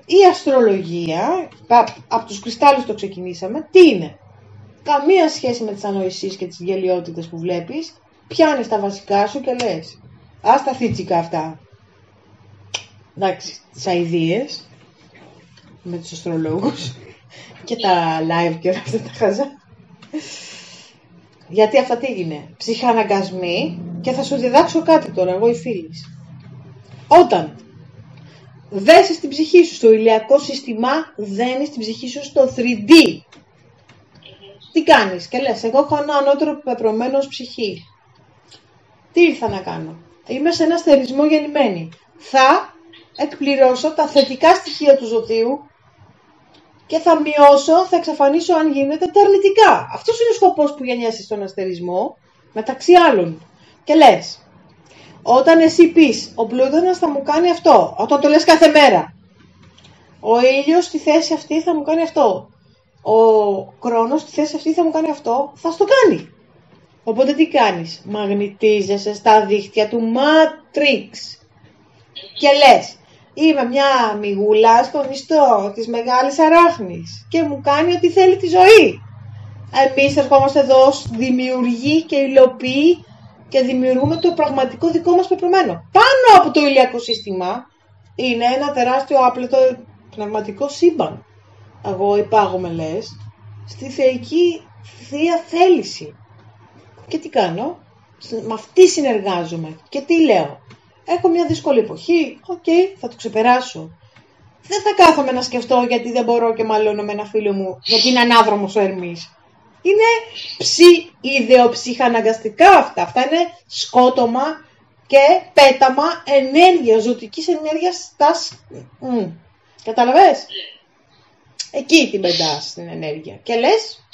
Η αστρολογία, από τους κρυστάλλους το ξεκινήσαμε, τι είναι. Καμία σχέση με τις ανοησίες και τις γελιότητες που βλέπεις. Πιάνεις τα βασικά σου και λες, ας τα θίτσικα αυτά. Εντάξει, τις αηδίες με τους αστρολόγους και τα live και όλα αυτά τα χαζά. Γιατί αυτά τι είναι, ψυχαναγκασμοί, και θα σου διδάξω κάτι τώρα, εγώ η φίλης. Όταν δέσεις την ψυχή σου στο ηλιακό σύστημα, δένεις την ψυχή σου στο 3D. Τι κάνεις και λες, εγώ έχω ένα ανώτερο πεπρωμένο ως ψυχή. Τι ήρθα να κάνω. Είμαι σε ένα στερισμό γεννημένη. Θα εκπληρώσω τα θετικά στοιχεία του ζωδίου και θα μειώσω, θα εξαφανίσω αν γίνεται τα αρνητικά. Αυτός είναι ο σκοπός που γεννιέσαι στον αστερισμό, μεταξύ άλλων. Και λες, όταν εσύ πεις, ο Πλούτονας θα μου κάνει αυτό, όταν το λες κάθε μέρα. Ο ήλιος στη θέση αυτή θα μου κάνει αυτό. Ο Κρόνος στη θέση αυτή θα μου κάνει αυτό, θα στο κάνει. Οπότε τι κάνεις, μαγνητίζεσαι στα δίχτυα του Matrix και λες, είμαι μια μυγούλα στον ιστό της μεγάλης αράχνης και μου κάνει ό,τι θέλει τη ζωή. Εμείς ερχόμαστε εδώ ως δημιουργοί και υλοποιοί και δημιουργούμε το πραγματικό δικό μας πεπρωμένο. Πάνω από το ηλιακό σύστημα είναι ένα τεράστιο άπλετο πνευματικό σύμπαν. Εγώ υπάγομαι, λες, στη θεϊκή θεία θέληση. Και τι κάνω, με αυτή συνεργάζομαι. Και τι λέω, έχω μια δύσκολη εποχή, θα το ξεπεράσω. Δεν θα κάθομαι να σκεφτώ γιατί δεν μπορώ και μαλώνω με ένα φίλο μου, γιατί είναι ανάδρομος ο Ερμής. Είναι ιδεοψυχαναγκαστικά αυτά. Αυτά είναι σκότωμα και πέταμα ενέργειας, ζωτικής ενέργειας. Καταλαβες? Εκεί την πετάς την ενέργεια. Και λες,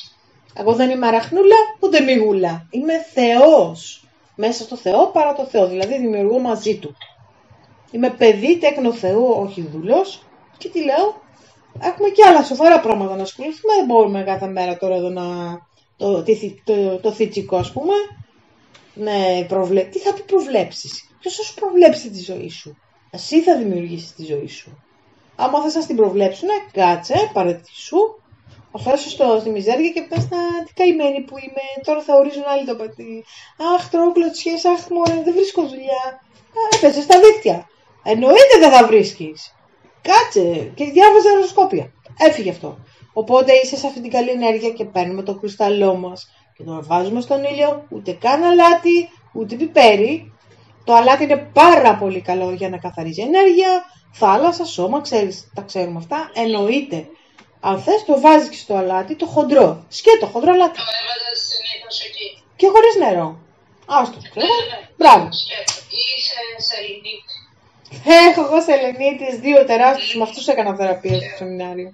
εγώ δεν είμαι αραχνούλα, ούτε μυγούλα. Είμαι Θεός. Μέσα στο Θεό παρά το Θεό. Δηλαδή δημιουργώ μαζί Του. Είμαι παιδί τέκνο Θεού, όχι δούλος. Και τι λέω, έχουμε και άλλα σοβαρά πράγματα να ασχοληθούμε. Δεν μπορούμε κάθε μέρα τώρα εδώ να το θητσικό, ας πούμε. Ναι, τι θα πει προβλέψεις. Ποιος θα σου προβλέψει τη ζωή σου. Εσύ θα δημιουργήσεις τη ζωή σου. Άμα θες να την προβλέψουν, κάτσε, παρατήσου, αφέσου στη μιζέρια και πες τι καημένη που είμαι, τώρα θα ορίζουν άλλοι το πατή. Αχ, τρώω κλωτσιές, αχ, μωρέ, δεν βρίσκω δουλειά. Έπεσε στα δίκτυα. Εννοείται δεν θα βρίσκεις. Κάτσε και διάβαζε οροσκόπια. Έφυγε αυτό. Οπότε είσαι σε αυτή την καλή ενέργεια και παίρνουμε το κρυσταλλό μας και το βάζουμε στον ήλιο, ούτε καν αλάτι, ούτε πιπέρι. Το αλάτι είναι πάρα πολύ καλό για να καθαρίζει ενέργεια. Θάλασσα, σώμα, ξέρεις, τα ξέρουμε αυτά. Εννοείται. Αν θες το βάζεις και στο αλάτι, το χοντρό. Σκέτο, χοντρό αλάτι. Το έβαζες συνήθως εκεί. Και χωρίς νερό. Άστο, ξέρω. Μπράβο. Ή σε σεληνίτη. Έχω εγώ σελενίτης, 2 τεράστιους, με αυτούς έκανα θεραπεία στο σεμινάριο. Ναι.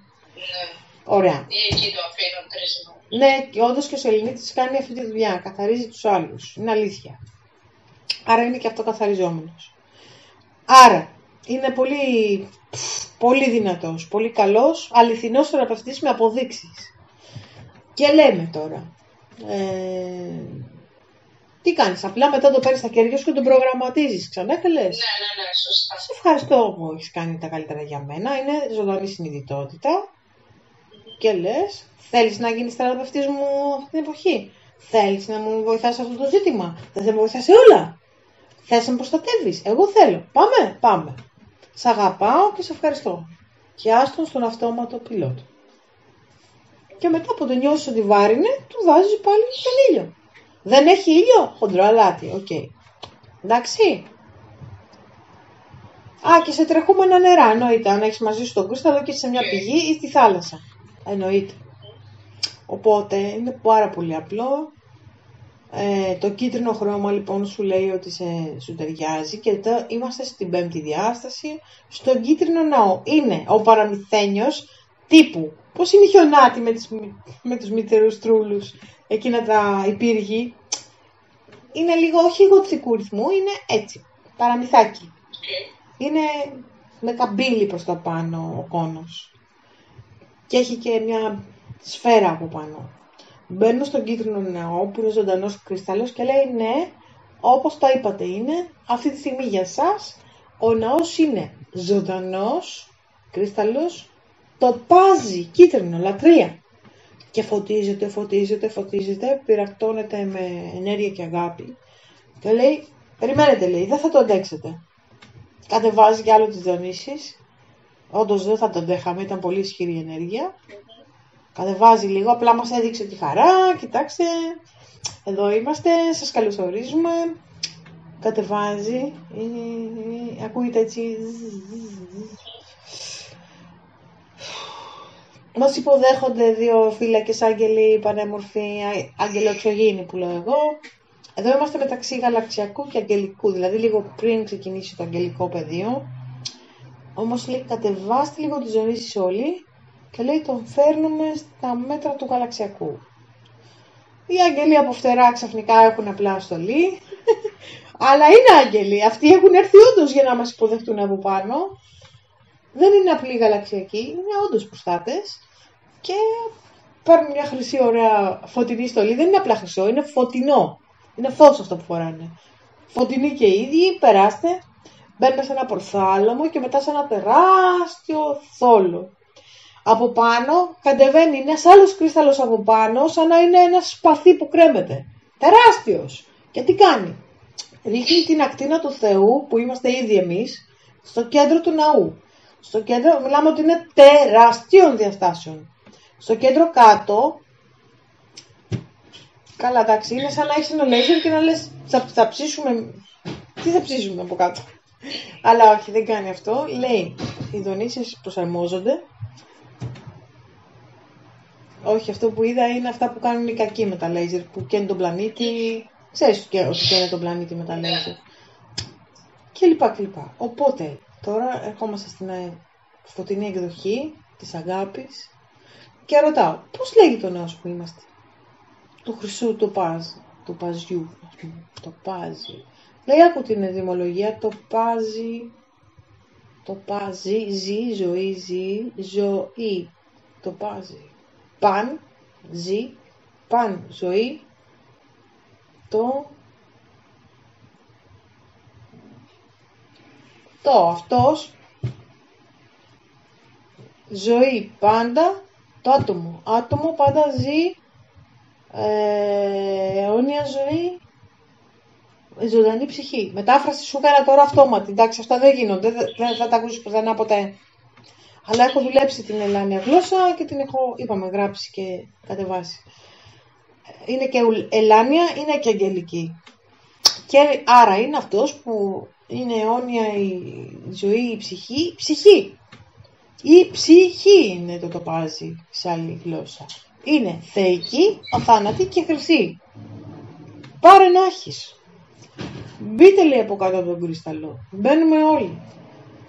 Ωραία. Ή εκεί το αφήνουν 3 μέρες. Ναι, και όντως και ο σελενίτης κάνει αυτή τη δουλειά. Καθαρίζει τους άλλους. Είναι αλήθεια. Άρα είναι και αυτό καθαριζόμενος. Άρα, είναι πολύ δυνατός, πολύ καλός, αληθινός θεραπευτής με αποδείξεις. Και λέμε τώρα, τι κάνεις, απλά μετά το παίρνεις στα χέρια σου και τον προγραμματίζεις ξανά και λες. Ναι, σωστά. Σε ευχαριστώ που έχεις κάνει τα καλύτερα για μένα, είναι ζωντανή συνειδητότητα. Και λες, θέλεις να γίνεις θεραπευτής μου αυτή την εποχή. Θέλεις να μου βοηθάς σε αυτό το ζήτημα. Δεν θα με βοηθάς σε όλα. Θες να με προστατεύεις. Εγώ θέλω. Πάμε. Σ' αγαπάω και σε ευχαριστώ. Και άστον στον αυτόματο πιλότο. Και μετά που το νιώσεις ότι βάρινε, του βάζεις πάλι στον ήλιο. Δεν έχει ήλιο, χοντρό αλάτι. Εντάξει. Α, και σε τρεχούμενα νερά, εννοείται. Αν έχεις μαζί σου τον κρύσταλλο και σε μια πηγή ή στη θάλασσα. Εννοείται. Οπότε είναι πάρα πολύ απλό. Το κίτρινο χρώμα λοιπόν σου λέει ότι σου ταιριάζει και εδώ είμαστε στην πέμπτη διάσταση. Στον κίτρινο ναό είναι ο παραμυθένιος τύπου. Πώς είναι η Χιονάτη με τους μητερούς τρούλους, εκείνα τα υπήργη. Είναι λίγο, όχι γοτθικού ρυθμού, είναι έτσι, παραμυθάκι. Είναι με καμπύλη προς τα πάνω ο κόνος. Και έχει και μια σφαίρα από πάνω. Μπαίνω στον κίτρινο ναό που είναι ζωντανός κρυστάλλος και λέει ναι, όπως τα είπατε είναι, αυτή τη στιγμή για σας ο ναός είναι ζωντανός κρυστάλλος, τοπάζι, κίτρινο, λατρεία. Και φωτίζεται, πυρακτώνεται με ενέργεια και αγάπη. Και λέει, περιμένετε λέει, δεν θα το αντέξετε. Κατεβάζει κι άλλο τις Διονύσεις. Όντως δεν θα το αντέχαμε, ήταν πολύ ισχυρή ενέργεια. Κατεβάζει λίγο, απλά μας έδειξε τη χαρά, κοιτάξτε, εδώ είμαστε, σας καλωσορίζουμε. Κατεβάζει, ακούγεται έτσι. Μας υποδέχονται δύο φύλακες άγγελοι πανέμορφοι, αγγελοξωγήινοι που λέω εγώ. Εδώ είμαστε μεταξύ γαλαξιακού και αγγελικού, δηλαδή λίγο πριν ξεκινήσει το αγγελικό πεδίο. Όμως λέει κατεβάστε λίγο τις Διονύσεις όλοι και λέει τον φέρνουμε στα μέτρα του γαλαξιακού. Οι άγγελοι από φτερά ξαφνικά έχουν απλά στολή, αλλά είναι άγγελοι. Αυτοί έχουν έρθει όντως για να μας υποδεχτούν από πάνω. Δεν είναι απλοί γαλαξιακοί, είναι όντως προστάτες και παίρνουν μια χρυσή ωραία φωτεινή στολή. Δεν είναι απλά χρυσό, είναι φωτεινό. Είναι φως αυτό που φοράνε. Φωτεινοί και οι ίδιοι, περάστε, μπαίνουν σε ένα πορθάλαμο και μετά σε ένα τεράστιο θόλο. Από πάνω κατεβαίνει ένας άλλος κρύσταλλος από πάνω, σαν να είναι ένα σπαθί που κρέμεται. Τεράστιος. Και τι κάνει? Ρίχνει την ακτίνα του Θεού, που είμαστε ήδη εμείς, στο κέντρο του ναού. Στο κέντρο, μιλάμε ότι είναι τεράστιων διαστάσεων. Στο κέντρο κάτω, καλά εντάξει, είναι σαν να έχεις ένα λέιζερ και να λες θα ψήσουμε, τι θα ψήσουμε από κάτω. Αλλά όχι, δεν κάνει αυτό. Λέει, οι Διονύσεις προσαρμόζονται. Όχι, αυτό που είδα είναι αυτά που κάνουν οι κακοί με τα λέιζερ, που καίνουν τον πλανήτη. Ξέρεις ότι καίνε τον πλανήτη με τα λέιζερ. Και λοιπά και λοιπά. Οπότε, τώρα ερχόμαστε στην φωτεινή εκδοχή της αγάπης και ρωτάω, πώς λέγει το ναός που είμαστε? Του χρυσού του παζιού, το πάζι. Λέει, άκου την ετυμολογία, το πάζι, ζωή, το πάζι. Παν, ζωή, αυτός, ζωή, πάντα, το άτομο πάντα ζει, αιώνια ζωή, ζωντανή ψυχή. Μετάφραση σου έκανα τώρα αυτόματη, εντάξει, αυτά δεν γίνονται, δεν θα τα ακούσεις πουθενά ποτέ. Αλλά έχω δουλέψει την ελλάνια γλώσσα και την έχω, είπαμε, γράψει και κατεβάσει. Είναι και ελλάνια, είναι και αγγελική. Και άρα είναι αυτός που είναι αιώνια η ζωή, η ψυχή. Η ψυχή είναι το τοπάζι σε άλλη γλώσσα. Είναι θεϊκή, αθάνατη και χρυσή. Πάρε να έχεις. Μπείτε λέει από κάτω από τον κρυσταλλό. Μπαίνουμε όλοι.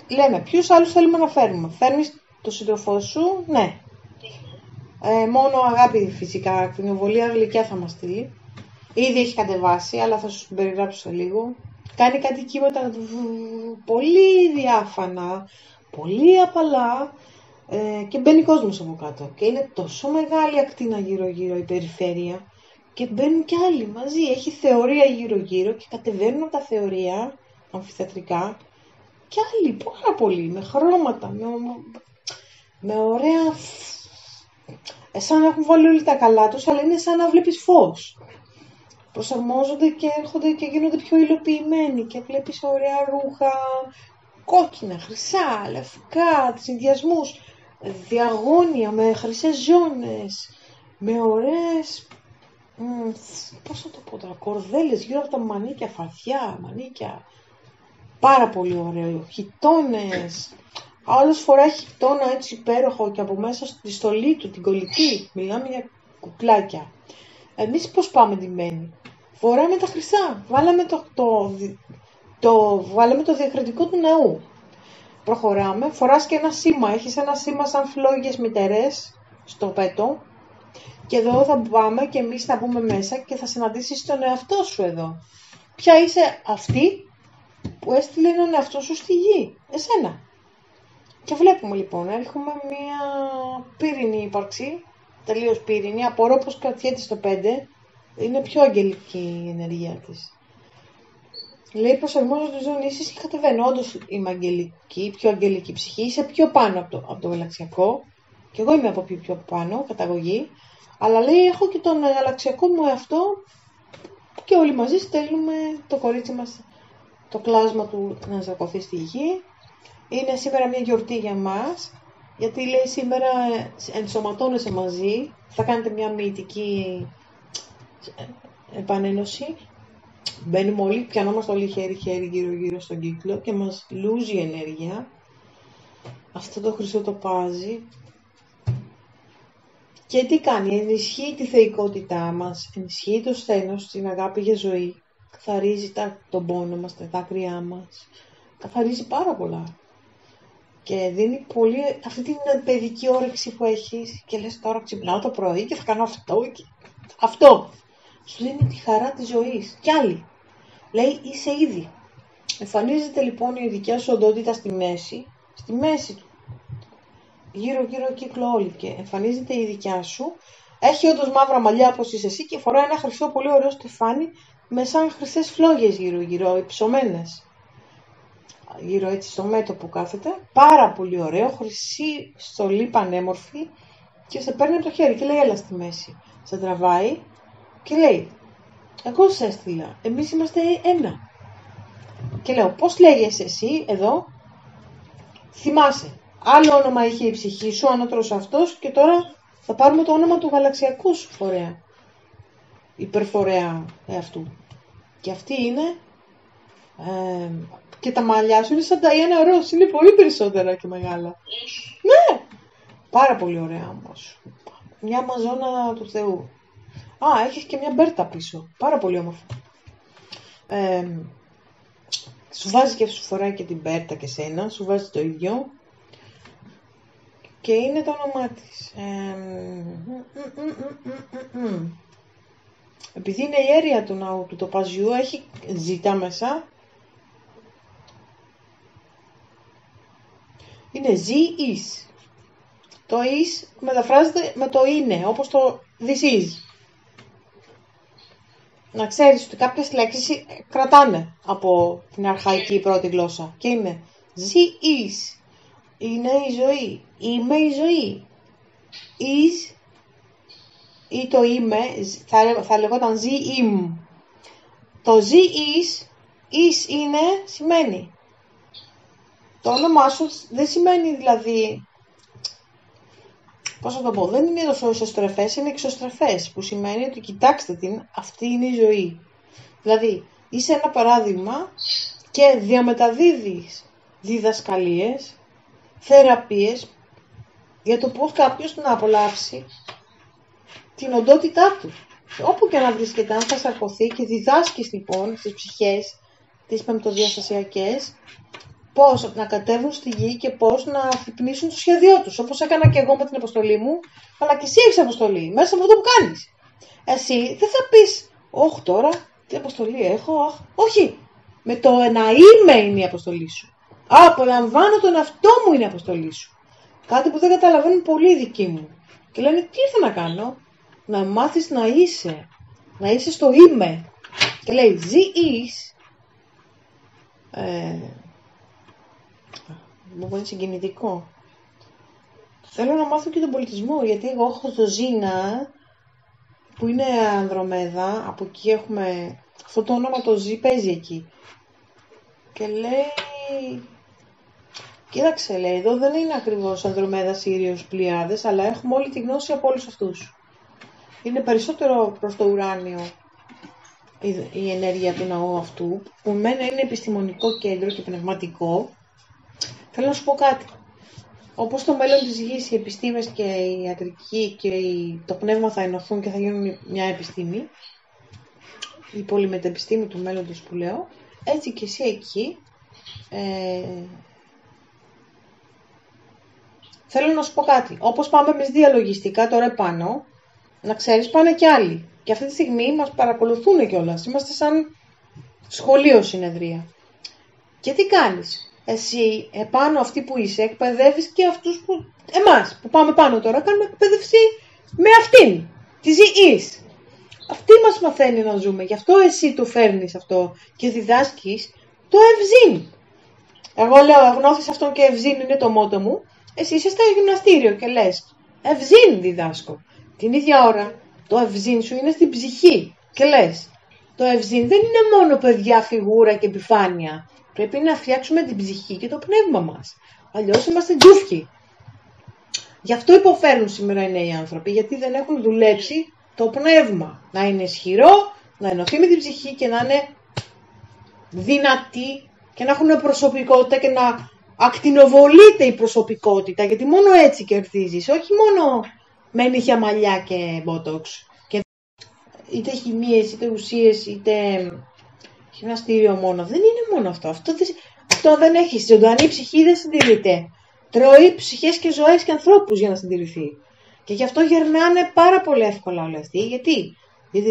Λέμε ποιους άλλους θέλουμε να φέρουμε. Φέρνεις το σύντροφό σου, ναι. Μόνο αγάπη φυσικά, ακτινοβολία γλυκιά θα μας στείλει. Ήδη έχει κατεβάσει, αλλά θα σου περιγράψω σε λίγο. Κάνει κάτι κύματα πολύ διάφανα, πολύ απαλά και μπαίνει κόσμος από κάτω. Και είναι τόσο μεγάλη ακτίνα γύρω-γύρω η περιφέρεια και μπαίνουν κι άλλοι μαζί. Έχει θεωρία γύρω-γύρω και κατεβαίνουν από τα θεωρία αμφιθεατρικά και άλλοι πάρα πολύ, με χρώματα, με ωραία... σαν να έχουν βάλει όλοι τα καλά τους, αλλά είναι σαν να βλέπεις φως. Προσαρμόζονται και έρχονται και γίνονται πιο υλοποιημένοι και βλέπεις ωραία ρούχα, κόκκινα, χρυσά, λευκά, συνδυασμούς, διαγώνια με χρυσές ζώνες, με ωραίες, πώς θα το πω τώρα, κορδέλες γύρω από τα μανίκια, φαθιά, μανίκια. Πάρα πολύ ωραίο. Χιτώνες. Άλλος φοράει χιτώνα έτσι υπέροχο και από μέσα στη στολή του, την κολλητή. Μιλάμε για κουκλάκια. Εμείς πώς πάμε ντυμένοι? Φοράμε τα χρυσά. Βάλαμε το διακριτικό του ναού. Προχωράμε. Φοράς και ένα σήμα. Έχεις ένα σήμα σαν φλόγες μητερές στο πέτο. Και εδώ θα πάμε και εμείς θα μπούμε μέσα και θα συναντήσεις τον εαυτό σου εδώ. Ποια είσαι αυτή που έστειλε έναν εαυτό σου στη γη? Εσένα. Και βλέπουμε λοιπόν, έχουμε μία πύρινη ύπαρξη, τελείως πύρινη, απορώ πως κρατιέται στο 5, είναι πιο αγγελική η ενέργεια της. Λέει προσαρμόζω τους ζωνήσεις και κατεβαίνω, όντως είμαι αγγελική, πιο αγγελική ψυχή, είσαι πιο πάνω από το γαλαξιακό, και εγώ είμαι από πιο πάνω, καταγωγή, αλλά λέει έχω και τον γαλαξιακό μου εαυτό και όλοι μαζί στέλνουμε το κορίτσι μας, το κλάσμα του να ζακωθεί στη γη. Είναι σήμερα μια γιορτή για μας, γιατί λέει σήμερα ενσωματώνεσαι μαζί, θα κάνετε μια μυητική επανένωση. Μπαίνουμε όλοι, πιανόμαστε όλοι χέρι-χέρι γύρω-γύρω στον κύκλο και μας λούζει η ενέργεια. Αυτό το χρυσό το πάζει. Και τι κάνει? Ενισχύει τη θεϊκότητά μας, ενισχύει το σθένος, την αγάπη για ζωή, καθαρίζει τον πόνο μας, τα δάκρυά μας, καθαρίζει πάρα πολλά. Και δίνει πολύ αυτή την παιδική όρεξη που έχεις και λες τώρα ξυπνάω το πρωί και θα κάνω αυτό και αυτό. Σου δίνει τη χαρά της ζωής. Κι άλλη. Λέει είσαι ήδη. Εμφανίζεται λοιπόν η δικιά σου οντότητα στη μέση του. Γύρω-γύρω κύκλο όλη και εμφανίζεται η δικιά σου. Έχει όντως μαύρα μαλλιά όπως είσαι εσύ και φοράει ένα χρυσό πολύ ωραίο στεφάνι με σαν χρυσές φλόγες γύρω-γύρω, υψωμένες. Γύρω έτσι στο μέτωπο κάθεται, πάρα πολύ ωραίο, χρυσή στολή πανέμορφη και σε παίρνει από το χέρι και λέει έλα στη μέση. Σε τραβάει και λέει εγώ σε έστειλα, εμείς είμαστε ένα. Και λέω πώς λέγεσαι εσύ εδώ? Θυμάσαι, άλλο όνομα είχε η ψυχή σου, ανώτερος αυτός και τώρα θα πάρουμε το όνομα του γαλαξιακού σου φορέα, υπερφορέα εαυτού. Και αυτή είναι και τα μαλλιά σου είναι σαν τα Ιένα Ροζ, είναι πολύ περισσότερα και μεγάλα. Ναι, πάρα πολύ ωραία όμως. Μια Αμαζόνα του Θεού. Έχεις και μια Μπέρτα πίσω, πάρα πολύ όμορφα. Σου βάζει και σου φοράει και την Μπέρτα και σένα, σου βάζει το ίδιο. Και είναι το όνομά της. Επειδή είναι η αίρια του ναού του τοπαζιού, έχει ζήτα μέσα. Είναι ζη-εις. Το εις μεταφράζεται με το είναι, όπως το this is. Να ξέρεις ότι κάποιες λέξεις κρατάνε από την αρχαϊκή πρώτη γλώσσα. Και είναι ζη-εις. Είναι η ζωή. Είμαι η ζωή. Is ή το είμαι θα λεγόταν ζη-ημ. Το ζη-εις, is είναι σημαίνει. Το όνομά σου δεν σημαίνει δηλαδή, πώς θα το πω, δεν είναι τόσο ισοστρεφές, είναι εξωστρεφές, που σημαίνει ότι κοιτάξτε την, αυτή είναι η ζωή. Δηλαδή, είσαι ένα παράδειγμα και διαμεταδίδεις διδασκαλίες, θεραπείες για το πώς κάποιος να απολαύσει την οντότητά του. Όπου και να βρίσκεται, αν θα σαρκωθεί και διδάσκεις λοιπόν στις ψυχές, τις πεμπτοδιαστασιακές, πώς να κατέβουν στη γη και πώς να αφυπνίσουν το σχέδιό τους. Όπως έκανα και εγώ με την αποστολή μου, αλλά και εσύ έχεις αποστολή μέσα από αυτό που κάνεις. Εσύ δεν θα πεις, όχι τώρα, τι αποστολή έχω, όχι. Με το να είμαι είναι η αποστολή σου. Απολαμβάνω τον εαυτό μου είναι η αποστολή σου. Κάτι που δεν καταλαβαίνουν πολλοί δικοί μου. Και λένε, τι ήρθα να κάνω? Να μάθεις να είσαι. Να είσαι στο είμαι. Και λέει, ζη-εις. Μου είναι συγκινητικό. Θέλω να μάθω και τον πολιτισμό, γιατί εγώ έχω το Ζήνα, που είναι Ανδρομέδα, από εκεί έχουμε, αυτό το όνομα το Ζή παίζει εκεί. Και λέει, κοίταξε λέει, εδώ δεν είναι ακριβώς Ανδρομέδα, Σύριος, Πλειάδες, αλλά έχουμε όλη τη γνώση από όλους αυτούς. Είναι περισσότερο προς το ουράνιο η ενέργεια του ναού αυτού, που μένα είναι επιστημονικό κέντρο και πνευματικό, θέλω να σου πω κάτι. Όπως στο μέλλον της γης οι επιστήμες και η ιατρική και το πνεύμα θα ενωθούν και θα γίνουν μια επιστήμη, η πολυμεταεπιστήμη του μέλλοντος που λέω, έτσι και εσύ εκεί, θέλω να σου πω κάτι. Όπως πάμε εμείς διαλογιστικά τώρα επάνω, να ξέρεις πάνε και άλλοι. Και αυτή τη στιγμή μας παρακολουθούν κιόλας. Είμαστε σαν σχολείο συνεδρία. Και τι κάνεις? Εσύ επάνω αυτή που είσαι εκπαιδεύεις και αυτούς που, εμάς που πάμε πάνω τώρα, κάνουμε εκπαίδευση με αυτήν, τη ΙΣ. Αυτή μας μαθαίνει να ζούμε. Γι' αυτό εσύ το φέρνεις αυτό και διδάσκεις το ευζήν. Εγώ λέω αγνώθεις αυτόν και ευζήν είναι το μότο μου. Εσύ είσαι στο γυμναστήριο και λες ευζήν διδάσκω. Την ίδια ώρα το ευζήν σου είναι στην ψυχή και λες το ευζήν δεν είναι μόνο παιδιά, φιγούρα και επιφάνεια. Πρέπει να φτιάξουμε την ψυχή και το πνεύμα μας. Αλλιώς είμαστε ντούφκοι. Γι' αυτό υποφέρουν σήμερα οι νέοι άνθρωποι, γιατί δεν έχουν δουλέψει το πνεύμα. Να είναι ισχυρό, να ενωθεί με την ψυχή και να είναι δυνατή και να έχουν προσωπικότητα και να ακτινοβολείται η προσωπικότητα, γιατί μόνο έτσι κερδίζεις, όχι μόνο με νύχια μαλλιά και μπότοξ. Και είτε χημείες, είτε ουσίες, είτε γυμναστήριο μόνο. Δεν είναι μόνο αυτό. Αυτό δεν έχει. Ζωντανή ψυχή δεν συντηρείται. Τρώει ψυχές και ζωές και ανθρώπους για να συντηρηθεί. Και γι' αυτό γερνάνε πάρα πολύ εύκολα όλοι αυτοί. Γιατί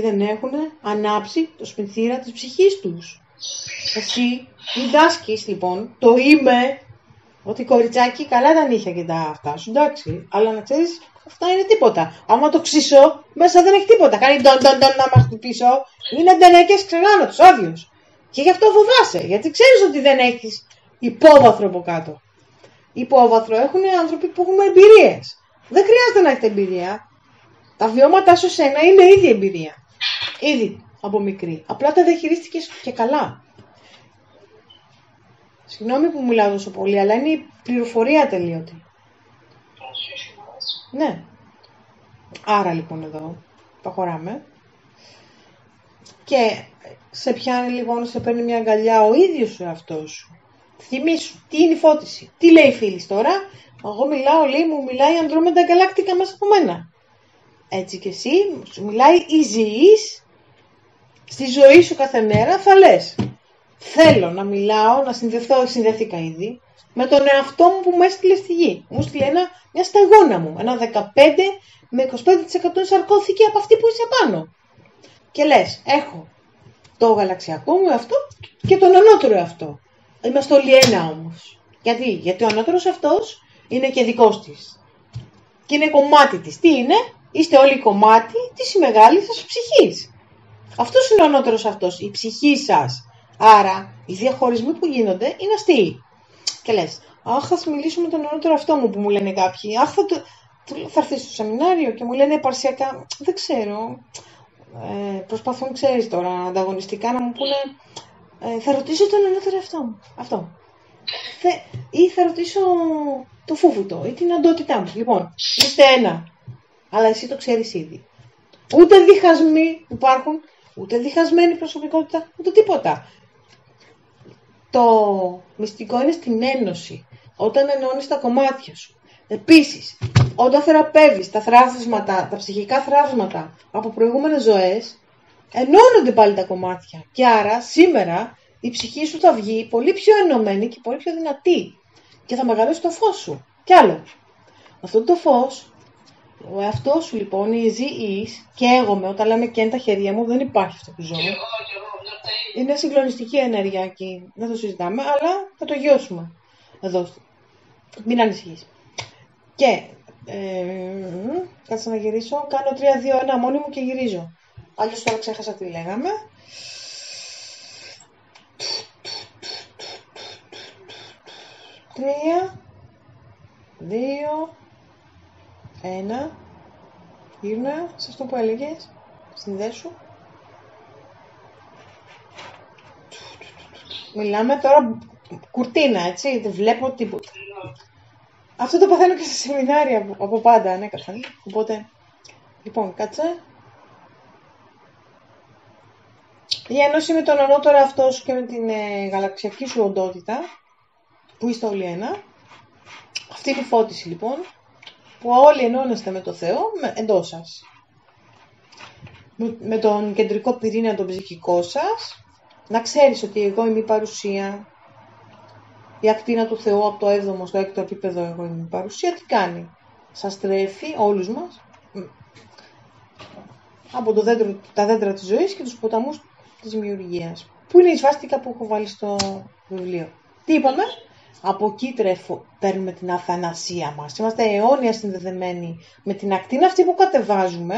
δεν έχουν ανάψει το σπινθήρα της ψυχής τους. Εσύ διδάσκεις λοιπόν το είμαι, ότι κοριτσάκι καλά τα νύχια και τα αυτά σου, εντάξει, αλλά να ξέρεις αυτά είναι τίποτα. Άμα το ξύσω, μέσα δεν έχει τίποτα. Κάνει ντον να μας χτυπήσω. Είναι ντενέκες ξεγάνωτος, άδειος. Και γι' αυτό φοβάσαι, γιατί ξέρεις ότι δεν έχεις υπόβαθρο από κάτω. Υπόβαθρο έχουν άνθρωποι που έχουν εμπειρίες. Δεν χρειάζεται να έχετε εμπειρία. Τα βιώματά σου σένα είναι ίδια εμπειρία. Ήδη από μικρή. Απλά τα διαχειρίστηκες και καλά. Συγγνώμη που μιλάω τόσο πολύ, αλλά είναι η πληροφορία τελείωτη. Ναι. Άρα λοιπόν εδώ προχωράμε. Και σε πιάνει λοιπόν, σε παίρνει μια αγκαλιά ο ίδιος ο εαυτός σου. Θυμήσου, τι είναι η φώτιση. Τι λέει η φίλης τώρα? Εγώ μιλάω, λέει, μου μιλάει η Ανδρόμεντα Γκαλάκτικα μέσα από μένα. Έτσι και εσύ, σου μιλάει η Ζηής στη ζωή σου κάθε μέρα, θα λες. Θέλω να μιλάω, να συνδεθήκα ήδη, με τον εαυτό μου που μου έστειλε στη γη. Μου έστειλε μια σταγόνα μου, ένα 15 με 25% σαρκώθηκε από αυτή που είσαι πάνω. Και λες, έχω το γαλαξιακό μου εαυτό και τον ανώτερο εαυτό. Είμαστε όλοι ένα όμως. Γιατί ο ανώτερος αυτός είναι και δικός της. Και είναι κομμάτι της. Τι είναι? Είστε όλοι κομμάτι της μεγάλης σας ψυχής. Αυτός είναι ο ανώτερος αυτός, η ψυχή σας. Άρα, οι διαχωρισμοί που γίνονται είναι αστείοι. Και λες, αχ, θα μιλήσω με τον ανώτερο αυτό μου που μου λένε κάποιοι. Αχ, θα έρθει στο σεμινάριο και μου λένε παρσιακά, δεν ξέρω. Προσπαθούν, ξέρεις τώρα, ανταγωνιστικά να μου πούνε, θα ρωτήσω τον ανώτερο αυτό μου. Αυτό. Ή θα ρωτήσω το φούβουτο ή την αντότητά μου. Λοιπόν, είστε ένα. Αλλά εσύ το ξέρεις ήδη. Ούτε διχασμοί υπάρχουν, ούτε διχασμένη προσωπικότητα, ούτε τίποτα. Το μυστικό είναι στην ένωση. Όταν ενώνεις τα κομμάτια σου. Επίσης, όταν θεραπεύεις τα θραύσματα, τα ψυχικά θραύσματα από προηγούμενες ζωές, ενώνονται πάλι τα κομμάτια. Και άρα, σήμερα, η ψυχή σου θα βγει πολύ πιο ενωμένη και πολύ πιο δυνατή. Και θα μεγαλώσει το φως σου. Κι άλλο. Αυτό το φως, ο εαυτός σου λοιπόν, η Ζηής, και έγομαι, όταν λέμε και είναι τα χέρια μου, δεν υπάρχει αυτό που ζω. Είναι συγκλονιστική ενέργεια εκεί. Δεν το συζητάμε, αλλά θα το γιώσουμε. Εδώ. Μην ανησυχείς. Και, κάτσε να γυρίσω. Κάνω 3-2-1 μόνη μου και γυρίζω. Αλλιώς τώρα ξέχασα τι λέγαμε. 3, 2, 1. Γύρνα σε αυτό που έλεγες. Συνδέσου. Μιλάμε τώρα κουρτίνα, έτσι. Δεν βλέπω τίποτα. Αυτό το παθαίνω και σε σεμινάρια από πάντα, ανέκαθεν. Οπότε, λοιπόν, κάτσε. Η ένωση με τον ανώτερο αυτό σου και με την γαλαξιακή σου οντότητα, που είστε όλοι ένα, αυτή είναι η φώτιση λοιπόν, που όλοι ενώνεστε με το Θεό εντός σας. Με τον κεντρικό πυρήνα τον ψυχικό σας, να ξέρεις ότι εγώ είμαι η παρουσία, η ακτίνα του Θεού από το 7ο στο 6ο επίπεδο εγώ είμαι η παρουσία, τι κάνει? Σας τρέφει όλους μας από τα δέντρα της ζωής και τους ποταμούς της δημιουργίας, που είναι η σβάστηκα που έχω βάλει στο βιβλίο. Τι είπαμε? Από εκεί παίρνουμε την αθανασία μας. Είμαστε αιώνια συνδεδεμένοι με την ακτίνα αυτή που κατεβάζουμε.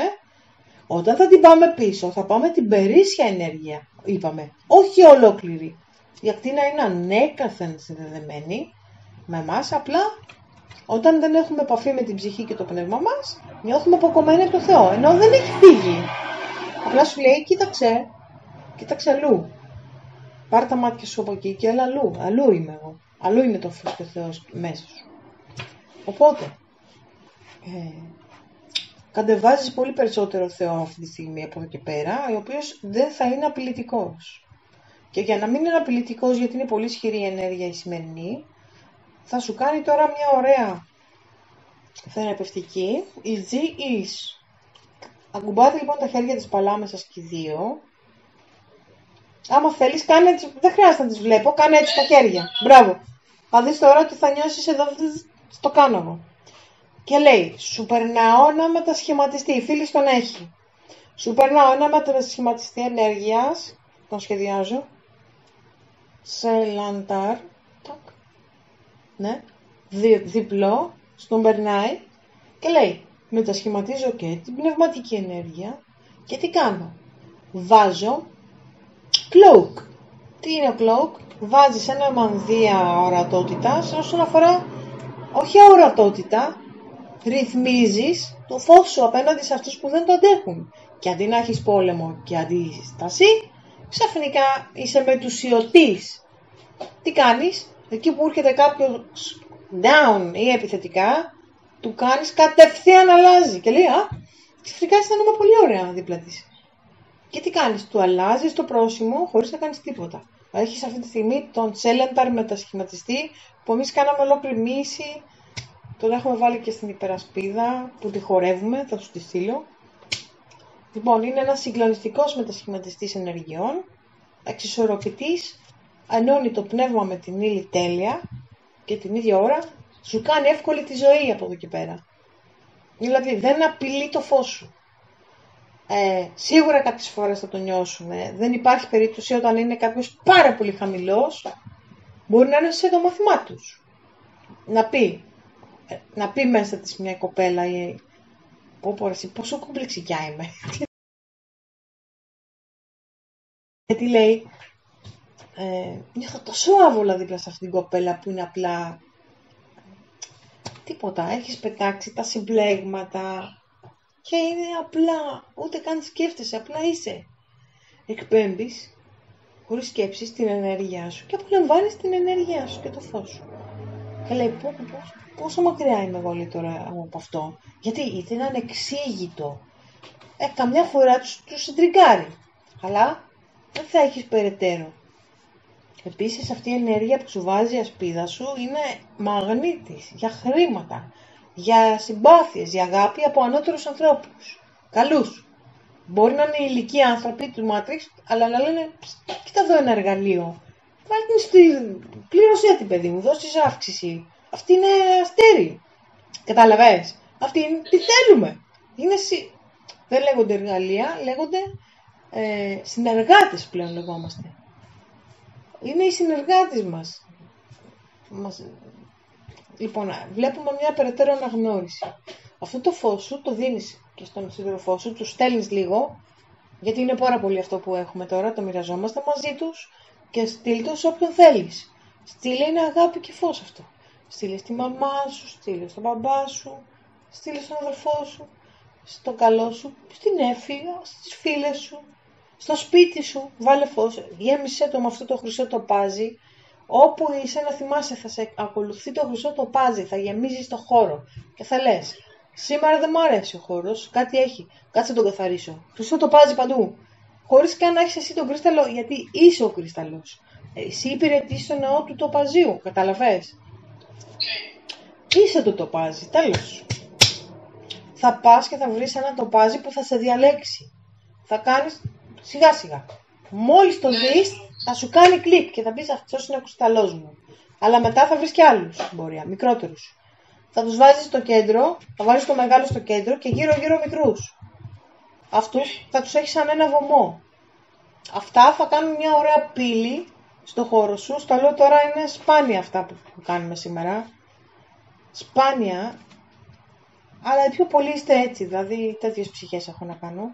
Όταν θα την πάμε πίσω, θα πάμε την περίσσια ενέργεια, είπαμε, όχι ολόκληρη. Η ακτίνα είναι ανέκαθεν συνδεδεμένη με εμάς, απλά όταν δεν έχουμε επαφή με την ψυχή και το πνεύμα μας, νιώθουμε αποκομμένοι από το Θεό, ενώ δεν έχει φύγει. Απλά σου λέει, κοίταξε αλλού. Πάρε τα μάτια σου από εκεί και έλα αλλού. Αλλού είμαι εγώ. Αλλού είναι το φως του Θεού μέσα σου. Οπότε, κατεβάζεις πολύ περισσότερο Θεό αυτή τη στιγμή από εδώ και πέρα, ο οποίος δεν θα είναι απειλητικός. Και για να μην είναι απειλητικός, γιατί είναι πολύ ισχυρή η ενέργεια η σημερινή, θα σου κάνει τώρα μια ωραία θεραπευτική, η G-Is. Αγκουμπάτε λοιπόν τα χέρια της παλάμες σας και οι δύο. Άμα θέλεις, κάνε έτσι, δεν χρειάζεται να τις βλέπω, κάνε έτσι τα χέρια. Μπράβο. Θα δεις τώρα ότι θα νιώσεις εδώ στο κάναβο. Και λέει, σου περνάω ένα μετασχηματιστή, η φίλη τον έχει. Σου περνάω ένα μετασχηματιστή ενέργειας, τον σχεδιάζω, σε λαντάρ, ναι, διπλό, στον περνάει και λέει, μετασχηματίζω και την πνευματική ενέργεια και τι κάνω? Βάζω cloak. Τι είναι ο cloak? Βάζεις ένα μανδύα ορατότητας όσον αφορά, όχι ορατότητα, ρυθμίζεις το φως σου απέναντι σε αυτούς που δεν το αντέχουν. Και αντί να έχεις πόλεμο και αντίσταση, ξαφνικά είσαι μετουσιωτής. Τι κάνεις? Εκεί που έρχεται κάποιος down ή επιθετικά, του κάνεις κατευθείαν αλλάζει. Και λέει, ξαφνικά αισθάνομαι πολύ ωραία δίπλα της. Και τι κάνεις? Του αλλάζεις το πρόσημο χωρίς να κάνεις τίποτα. Έχεις αυτή τη στιγμή τον Σέλενταρ μετασχηματιστή που εμείς κάναμε ολόκληρη μίση. Τον έχουμε βάλει και στην υπερασπίδα που τη χορεύουμε, θα σου τη στείλω. Λοιπόν, είναι ένας συγκλονιστικός μετασχηματιστής ενεργειών, εξισορροπητής, ενώνει το πνεύμα με την ύλη τέλεια και την ίδια ώρα σου κάνει εύκολη τη ζωή από εδώ και πέρα. Δηλαδή δεν απειλεί το φως σου. Σίγουρα κάποιες φορές θα το νιώσουμε. Δεν υπάρχει περίπτωση όταν είναι κάποιος πάρα πολύ χαμηλός, μπορεί να είναι σε το μαθημά τους. Να πει μέσα της μια κοπέλα ή πόσο κομπλεξικιά είμαι. Γιατί λέει, νιώθω τόσο άβολα δίπλα σε αυτήν την κοπέλα που είναι απλά τίποτα. Έχεις πετάξει τα συμπλέγματα και είναι απλά, ούτε καν σκέφτεσαι, απλά είσαι. Εκπέμπεις, χωρίς σκέψεις, την ενέργειά σου και απολαμβάνεις την ενέργειά σου και το φως σου. Και λέει, πόσο μακριά είμαι εγώ τώρα από αυτό. Γιατί είναι ανεξήγητο. Καμιά φορά τους συντριγκάρει. Αλλά δεν θα έχεις περαιτέρω. Επίσης αυτή η ενέργεια που σου βάζει η ασπίδα σου είναι μαγνήτης για χρήματα, για συμπάθειες, για αγάπη από ανώτερους ανθρώπους. Καλούς. Μπορεί να είναι ηλικοί άνθρωποι του Matrix, αλλά να λένε, κοίτα εδώ ένα εργαλείο. Βάλτε στη πλήρωσή την παιδί μου, δώσεις αύξηση. Αυτή είναι αστέρι. Καταλαβες. Αυτή είναι τι θέλουμε. Δεν λέγονται εργαλεία, λέγονται συνεργάτες πλέον λεγόμαστε. Είναι οι συνεργάτες μας. Λοιπόν, βλέπουμε μια περαιτέρω αναγνώριση. Αυτό το φως σου το δίνεις και στον σύντροφό σου, του στέλνεις λίγο, γιατί είναι πάρα πολύ αυτό που έχουμε τώρα, το μοιραζόμαστε μαζί τους και στείλ το σε όποιον θέλεις. Στείλε είναι αγάπη και φως αυτό. Στείλε στη μαμά σου, στείλε στον μπαμπά σου, στείλε στον αδελφό σου, στον καλό σου, στην έφυγα, στις φίλες σου, στο σπίτι σου, βάλε φως, γέμισε το με αυτό το χρυσό τοπάζι. Όπου είσαι να θυμάσαι, θα σε ακολουθεί το χρυσό τοπάζι, θα γεμίζεις το χώρο και θα λες, σήμερα δεν μου αρέσει ο χώρος, κάτι έχει, κάτσε να τον καθαρίσω. Χρυσό τοπάζι παντού. χωρίς καν να έχεις εσύ τον κρύσταλλο, γιατί είσαι ο κρύσταλλος. Εσύ υπηρετείς το ναό του τοπαζίου, καταλαβες. Είσαι το τοπάζι, τέλος. Θα πας και θα βρεις ένα τοπάζι που θα σε διαλέξει. Θα κάνεις σιγά σιγά. Μόλις το δεις, θα σου κάνει κλικ και θα πεις αυτός είναι ο κρυσταλλός μου. Αλλά μετά θα βρεις και άλλους, μπορεί, μικρότερους. Θα τους βάζεις στο κέντρο, θα βάλεις το μεγάλο στο κέντρο και γύρω-γύρω μικρούς. Αυτούς θα τους έχεις σαν ένα βωμό. Αυτά θα κάνουν μια ωραία πύλη στο χώρο σου. Στο λέω τώρα, είναι σπάνια αυτά που κάνουμε σήμερα. Σπάνια, αλλά πιο πολύ είστε έτσι, δηλαδή τέτοιες ψυχές έχω να κάνω.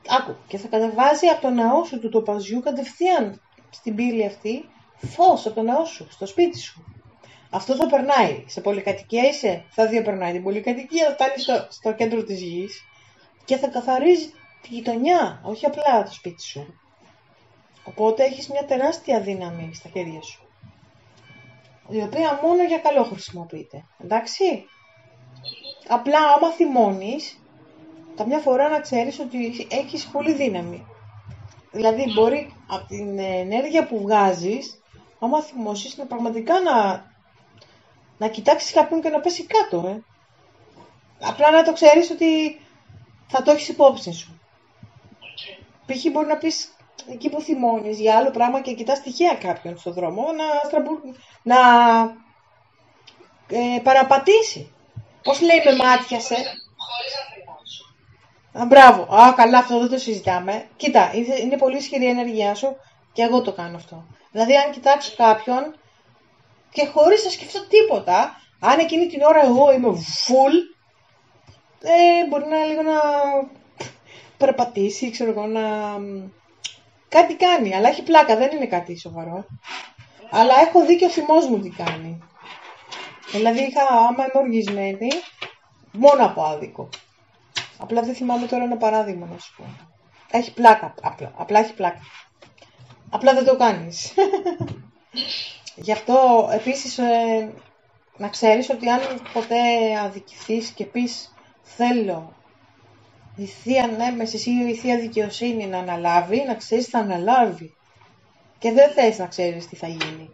Άκου, και θα κατεβάζει από το ναό σου του τοπαζιού κατευθείαν στην πύλη αυτή φως από το ναό σου, στο σπίτι σου. Αυτό θα περνάει. Σε πολυκατοικία είσαι, θα διαπερνάει την πολυκατοικία, θα φτάνει στο κέντρο της γης και θα καθαρίζει τη γειτονιά, όχι απλά το σπίτι σου. Οπότε έχεις μια τεράστια δύναμη στα χέρια σου, η οποία μόνο για καλό χρησιμοποιείται. Εντάξει. Απλά άμα θυμώνεις, καμιά φορά να ξέρεις ότι έχεις πολύ δύναμη. Δηλαδή μπορεί από την ενέργεια που βγάζεις, άμα θυμώσεις, να πραγματικά να κοιτάξεις κάποιον και να πέσει κάτω. Απλά να το ξέρεις ότι θα το έχεις υπόψη σου. Π.χ. μπορεί να πεις εκεί που θυμώνεις για άλλο πράγμα και κοιτάς τυχαία κάποιον στον δρόμο να παραπατήσει. Πώς λέει με μάτιασε. Χωρίς να θυμώσω. Μπράβο. Καλά, αυτό δεν το συζητάμε. Κοίτα, είναι πολύ ισχυρή η ενέργειά σου και εγώ το κάνω αυτό. Δηλαδή, αν κοιτάξω κάποιον και χωρίς να σκεφτώ τίποτα, αν εκείνη την ώρα εγώ είμαι full, μπορεί να λίγο να περπατήσει, ξέρω εγώ, κάτι κάνει, αλλά έχει πλάκα, δεν είναι κάτι σοβαρό. Αλλά έχω δει και ο θυμός μου τι κάνει. Δηλαδή, άμα είμαι οργισμένη, μόνο από άδικο. Απλά δεν θυμάμαι τώρα ένα παράδειγμα να σου πω. Έχει πλάκα, απλά έχει πλάκα. Απλά δεν το κάνεις. Γι' αυτό επίσης να ξέρεις ότι αν ποτέ αδικηθείς και πεις θέλω η θεία νέμεσης ή η θεία δικαιοσύνη να αναλάβει, να ξέρεις θα αναλάβει. Και δεν θες να ξέρεις τι θα γίνει.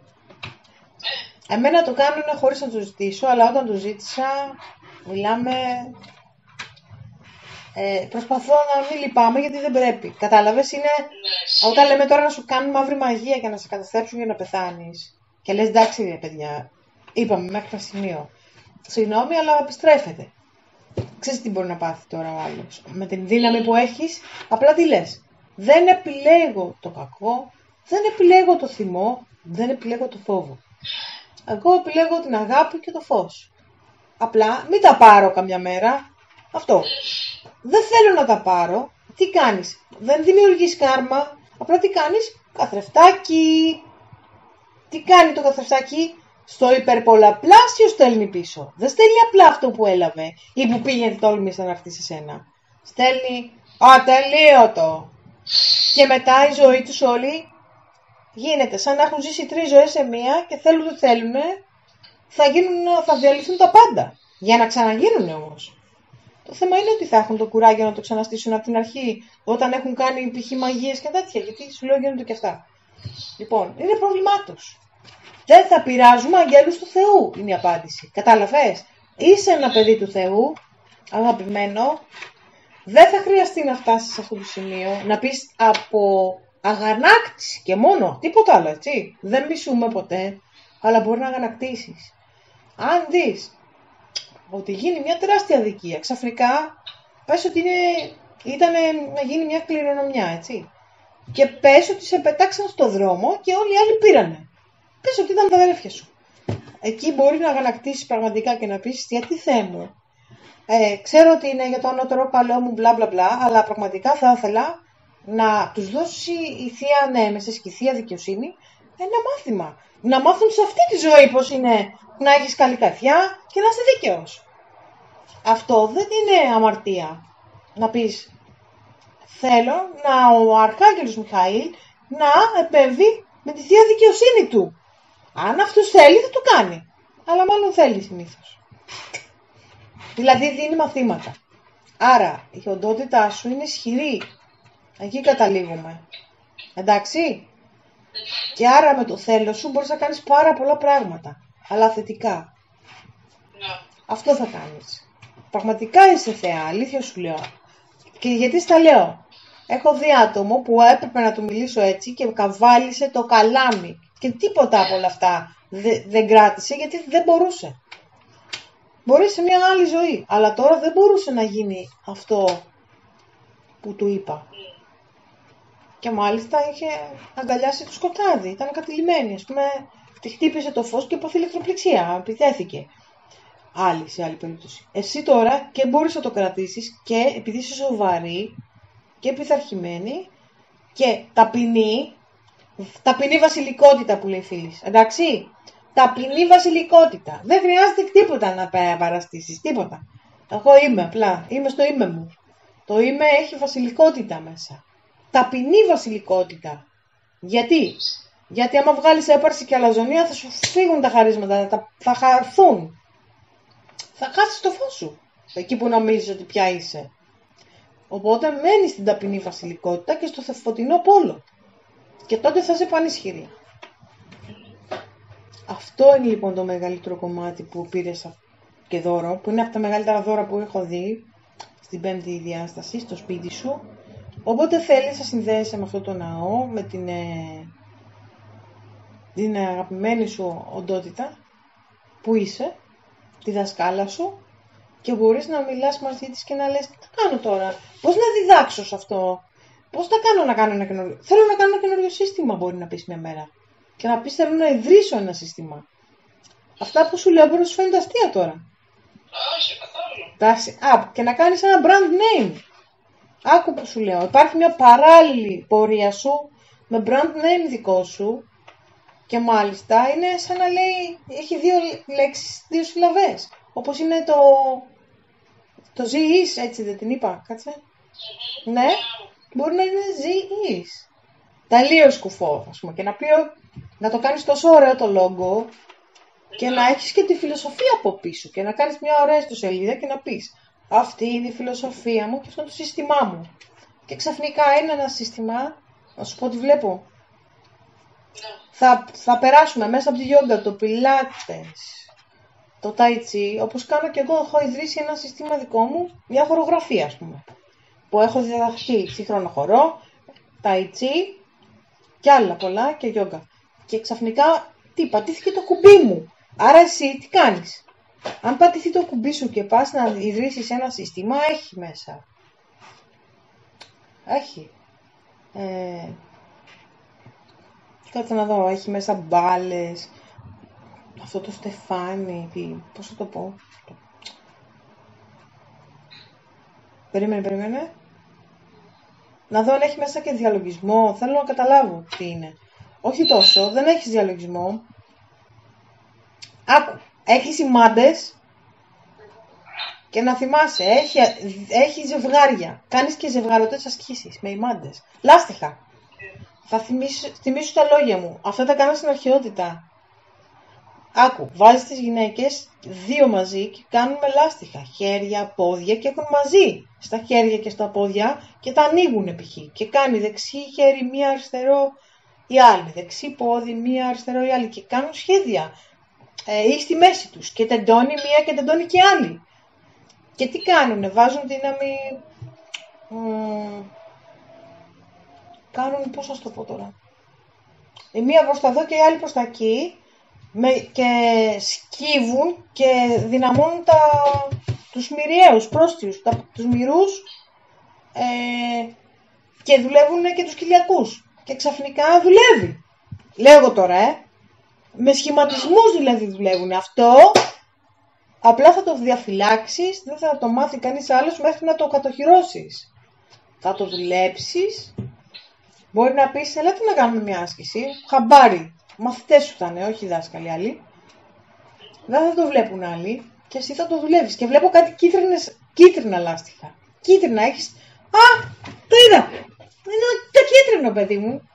Εμένα το κάνουν χωρίς να το ζητήσω, αλλά όταν το ζήτησα, μιλάμε... προσπαθώ να μην λυπάμαι γιατί δεν πρέπει. Κατάλαβες, είναι όταν λέμε τώρα να σου κάνουν μαύρη μαγεία και να σε καταστρέψουν για να πεθάνεις. Και λες εντάξει ρε παιδιά, είπαμε μέχρι ένα σημείο. Συγγνώμη, αλλά επιστρέφεται. Ξέρεις τι μπορεί να πάθει τώρα ο άλλος. Με την δύναμη που έχεις, απλά τι λες. Δεν επιλέγω το κακό, δεν επιλέγω το θυμό, δεν επιλέγω το φόβο. Εγώ επιλέγω την αγάπη και το φως. Απλά μην τα πάρω καμιά μέρα. Αυτό. Δεν θέλω να τα πάρω. Τι κάνεις. Δεν δημιουργείς κάρμα. Απλά τι κάνεις. Καθρεφτάκι. Τι κάνει το καθρεφτάκι. Στο υπερπολαπλάσιο στέλνει πίσω. Δεν στέλνει απλά αυτό που έλαβε ή που πήγαινε τόλμησε να έρθει σε σένα. Στέλνει ατελείωτο. Και μετά η ζωή τους όλοι γίνεται σαν να έχουν ζήσει 3 ζωές σε μία και θέλουν θα διαλυθούν τα πάντα. Για να ξαναγίνουν όμως. Το θέμα είναι ότι θα έχουν το κουράγιο να το ξαναστήσουν από την αρχή, όταν έχουν κάνει π.χ. μαγείες και τέτοια, γιατί σου λέω γίνονται και αυτά. Λοιπόν, είναι πρόβλημά τους. Δεν θα πειράζουμε αγγέλους του Θεού, είναι η απάντηση. Κατάλαβες. Είσαι ένα παιδί του Θεού, αγαπημένο, δεν θα χρειαστεί να φτάσεις σε αυτό το σημείο, να πεις από αγανάκτηση και μόνο, τίποτα άλλο, έτσι. Δεν μισούμε ποτέ, αλλά μπορεί να αγανακτήσεις. Αν δεις ότι γίνει μια τεράστια αδικία, ξαφνικά πες ότι ήταν να γίνει μια κληρονομιά, έτσι. Και πες ότι σε πετάξαν στο δρόμο και όλοι οι άλλοι πήρανε. Πες ότι ήταν τα αδέρφια σου. Εκεί μπορεί να αγανακτήσεις πραγματικά και να πεις γιατί Θεέ μου. Ξέρω ότι είναι για το ανώτερο καλό μου μπλα μπλα μπλα, αλλά πραγματικά θα ήθελα να τους δώσει η θεία νέμεσης και η θεία δικαιοσύνη ένα μάθημα. Να μάθουν σε αυτή τη ζωή πώς είναι να έχεις καλή καρδιά και να είσαι δίκαιος. Αυτό δεν είναι αμαρτία. Να πεις θέλω ο Αρχάγγελος Μιχαήλ να επέμβει με τη θεία δικαιοσύνη του. Αν αυτός θέλει θα το κάνει. Αλλά μάλλον θέλει συνήθως. Δηλαδή δίνει μαθήματα. Άρα η οντότητά σου είναι ισχυρή. Εκεί καταλήγουμε. Εντάξει. Και άρα με το θέλω σου μπορείς να κάνεις πάρα πολλά πράγματα. Αλλά θετικά. Αυτό θα κάνεις. Πραγματικά είσαι θεά, αλήθεια σου λέω. Και γιατί στα λέω. Έχω δει άτομο που έπρεπε να του μιλήσω έτσι και καβάλισε το καλάμι. Και τίποτα από όλα αυτά δεν κράτησε γιατί δεν μπορούσε. Μπορεί σε μια άλλη ζωή. Αλλά τώρα δεν μπορούσε να γίνει αυτό που του είπα. Και μάλιστα είχε αγκαλιάσει το σκοτάδι. Ήταν κατηλημένη. Ας πούμε, τη χτύπησε το φως και πάθη ηλεκτροπληξία. Επιτέθηκε. Σε άλλη περίπτωση. Εσύ τώρα και μπορείς να το κρατήσεις και επειδή είσαι σοβαρή και πειθαρχημένη και ταπεινή βασιλικότητα που λέει η φίλη. Εντάξει. Ταπεινή βασιλικότητα. Δεν χρειάζεται τίποτα να παραστήσεις. Τίποτα. Εγώ είμαι απλά. Είμαι στο είμαι μου. Το είμαι έχει βασιλικότητα μέσα. Ταπεινή βασιλικότητα. Γιατί άμα βγάλεις έπαρση και αλαζονία θα σου φύγουν τα χαρίσματα. Θα χαρθούν. Θα χάσεις το φως σου. Εκεί που νομίζεις ότι πια είσαι. Οπότε μένεις στην ταπεινή βασιλικότητα και στο φωτεινό πόλο. Και τότε θα είσαι πανίσχυρη. Αυτό είναι λοιπόν το μεγαλύτερο κομμάτι που πήρες και δώρο, που είναι από τα μεγαλύτερα δώρα που έχω δει στην πέμπτη διάσταση, στο σπίτι σου. Οπότε θέλεις να συνδέεσαι με αυτό το ναό, με την αγαπημένη σου οντότητα που είσαι, τη δασκάλα σου, και μπορείς να μιλάς μαζί της και να λες τι θα κάνω τώρα, πώς να διδάξω σε αυτό, πώς θα κάνω να κάνω ένα καινούριο. Θέλω να κάνω ένα καινούριο σύστημα, μπορεί να πεις μια μέρα. Και να πεις θέλω να ιδρύσω ένα σύστημα. Αυτά που σου λέω μπορεί να σου φαίνεται αστεία τώρα. Όχι, καθόλου. Και να κάνεις ένα brand name. Άκου που σου λέω. Υπάρχει μια παράλληλη πορεία σου με brand name δικό σου. Και μάλιστα είναι σαν να λέει, έχει δύο λέξεις, δύο συλλαβές. Όπως είναι το ζεις, έτσι δεν την είπα, κάτσε. Ναι, μπορεί να είναι ζεις. Τελείως κουφό, ας πούμε, και να το κάνεις τόσο ωραίο το λόγο και να έχεις και τη φιλοσοφία από πίσω και να κάνεις μια ωραία ιστοσελίδα και να πεις αυτή είναι η φιλοσοφία μου και αυτό είναι το σύστημά μου. Και ξαφνικά είναι ένα σύστημα, να σου πω τι βλέπω. Θα περάσουμε μέσα από τη γιόγκα, το πιλάτες, το tai chi, όπως κάνω και εγώ, έχω ιδρύσει ένα σύστημα δικό μου, μια χορογραφία ας πούμε, που έχω διδαχθεί σύγχρονο χορό, tai chi και άλλα πολλά και γιόγκα. Και ξαφνικά πατήθηκε το κουμπί μου. Άρα εσύ τι κάνεις? Αν πατηθεί το κουμπί σου και πας να ιδρύσεις ένα σύστημα, έχει μέσα. Έχει. Κάτσε να δω, έχει μέσα μπάλες. Αυτό το στεφάνι, πώς θα το πω. Περίμενε. Να δω αν έχει μέσα και διαλογισμό. Θέλω να καταλάβω τι είναι. Όχι τόσο, δεν έχει διαλογισμό. Άκου, έχει σημάντες. Και να θυμάσαι, έχει ζευγάρια. Κάνεις και ζευγαρωτές ασκήσεις με ημάντες. Λάστιχα. Θα θυμίσω τα λόγια μου. Αυτά τα κάνω στην αρχαιότητα. Άκου, βάζεις τις γυναίκες δύο μαζί και κάνουν με λάστιχα. Χέρια, πόδια και έχουν μαζί στα χέρια και στα πόδια και τα ανοίγουν π.χ. Και κάνει δεξί χέρι, μία αριστερό η άλλη. Δεξί πόδι, μία αριστερό η άλλη. Και κάνουν σχέδια. Ή στη μέση τους. Και τεντώνει μία και τεντώνει και άλλη. Και τι κάνουνε, βάζουν δύναμη. Κάνουν, πώς θα το πω τώρα. Η μία προς τα εδώ και η άλλη προς τα εκεί. Και σκύβουν και δυναμώνουν τους μυριαίους πρόστιους, τους μυρούς και δουλεύουν και τους κοιλιακούς. Και ξαφνικά δουλεύει. Λέω εγώ τώρα, με σχηματισμούς δηλαδή δουλεύουν. Αυτό απλά θα το διαφυλάξεις, δεν θα το μάθει κανείς άλλος μέχρι να το κατοχυρώσεις. Θα το δουλέψεις. Μπορεί να πεις, ελάτε να κάνουμε μια άσκηση, χαμπάρι. Μαθητές σου θα είναι, όχι δάσκαλοι άλλοι. Δεν θα το βλέπουν άλλοι και εσύ θα το δουλεύεις. Και βλέπω κάτι κίτρινα λάστιχα. Κίτρινα έχεις. Το είδα! Είναι το κίτρινο, παιδί μου.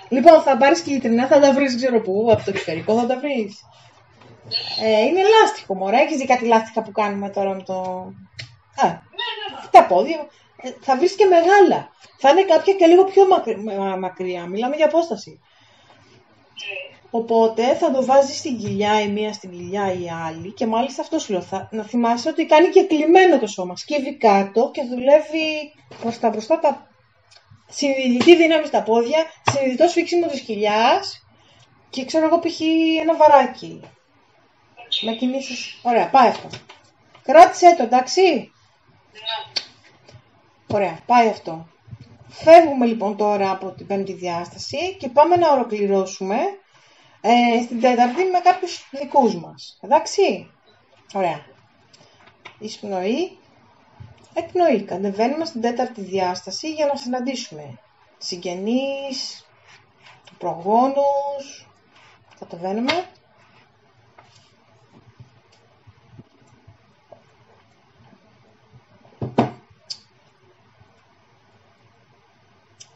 Λοιπόν, θα πάρεις κίτρινα, θα τα βρεις, ξέρω πού, από το εξωτερικό θα τα βρεις. Είναι λάστιχο, μωρέ. Έχεις δει κάτι λάστιχα που κάνουμε τώρα με το. τα πόδια, θα βρεις και μεγάλα. Θα είναι κάποια και λίγο πιο μακριά, μιλάμε για απόσταση. Οπότε θα το βάζεις στην κοιλιά, η μία στην κοιλιά η άλλη, και μάλιστα αυτό σου λέω, να θυμάσαι ότι κάνει και κλειμένο το σώμα. Σκύβει κάτω και δουλεύει προς τα μπροστά, συνειδητή δύναμη στα πόδια, συνειδητό σφίξιμο της κοιλιάς και ξέρω εγώ π.χ. ένα βαράκι. Με κινήσεις. Ωραία, πάει αυτό. Κράτησέ το, εντάξει. Ωραία, πάει αυτό. Φεύγουμε λοιπόν τώρα από την πέμπτη διάσταση και πάμε να ολοκληρώσουμε στην τέταρτη με κάποιους δικούς μας. Εντάξει. Ωραία. Εισπνοή. Εκπνοή. Κατεβαίνουμε στην τέταρτη διάσταση για να συναντήσουμε συγγενείς, προγόνους. Κατεβαίνουμε.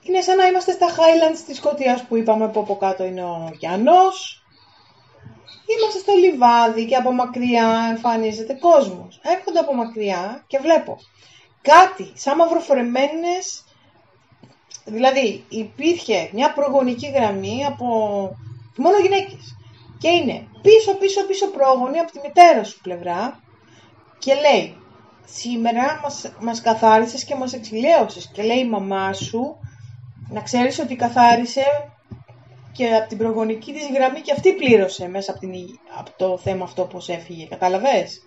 Είναι σαν να είμαστε στα Highlands της Σκωτίας που είπαμε που από κάτω είναι ο ωκεανός. Είμαστε στο λιβάδι και από μακριά εμφανίζεται κόσμος. Έρχονται από μακριά και βλέπω κάτι σαν μαυροφορεμένες, δηλαδή υπήρχε μια προγονική γραμμή από μόνο γυναίκες και είναι πίσω πρόγονη από τη μητέρα σου πλευρά και λέει σήμερα μας καθάρισες και μας εξηλαίωσες και λέει η μαμά σου να ξέρεις ότι καθάρισε και από την προγονική της γραμμή και αυτή πλήρωσε μέσα από το θέμα αυτό πως έφυγε. Κατάλαβες?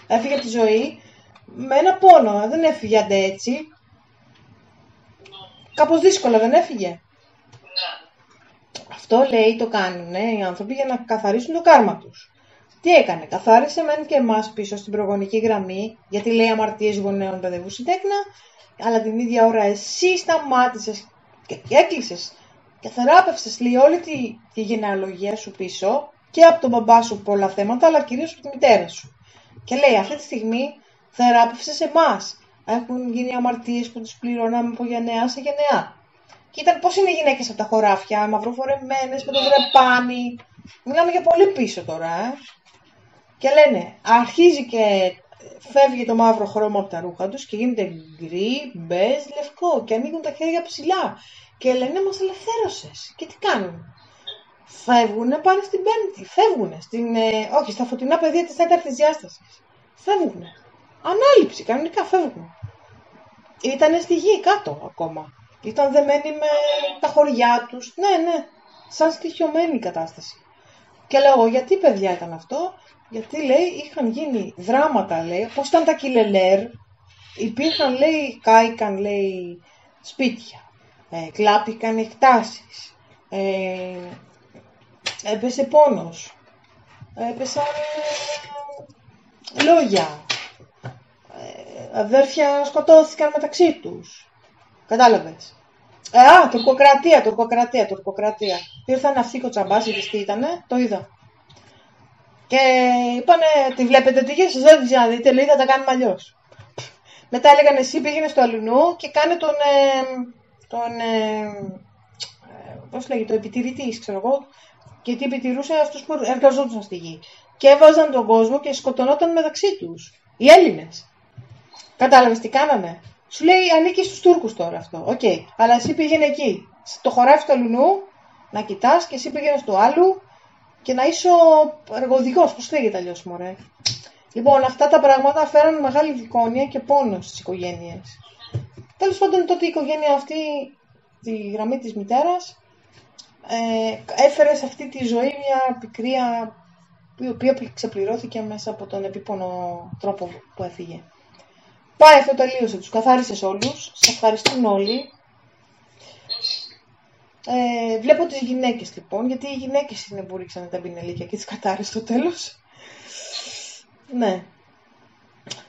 Έφυγε από τη ζωή με ένα πόνο. Δεν έφυγε άντε έτσι. Κάπως δύσκολα δεν έφυγε. Αυτό λέει το κάνουν οι άνθρωποι για να καθαρίσουν το κάρμα τους. Τι έκανε? Καθάρισε μεν και εμάς πίσω στην προγονική γραμμή, γιατί λέει αμαρτίες γονέων παιδεύουν συντέκνα, αλλά την ίδια ώρα εσύ σταμάτησες και έκλεισες και θεράπευσες λέει όλη τη γενεαλογία σου πίσω και από τον μπαμπά σου πολλά θέματα, αλλά κυρίως από τη μητέρα σου. Και λέει αυτή τη στιγμή θεράπευσες εμάς. Έχουν γίνει αμαρτίες που τις πληρώναμε από γενεά σε γενεά. Και ήταν πώς είναι οι γυναίκες από τα χωράφια, μαυροφορεμένες, με το βρεπάνι. Μιλάμε για πολύ πίσω τώρα. Και λένε, αρχίζει και φεύγει το μαύρο χρώμα από τα ρούχα τους και γίνεται γκρι, μπέζ, λευκό και ανοίγουν τα χέρια ψηλά. Και λένε, μας ελευθέρωσες. Και τι κάνουν? Φεύγουνε, πάνε στην πέμπτη. Φεύγουνε, όχι, στα φωτεινά πεδία της τέταρτης διάστασης. Φεύγουνε. Ανάληψη, κανονικά φεύγουν. Ήτανε στη γη κάτω ακόμα. Ήταν δεμένοι με τα χωριά τους. Ναι, σαν στοιχειωμένη η κατάσταση. Και λέω, γιατί παιδιά ήταν αυτό? Γιατί λέει, είχαν γίνει δράματα, λέει, πώς ήταν τα κιλελέρ. Υπήρχαν, λέει, κάηκαν, λέει, σπίτια. Κλάπηκαν εκτάσεις. Έπεσε πόνος. Έπεσαν λόγια. Αδέρφια σκοτώθηκαν μεταξύ τους. Κατάλαβες? Τουρκοκρατία. Ήρθαν αυτοί οι κοτσαμπάσιδες, τι ήτανε, το είδα. Και είπανε, τη βλέπετε τι γίνεται, δεν την ξαναδείτε, λέει, θα τα κάνουμε αλλιώς. Μετά έλεγαν, εσύ πήγαινε στο αλουνού και κάνε πώς λέγεται, το επιτηρητής, ξέρω εγώ, και τι επιτηρούσε αυτούς που εργαζόντουσαν στη γη. Και έβαζαν τον κόσμο και σκοτωνόταν μεταξύ τους. Οι Έλληνες. Κατάλαβες τι κάνανε? Σου λέει, ανήκει στους Τούρκους τώρα αυτό. Οκ. Αλλά εσύ πήγαινε εκεί. Στο χωράφι του αλουνού, να κοιτάς και εσύ πήγαινε στο άλλου και να είσαι ο εργοδικός. Πώς λέγεται αλλιώς, μωρέ? Λοιπόν, αυτά τα πράγματα φέραν μεγάλη δικόνοια και πόνο στις οικογένειες. Τέλος πάντων, τότε η οικογένεια αυτή, τη γραμμή της μητέρας, έφερε σε αυτή τη ζωή μια πικρία, η οποία ξεπληρώθηκε μέσα από τον επίπονο τρόπο που έφυγε. Πάει αυτό, τελείωσε, τους καθάρισες όλους, σε ευχαριστούν όλοι. Βλέπω τις γυναίκες λοιπόν, γιατί οι γυναίκες είναι που ρίξανε τα πινελίκια και τις κατάρες στο τέλος. Ναι.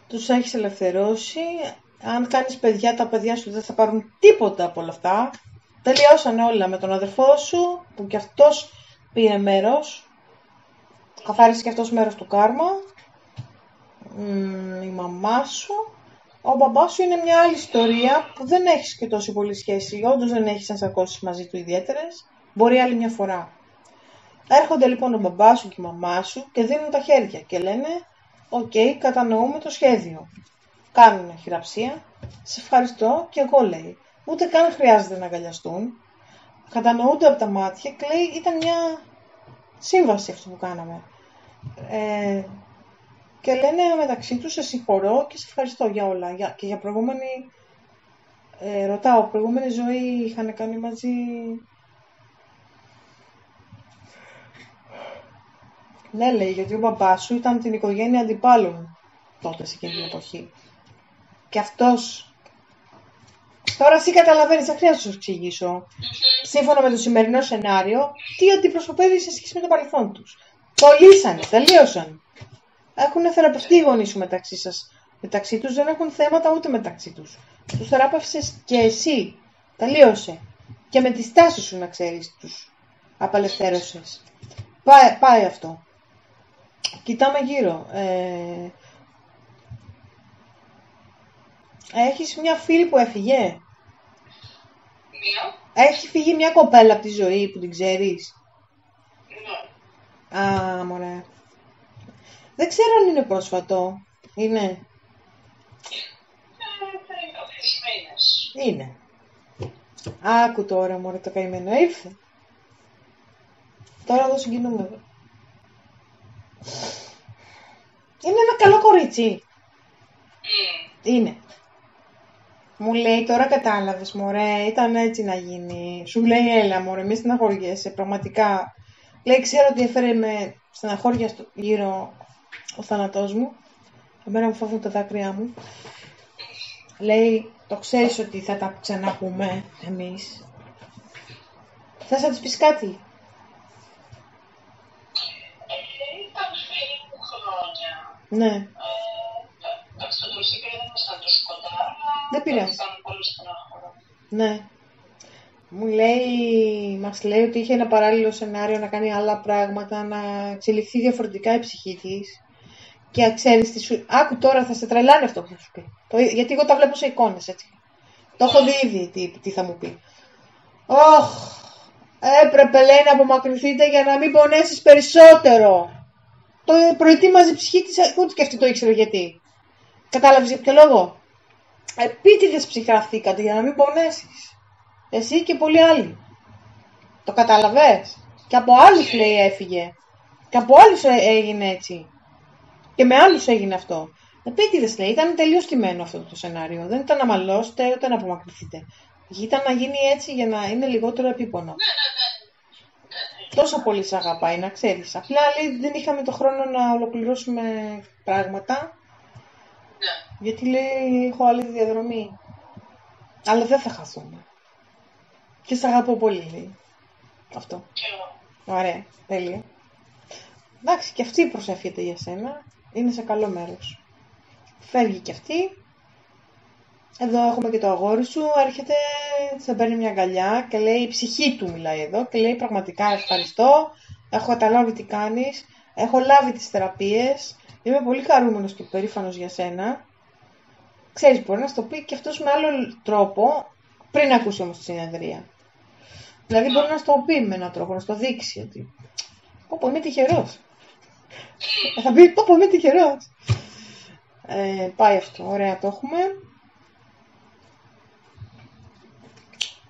Τους έχεις ελευθερώσει. Αν κάνεις παιδιά, τα παιδιά σου δεν θα πάρουν τίποτα από όλα αυτά. Τελειώσανε όλα με τον αδερφό σου, που κι αυτός πήρε μέρος. Καθάρισε κι αυτός μέρος του κάρμα. Η μαμά σου. Ο μπαμπάς σου είναι μια άλλη ιστορία που δεν έχεις και τόσο πολύ σχέση. Όντως δεν έχεις ενσακώσεις μαζί του ιδιαίτερες. Μπορεί άλλη μια φορά. Έρχονται λοιπόν ο μπαμπάς σου και η μαμά σου και δίνουν τα χέρια και λένε «Οκ, κατανοούμε το σχέδιο». κάνουν χειραψία, σε ευχαριστώ και εγώ, λέει. Ούτε καν χρειάζεται να αγκαλιαστούν. Κατανοούνται από τα μάτια και λέει ήταν μια σύμβαση αυτό που κάναμε. Και λένε μεταξύ τους σε συγχωρώ και σε ευχαριστώ για όλα. Και για προηγούμενη, ρωτάω, προηγούμενη ζωή είχαν κάνει μαζί... Ναι, λέει, γιατί ο μπαμπάς σου ήταν την οικογένεια αντιπάλων τότε σε εκείνη την εποχή. Και αυτός... Τώρα εσύ καταλαβαίνεις, δεν χρειάζεται να σου εξηγήσω. Σύμφωνα με το σημερινό σενάριο, τι αντιπροσωπεύει σε σχέση με το παρελθόν τους. Το λύσανε, τελείωσαν. Έχουν θεραπευτεί οι γονείς σου μεταξύ σας. Μεταξύ τους δεν έχουν θέματα ούτε μεταξύ τους. Τους θεράπευσες και εσύ. Τελείωσε. Και με τη στάση σου να ξέρεις τους απελευθέρωσες. Πάει αυτό. Κοιτάμε γύρω. Έχεις μια φίλη που έφυγε. Μία. Έχει φύγει μια κοπέλα από τη ζωή που την ξέρεις. Ναι. Α, μωρέ. Δεν ξέρω αν είναι πρόσφατο. Είναι. Πριν κάποιους μήνες. Είναι. Άκου τώρα, μωρέ, το καημένο. Ήρθε. Τώρα εδώ συγκινούμε. Είναι ένα καλό κορίτσι. Είναι. Μου λέει, τώρα κατάλαβες, μωρέ, ήταν έτσι να γίνει. Σου λέει, έλα, μωρέ, μη στεναχωριέσαι, πραγματικά. Λέει, ξέρω ότι έφερε με στεναχώρια γύρω ο θάνατός μου. Εμένα μου φεύγουν τα δάκρυά μου. Λέει, το ξέρεις ότι θα τα ξαναπούμε εμείς. Θες να της πεις κάτι? Ήταν φίλοι μου χρόνια. Ναι. Εντάξει, το τροσίκι δεν ήμασταν τόσο κοντά, αλλά Δεν πειράζει. ήταν πολύ στενάχωρο. Ναι. Μου λέει, μας λέει ότι είχε ένα παράλληλο σενάριο να κάνει άλλα πράγματα, να εξελιχθεί διαφορετικά η ψυχή της. Και ξέρεις τι σου... Άκου τώρα, θα σε τρελάνει αυτό που θα σου πει. Γιατί εγώ τα βλέπω σε εικόνες, έτσι. Το έχω δει ήδη τι θα μου πει. Ωχ, έπρεπε, λέει, να απομακρυνθείτε για να μην πονέσεις περισσότερο. Το προετοίμαζε η ψυχή της, ούτε και αυτή το ήξερε γιατί. Κατάλαβες για ποιο λόγο? Επίτηδες ψυχαθήκατε για να μην πονέσεις. Εσύ και πολλοί άλλοι. Το κατάλαβες? Και από άλλους, λέει, έφυγε. Και από άλλους έγινε έτσι. Και με άλλους έγινε αυτό. Επίτηδες, λέει, ήταν τελείως τιμένο αυτό το σενάριο. Δεν ήταν να μαλώσετε ούτε να απομακρυνθείτε. Ήταν να γίνει έτσι για να είναι λιγότερο επίπονο. Τόσο πολύ σ' αγαπάει, να ξέρεις. Απλά, λέει, δεν είχαμε το χρόνο να ολοκληρώσουμε πράγματα. Γιατί, λέει, έχω άλλη διαδρομή. Αλλά δεν θα χαθούμε. Και σ' αγαπώ πολύ, λέει. Αυτό. Ωραία, τέλεια. Εντάξει, και αυτή προσεύχεται για σένα. Είναι σε καλό μέρος. Φεύγει και αυτή. Εδώ έχουμε και το αγόρι σου. Έρχεται, σε παίρνει μια αγκαλιά και λέει, η ψυχή του μιλάει εδώ και λέει, πραγματικά ευχαριστώ. Έχω καταλάβει τι κάνεις. Έχω λάβει τις θεραπείες. Είμαι πολύ χαρούμενος και περήφανος για σένα. Ξέρεις, μπορεί να στο πει και αυτός με άλλο τρόπο, πριν ακούσει όμως τη συνεδρία. Δηλαδή μπορεί να στο πει με έναν τρόπο, να στο δείξει ότι πω είμαι τυχερός. Θα πει πω είμαι τυχερός. Πάει αυτό, ωραία, το έχουμε.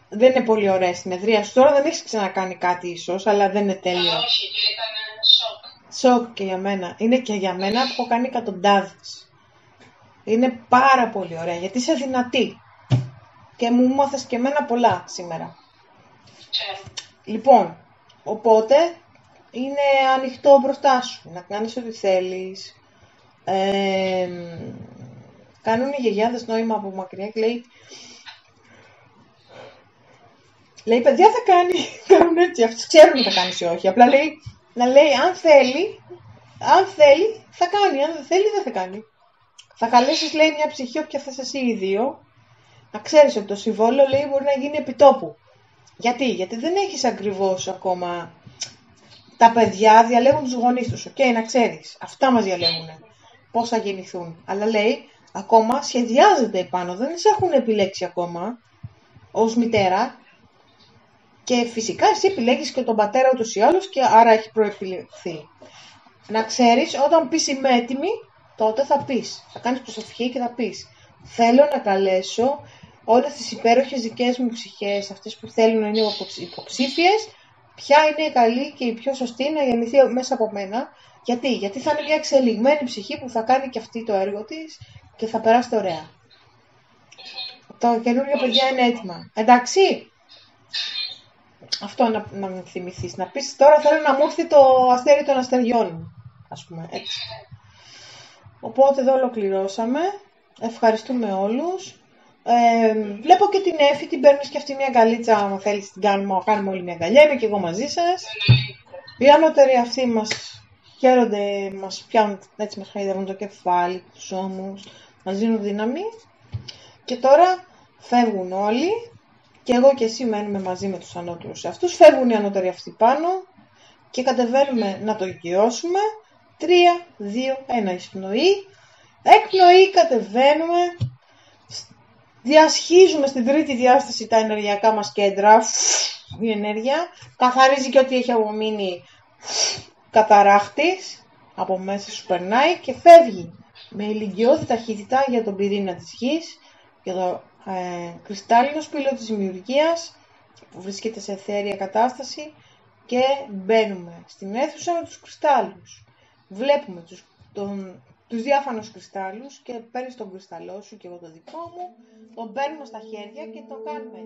Δεν είναι πολύ ωραία συνεδρία σου. Τώρα δεν έχεις ξανακάνει κάτι ίσως, αλλά δεν είναι τέλειο. Όχι, και ήταν σοκ. Σοκ και για μένα. Είναι και για μένα που έχω κάνει εκατοντάδες. Είναι πάρα πολύ ωραία, γιατί είσαι δυνατή. Και μου μάθες και εμένα πολλά σήμερα. Λοιπόν, οπότε είναι ανοιχτό μπροστά σου. Να κάνεις ό,τι θέλεις. Κάνουν οι γιαγιάδες νόημα από μακριά και λέει παιδιά θα κάνει, κάνουν έτσι, αυτοί ξέρουν θα κάνεις ή όχι. Απλά λέει, να λέει αν θέλει θα κάνει, αν δεν θέλει δεν θα κάνει. Θα καλέσεις, λέει, μια ψυχή όποια θες εσύ οι δύο. Να ξέρεις ότι το συμβόλαιο, λέει, μπορεί να γίνει επιτόπου. Γιατί δεν έχεις ακριβώς ακόμα. Τα παιδιά διαλέγουν τους γονείς τους, να ξέρεις. Αυτά μας διαλέγουν. Πώς θα γεννηθούν. Αλλά λέει, ακόμα σχεδιάζεται επάνω. Δεν σε έχουν επιλέξει ακόμα ως μητέρα. Και φυσικά εσύ επιλέγεις και τον πατέρα ούτως ή άλλως και άρα έχει προεπιλεχθεί. Να ξέρεις, όταν πεις είμαι έτοιμη, τότε θα πεις. Θα κάνεις προσευχή και θα πεις. θέλω να καλέσω όλες τις υπέροχες δικές μου ψυχές, αυτές που θέλουν να είναι υποψήφιες, ποια είναι η καλή και η πιο σωστή να γεννηθεί μέσα από μένα. Γιατί θα είναι μια εξελιγμένη ψυχή που θα κάνει και αυτή το έργο της και θα περάσει ωραία. Τα καινούργια παιδιά είναι έτοιμα. Εντάξει. Αυτό να με θυμηθείς. Να πεις τώρα θέλω να μου έρθει το αστέρι των αστεριών. Ας πούμε έτσι. Οπότε εδώ ολοκληρώσαμε. Ευχαριστούμε όλους. Βλέπω και την Έφη, την παίρνεις και αυτή μια αγκαλίτσα. Αν θέλεις την κάνουμε όλοι μια αγκαλιά. Είμαι και εγώ μαζί σας. Οι ανώτεροι αυτοί μας χαίρονται, μας πιάνουν, έτσι μας χαϊδεύουν το κεφάλι, τους ώμους, μας δίνουν δύναμη. Και τώρα φεύγουν όλοι και εγώ και εσύ μένουμε μαζί με τους ανώτερους αυτούς. Φεύγουν οι ανώτεροι αυτοί πάνω και κατεβαίνουμε να το οικειώσουμε. 3, 2, 1 εισπνοή. Εκπνοή, κατεβαίνουμε. Διασχίζουμε στην τρίτη διάσταση τα ενεργειακά μας κέντρα. Η ενέργεια καθαρίζει και ό,τι έχει απομείνει καταράχτης. Από μέσα σου περνάει και φεύγει με ηλικιώδη ταχύτητα για τον πυρήνα της γης, για το κρυστάλλινο σπήλαιο της δημιουργίας που βρίσκεται σε αιθέρια κατάσταση και μπαίνουμε στην αίθουσα με τους κρυστάλλους. Βλέπουμε τους διάφανους κρυστάλλους και παίρνεις τον κρυσταλλό σου και εγώ το δικό μου, τον παίρνουμε στα χέρια και το κάνουμε